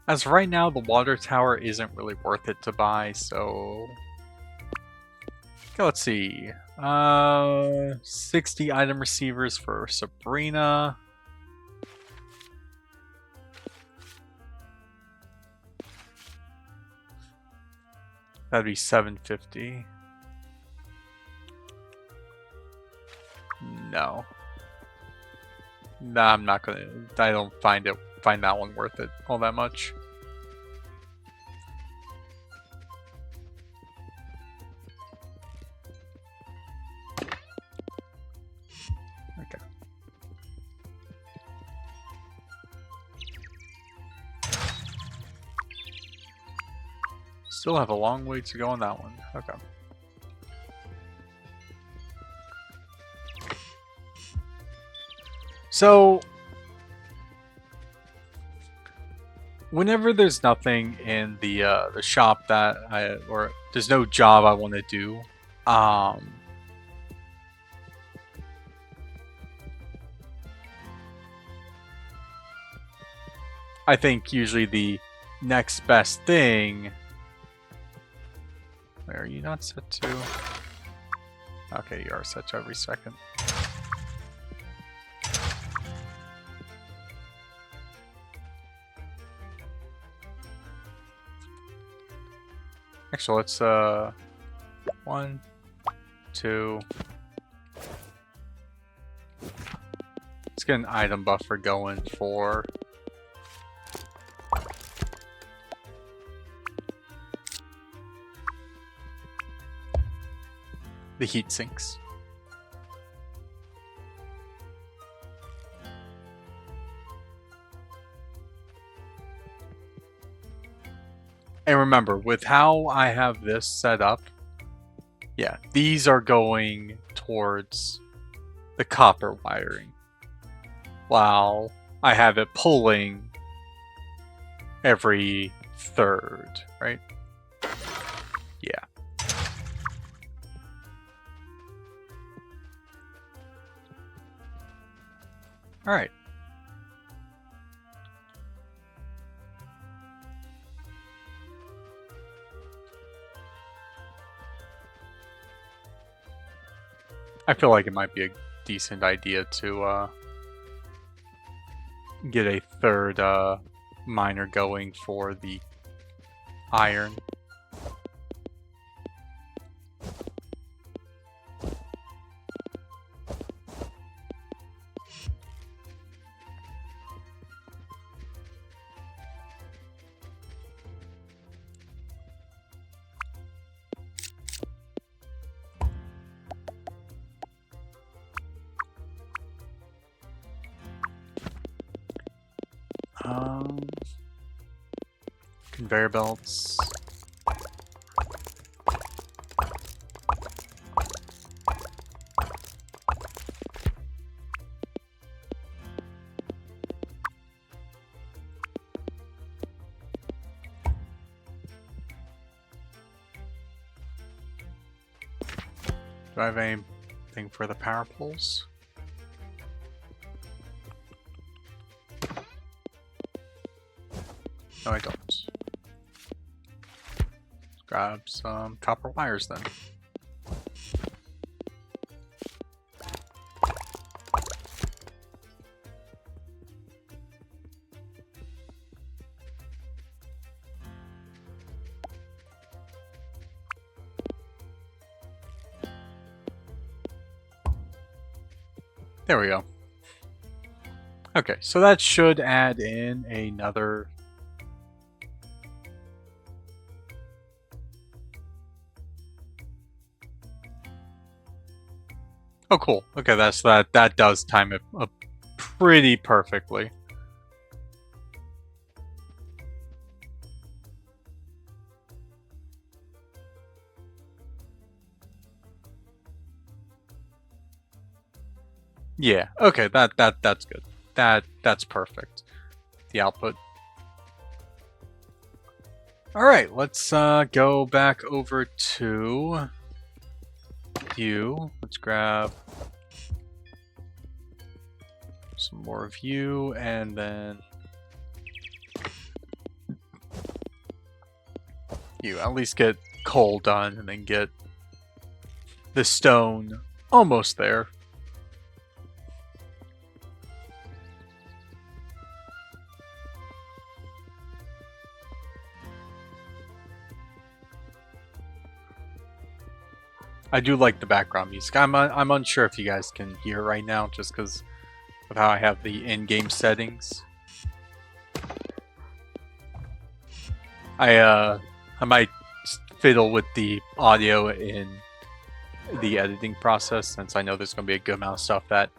As of right now, the water tower isn't really worth it to buy, so... Okay, let's see. 60 item receivers for Sabrina. That'd be 750. No. Nah, I'm not gonna... I don't find that one worth it all that much. Okay. Still have a long way to go on that one. Okay. So, whenever there's nothing in the shop that or there's no job I want to do, I think usually the next best thing. Where are you not set to? Okay, you are set to every second. Actually, let's 1, 2. Let's get an item buffer going for the heat sinks. And remember, with how I have this set up, yeah, these are going towards the copper wiring, while I have it pulling every third, right? Yeah. All right. I feel like it might be a decent idea to get a third miner going for the iron. Conveyor belts. Do I have anything for the power poles? No, I don't. Grab some copper wires then. There we go. Okay, so that should add in another... Oh, cool. Okay, that does time it up pretty perfectly. Yeah. Okay, that's good. That's perfect. The output. All right, let's go back over to you. Let's grab some more of you, and then you. At least get coal done, and then get the stone almost there. I do like the background music. I'm unsure if you guys can hear right now, just because of how I have the in-game settings. I might fiddle with the audio in the editing process, since I know there's going to be a good amount of stuff that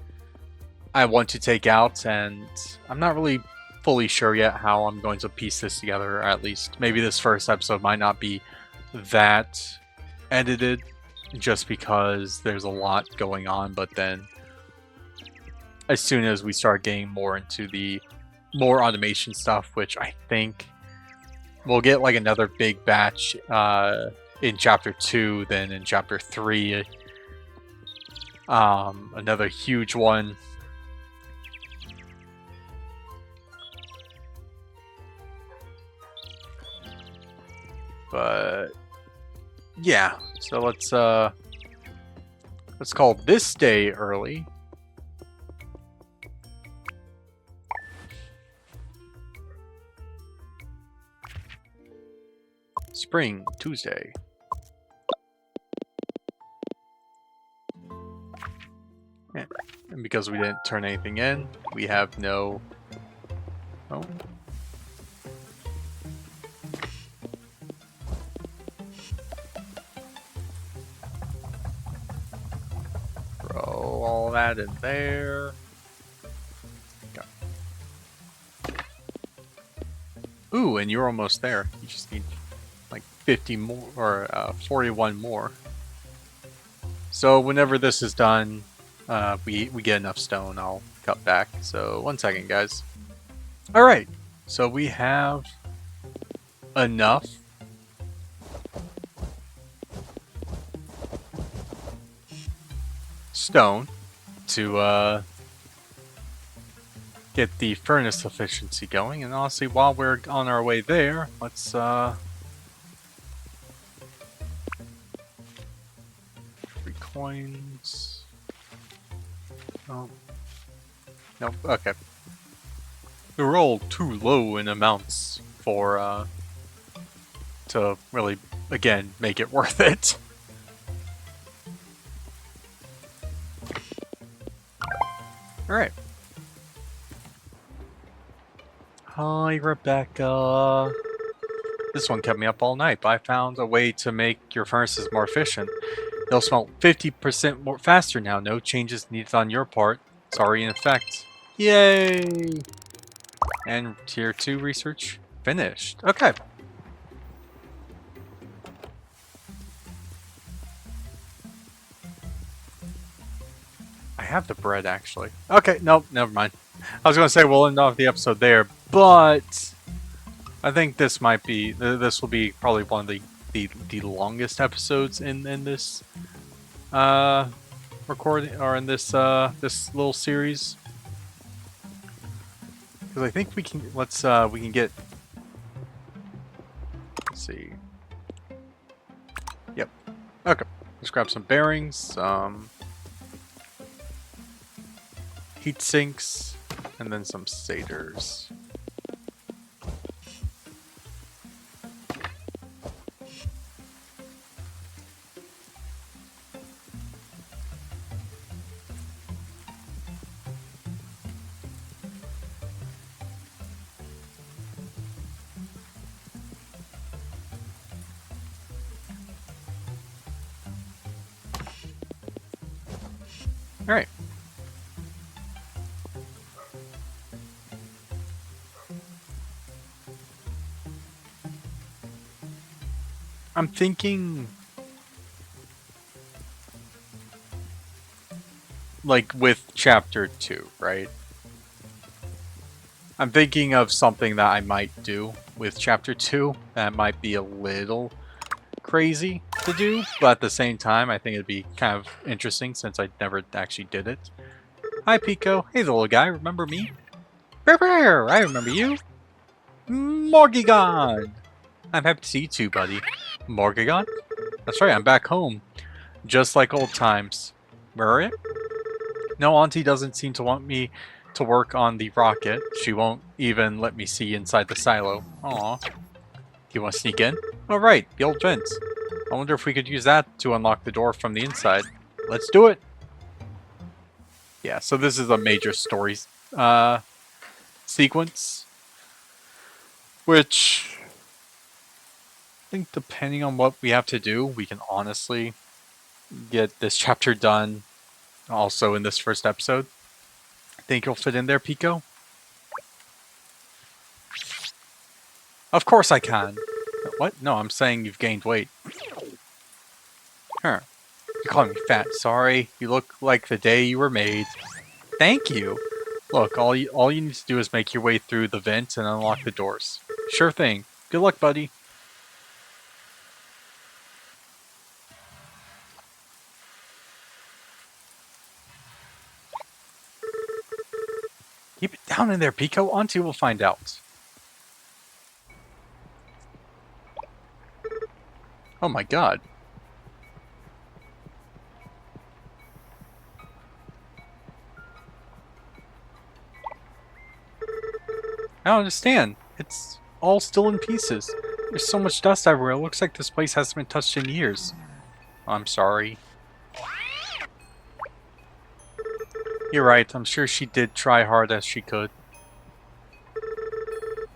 I want to take out, and I'm not really fully sure yet how I'm going to piece this together. Or at least maybe this first episode might not be that edited, just because there's a lot going on. But then as soon as we start getting more into the more automation stuff, which I think we'll get like another big batch in chapter 2, then in chapter 3 another huge one. But yeah, so let's call this day early. Spring Tuesday. Yeah. And because we didn't turn anything in, we have no... Oh. Throw all that in there. Go. Ooh, and you're almost there. You just need like 50 more, or 41 more. So whenever this is done, we get enough stone, I'll cut back. So 1 second, guys. All right, so we have enough stone to get the furnace efficiency going. And honestly, while we're on our way there, let's 3 coins. Oh. Nope, okay. We're all too low in amounts for to really, again, make it worth it. Alright. Hi, Rebecca. This one kept me up all night, but I found a way to make your furnaces more efficient. They'll smelt 50% more faster now. No changes needed on your part. It's already in effect. Yay! And tier 2 research finished. Okay. I have the bread, actually. Okay, nope, never mind. I was going to say we'll end off the episode there, but I think this might be, this will be probably one of the longest episodes in this recording or in this this little series, because I think we can we can get. Let's see. Yep. Okay. Let's grab some bearings, some heat sinks, and then some satyrs. All right. I'm thinking like with chapter 2, right? I'm thinking of something that I might do with chapter 2 that might be a little crazy to do, but at the same time I think it'd be kind of interesting since I never actually did it. Hi Pico. Hey the little guy, remember me? I remember you. Morgigon! I'm happy to see you too, buddy. Morgigon? That's right, I'm back home. Just like old times. Where are you? No, Auntie doesn't seem to want me to work on the rocket. She won't even let me see inside the silo. Aw. You want to sneak in? Oh right, the old vent. I wonder if we could use that to unlock the door from the inside. Let's do it! Yeah, so this is a major story sequence. Which, I think depending on what we have to do, we can honestly get this chapter done also in this first episode. Think you'll fit in there, Pico? Of course I can. What? No, I'm saying you've gained weight. Huh. You calling me fat? Sorry. You look like the day you were made. Thank you. Look, all you need to do is make your way through the vent and unlock the doors. Sure thing. Good luck, buddy. Keep it down in there, Pico. Auntie will find out. Oh my god. I don't understand. It's all still in pieces. There's so much dust everywhere. It looks like this place hasn't been touched in years. I'm sorry. You're right. I'm sure she did try hard as she could.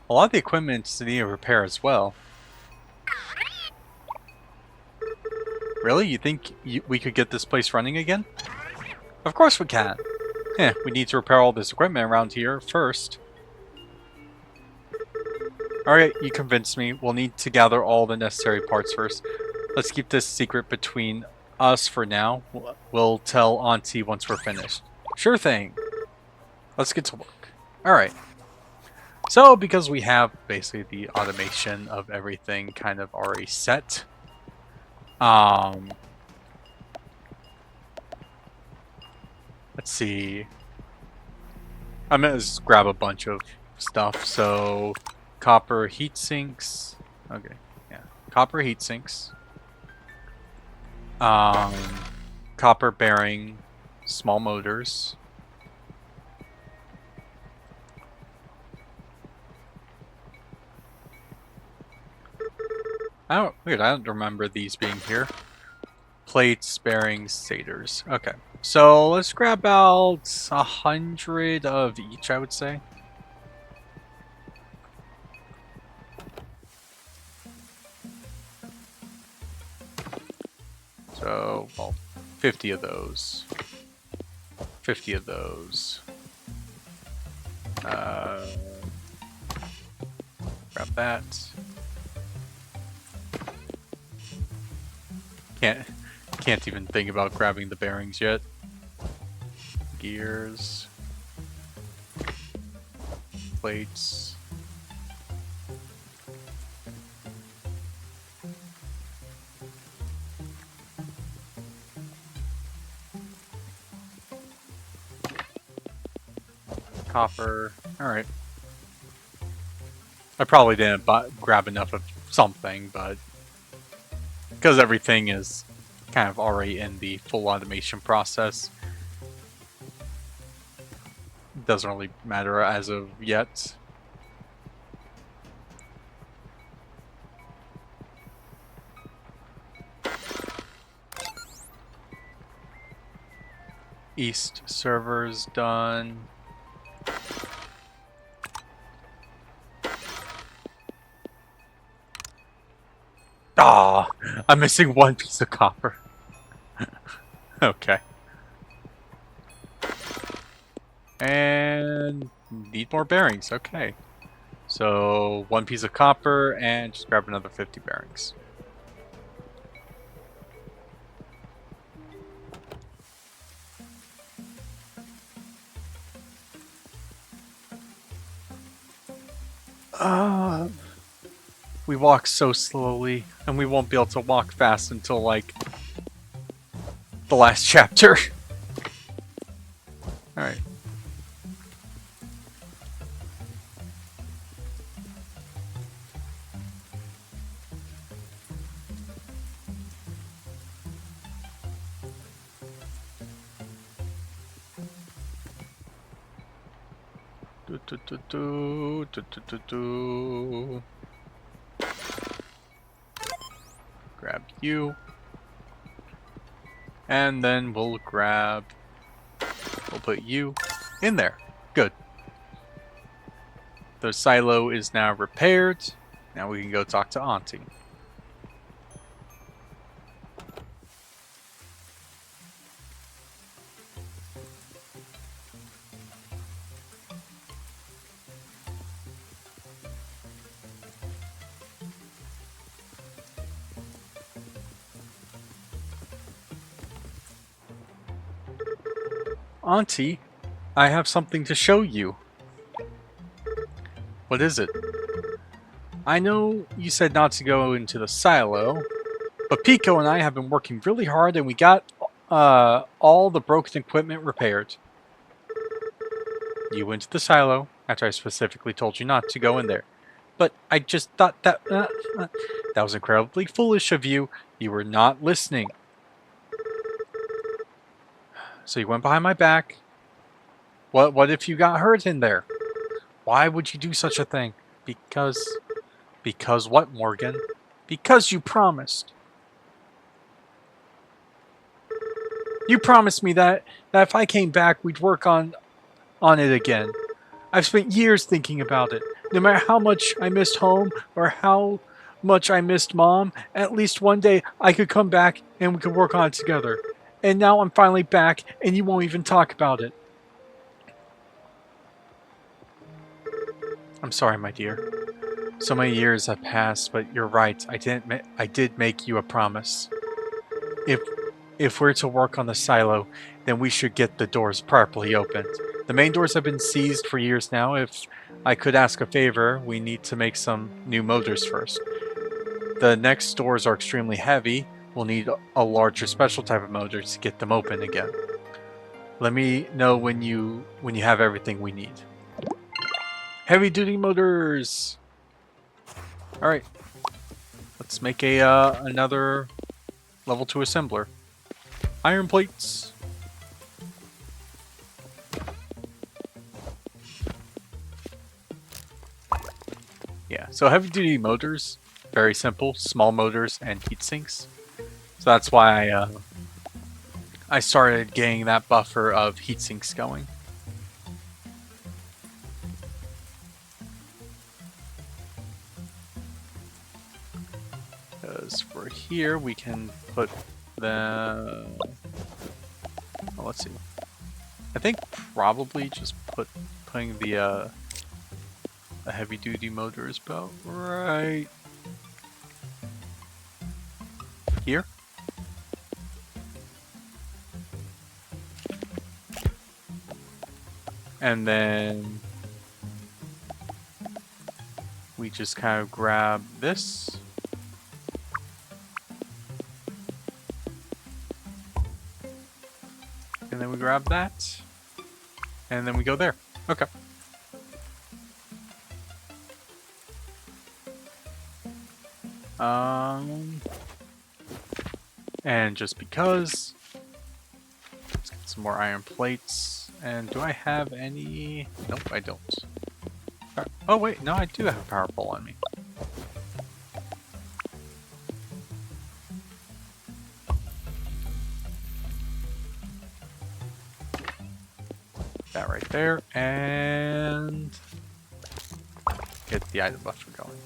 A lot of the equipment's in need of repair as well. Really? You think we could get this place running again? Of course we can. We need to repair all this equipment around here first. Alright, you convinced me. We'll need to gather all the necessary parts first. Let's keep this secret between us for now. We'll tell Auntie once we're finished. Sure thing. Let's get to work. Alright. So, because we have basically the automation of everything kind of already set, let's see. I'm gonna just grab a bunch of stuff. So, copper heat sinks. Okay, yeah, copper heat sinks. Copper bearing, small motors. I don't remember these being here. Plates, bearings, satyrs. Okay. So let's grab about 100 of each, I would say. So, well, 50 of those. 50 of those. Grab that. Can't even think about grabbing the bearings yet. Gears. Plates. copper. Alright. I probably didn't grab enough of something, but because everything is kind of already in the full automation process, it doesn't really matter as of yet. East server's done. Ah, I'm missing one piece of copper. Okay. And need more bearings. Okay. So one piece of copper and just grab another 50 bearings. We walk so slowly, and we won't be able to walk fast until, like, the last chapter. Alright. Grab you. And then we'll put you in there. Good. The silo is now repaired. Now we can go talk to Auntie. Auntie, I have something to show you. What is it? I know you said not to go into the silo, but Pico and I have been working really hard and we got all the broken equipment repaired. You went to the silo after I specifically told you not to go in there. But I just thought that that was incredibly foolish of you. You were not listening. So you went behind my back. What if you got hurt in there? Why would you do such a thing? Because what, Morgan? Because you promised. You promised me that if I came back, we'd work on it again. I've spent years thinking about it. No matter how much I missed home or how much I missed Mom, at least one day I could come back and we could work on it together. And now I'm finally back and you won't even talk about it. I'm sorry, my dear. So many years have passed, but you're right. I did make you a promise. If we're to work on the silo, then we should get the doors properly opened. The main doors have been seized for years now. If I could ask a favor, we need to make some new motors first. The next doors are extremely heavy. We'll need a larger special type of motor to get them open again. Let me know when you have everything we need. Heavy duty motors! Alright. Let's make another level 2 assembler. Iron plates! Yeah, so heavy duty motors, very simple, small motors and heat sinks. So that's why I started getting that buffer of heat sinks going. Because for here we can put the... Oh, let's see. I think probably just putting the heavy duty motor is about right here. And then we just kind of grab this. And then we grab that. And then we go there. Okay. And just because, let's get some more iron plates. And do I have any? Nope, I don't. Oh wait, no, I do have a power pole on me. That right there, and get the item buffer going.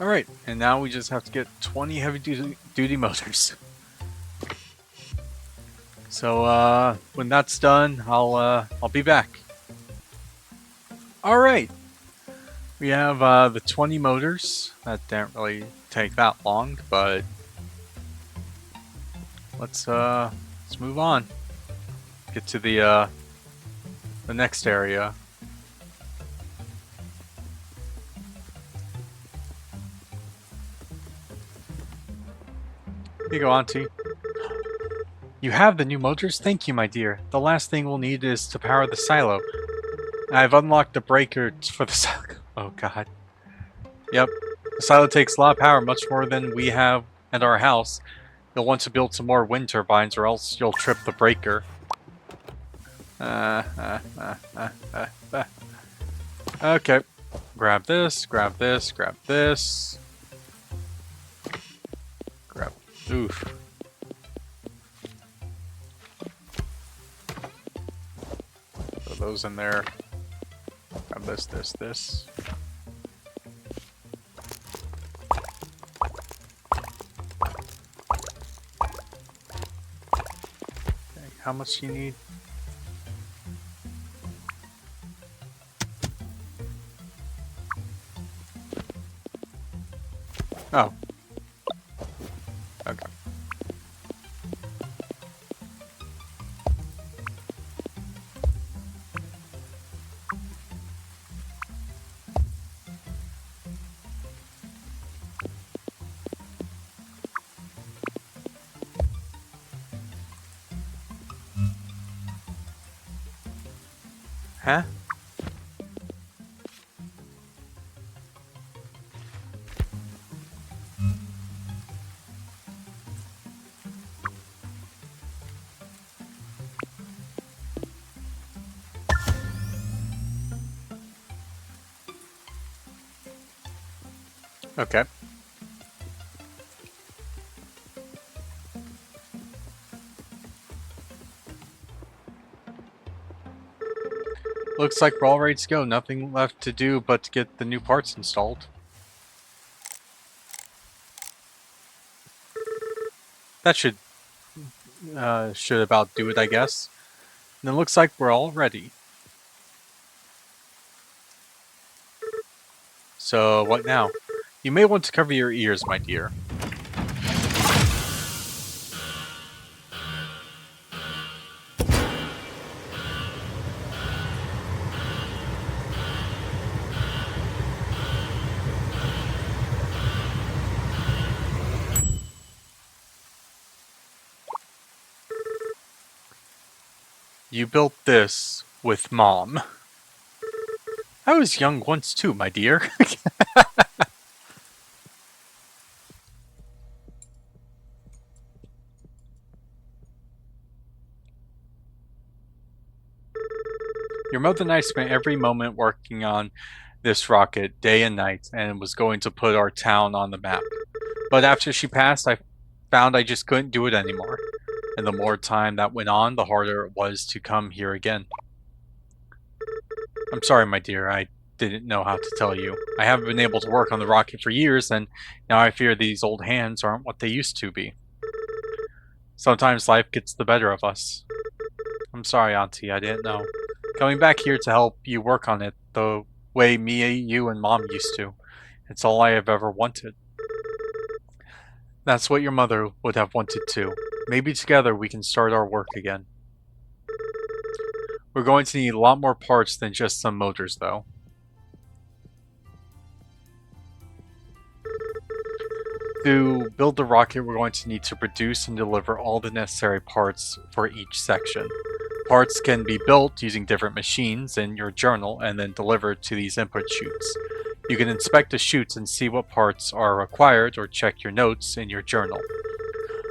Alright, and now we just have to get 20 heavy-duty motors. So, when that's done, I'll be back. Alright, we have, the 20 motors. That didn't really take that long, but let's move on. Get to the next area. Here you go, Auntie. You have the new motors? Thank you, my dear. The last thing we'll need is to power the silo. I've unlocked the breaker for the silo. Oh, God. Yep. The silo takes a lot of power, much more than we have at our house. You'll want to build some more wind turbines, or else you'll trip the breaker. Okay. Grab this, grab this, grab this. Grab. Oof. Throw those in there. Grab this. Okay, how much do you need? Oh. Okay. Huh? Okay. Looks like we're all ready to go. Nothing left to do but to get the new parts installed. That should about do it, I guess. And it looks like we're all ready. So, what now? You may want to cover your ears, my dear. You built this with Mom. I was young once too, my dear. Your mother and I spent every moment working on this rocket, day and night, and was going to put our town on the map. But after she passed, I found I just couldn't do it anymore. And the more time that went on, the harder it was to come here again. I'm sorry, my dear, I didn't know how to tell you. I haven't been able to work on the rocket for years, and now I fear these old hands aren't what they used to be. Sometimes life gets the better of us. I'm sorry, Auntie, I didn't know. Coming back here to help you work on it the way me, you, and Mom used to. It's all I have ever wanted. That's what your mother would have wanted too. Maybe together we can start our work again. We're going to need a lot more parts than just some motors, though. To build the rocket, we're going to need to produce and deliver all the necessary parts for each section. Parts can be built using different machines in your journal and then delivered to these input chutes. You can inspect the chutes and see what parts are required or check your notes in your journal.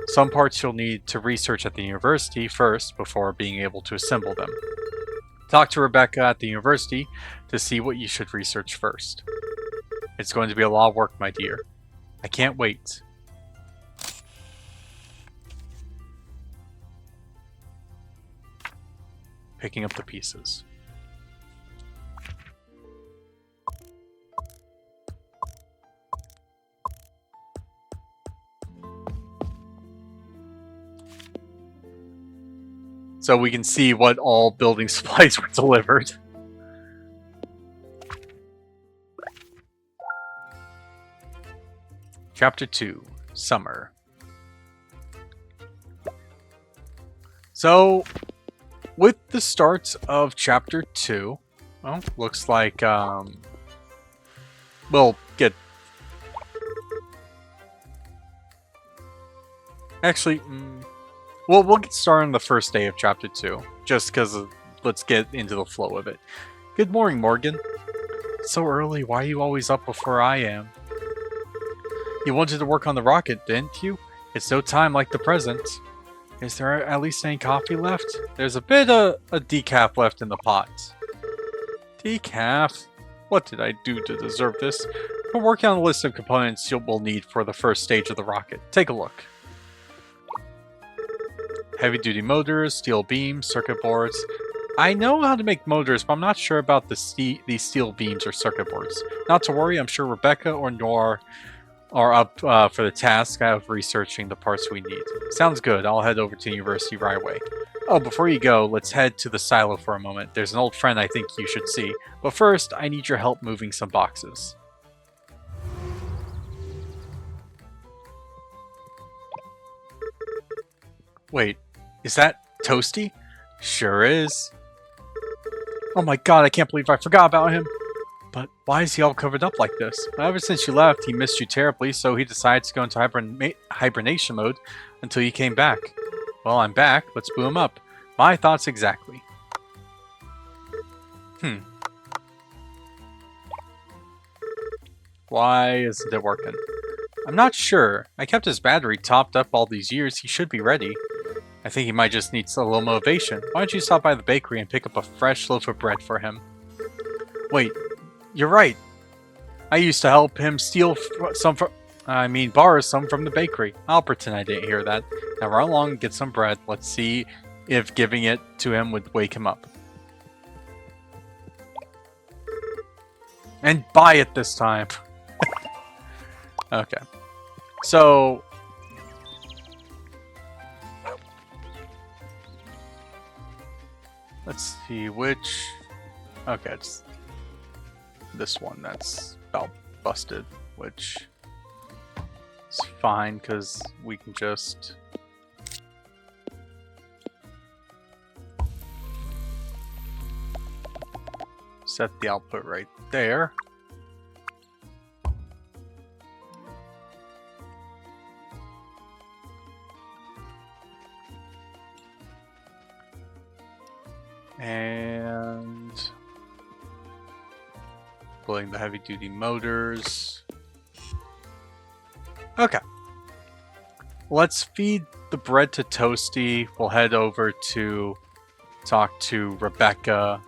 Some parts you'll need to research at the university first before being able to assemble them. Talk to Rebecca at the university to see what you should research first. It's going to be a lot of work, my dear. I can't wait. Picking up the pieces. So we can see what all building supplies were delivered. Chapter 2, Summer. So, with the start of Chapter 2, well, looks like, we'll get... Actually, we'll get started on the first day of Chapter 2, just because let's get into the flow of it. Good morning, Morgan. So early, why are you always up before I am? You wanted to work on the rocket, didn't you? It's no time like the present. Is there at least any coffee left? There's a bit of a decaf left in the pot. Decaf? What did I do to deserve this? I'm working on a list of components you'll need for the first stage of the rocket. Take a look. Heavy-duty motors, steel beams, circuit boards. I know how to make motors, but I'm not sure about these steel beams or circuit boards. Not to worry, I'm sure Rebecca or Noir are up for the task of researching the parts we need. Sounds good. I'll head over to the university right away. Oh, before you go, let's head to the silo for a moment. There's an old friend I think you should see. But first, I need your help moving some boxes. Wait, is that Toasty? Sure is. Oh my god, I can't believe I forgot about him. But why is he all covered up like this? Ever since you left, he missed you terribly, so he decided to go into hibernation mode until you came back. Well, I'm back. Let's boo him up. My thoughts exactly. Why isn't it working? I'm not sure. I kept his battery topped up all these years. He should be ready. I think he might just need a little motivation. Why don't you stop by the bakery and pick up a fresh loaf of bread for him? Wait. You're right. I used to help him steal borrow some from the bakery. I'll pretend I didn't hear that. Now run along and get some bread. Let's see if giving it to him would wake him up. And buy it this time. Okay. So... let's see which... okay, it's... this one that's about busted, which is fine because we can just set the output right there. And building the heavy-duty motors. Okay. Let's feed the bread to Toasty. We'll head over to talk to Rebecca.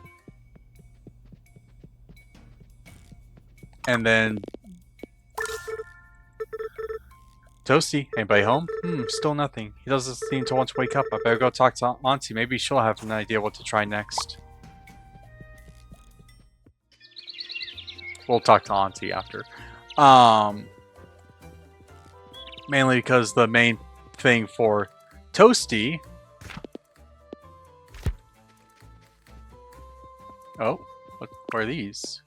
And then... Toasty, anybody home? Still nothing. He doesn't seem to want to wake up. I better go talk to Auntie. Maybe she'll have an idea what to try next. We'll talk to Auntie after. Mainly because the main thing for Toasty... oh, what are these?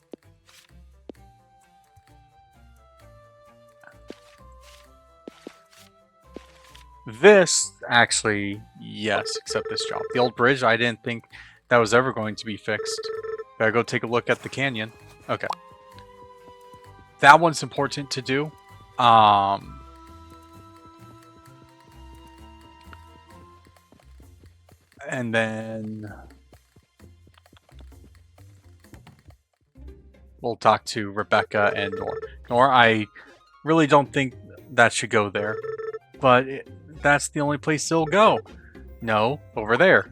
This, actually, yes, except this job. The old bridge, I didn't think that was ever going to be fixed. Gotta go take a look at the canyon. Okay. That one's important to do. And then we'll talk to Rebecca and Nor. Nor, I really don't think that should go there. But that's the only place it'll go. No, over there.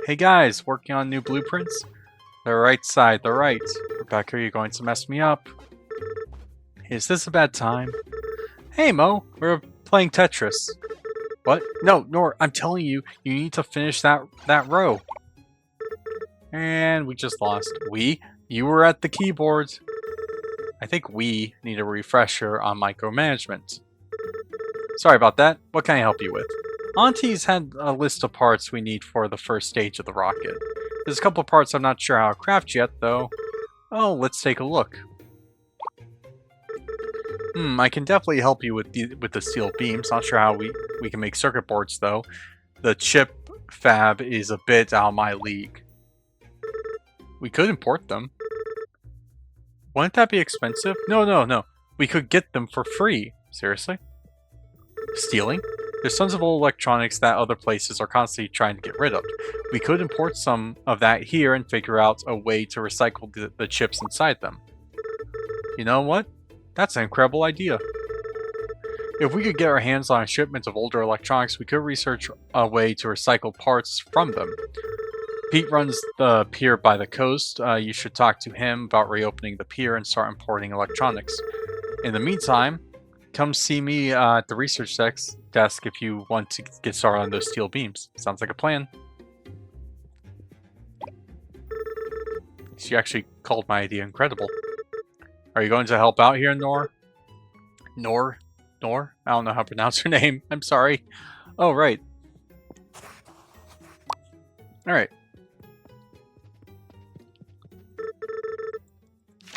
Hey guys, working on new blueprints? The right side, the right. Rebecca, you're going to mess me up. Is this a bad time? Hey Mo, we're playing Tetris. What? No, Nor, I'm telling you, you need to finish that row. And we just lost. You were at the keyboard. I think we need a refresher on micromanagement. Sorry about that. What can I help you with? Auntie's had a list of parts we need for the first stage of the rocket. There's a couple of parts I'm not sure how to craft yet, though. Oh, let's take a look. I can definitely help you with the steel beams. Not sure how we can make circuit boards, though. The chip fab is a bit out of my league. We could import them. Wouldn't that be expensive? No. We could get them for free. Seriously? Stealing? There's tons of old electronics that other places are constantly trying to get rid of. We could import some of that here and figure out a way to recycle the chips inside them. You know what? That's an incredible idea. If we could get our hands on a shipment of older electronics, we could research a way to recycle parts from them. Pete runs the pier by the coast. You should talk to him about reopening the pier and start importing electronics. In the meantime, come see me at the research desk if you want to get started on those steel beams. Sounds like a plan. She actually called my idea incredible. Are you going to help out here, Nor? Nor? I don't know how to pronounce her name. I'm sorry. Oh, right. Alright.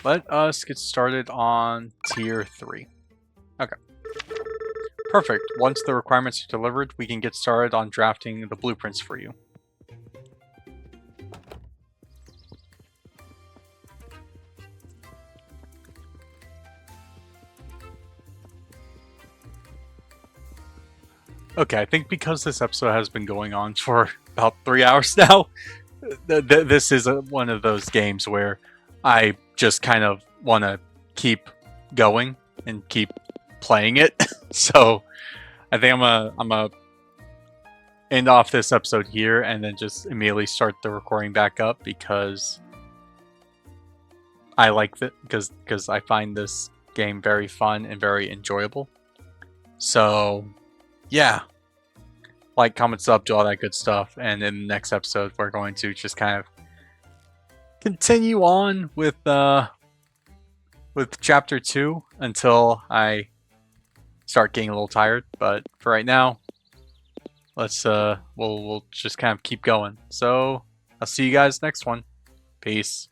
Let us get started on Tier 3. Okay. Perfect. Once the requirements are delivered, we can get started on drafting the blueprints for you. Okay, I think because this episode has been going on for about 3 hours now, this is one of those games where I just kind of want to keep going and keep playing it. So I think I'm gonna end off this episode here and then just immediately start the recording back up because I like it because I find this game very fun and very enjoyable. So yeah, like, comment, sub, do all that good stuff, and in the next episode we're going to just kind of continue on with chapter 2 until I start getting a little tired. But for right now, let's we'll just kind of keep going. So I'll see you guys next one. Peace.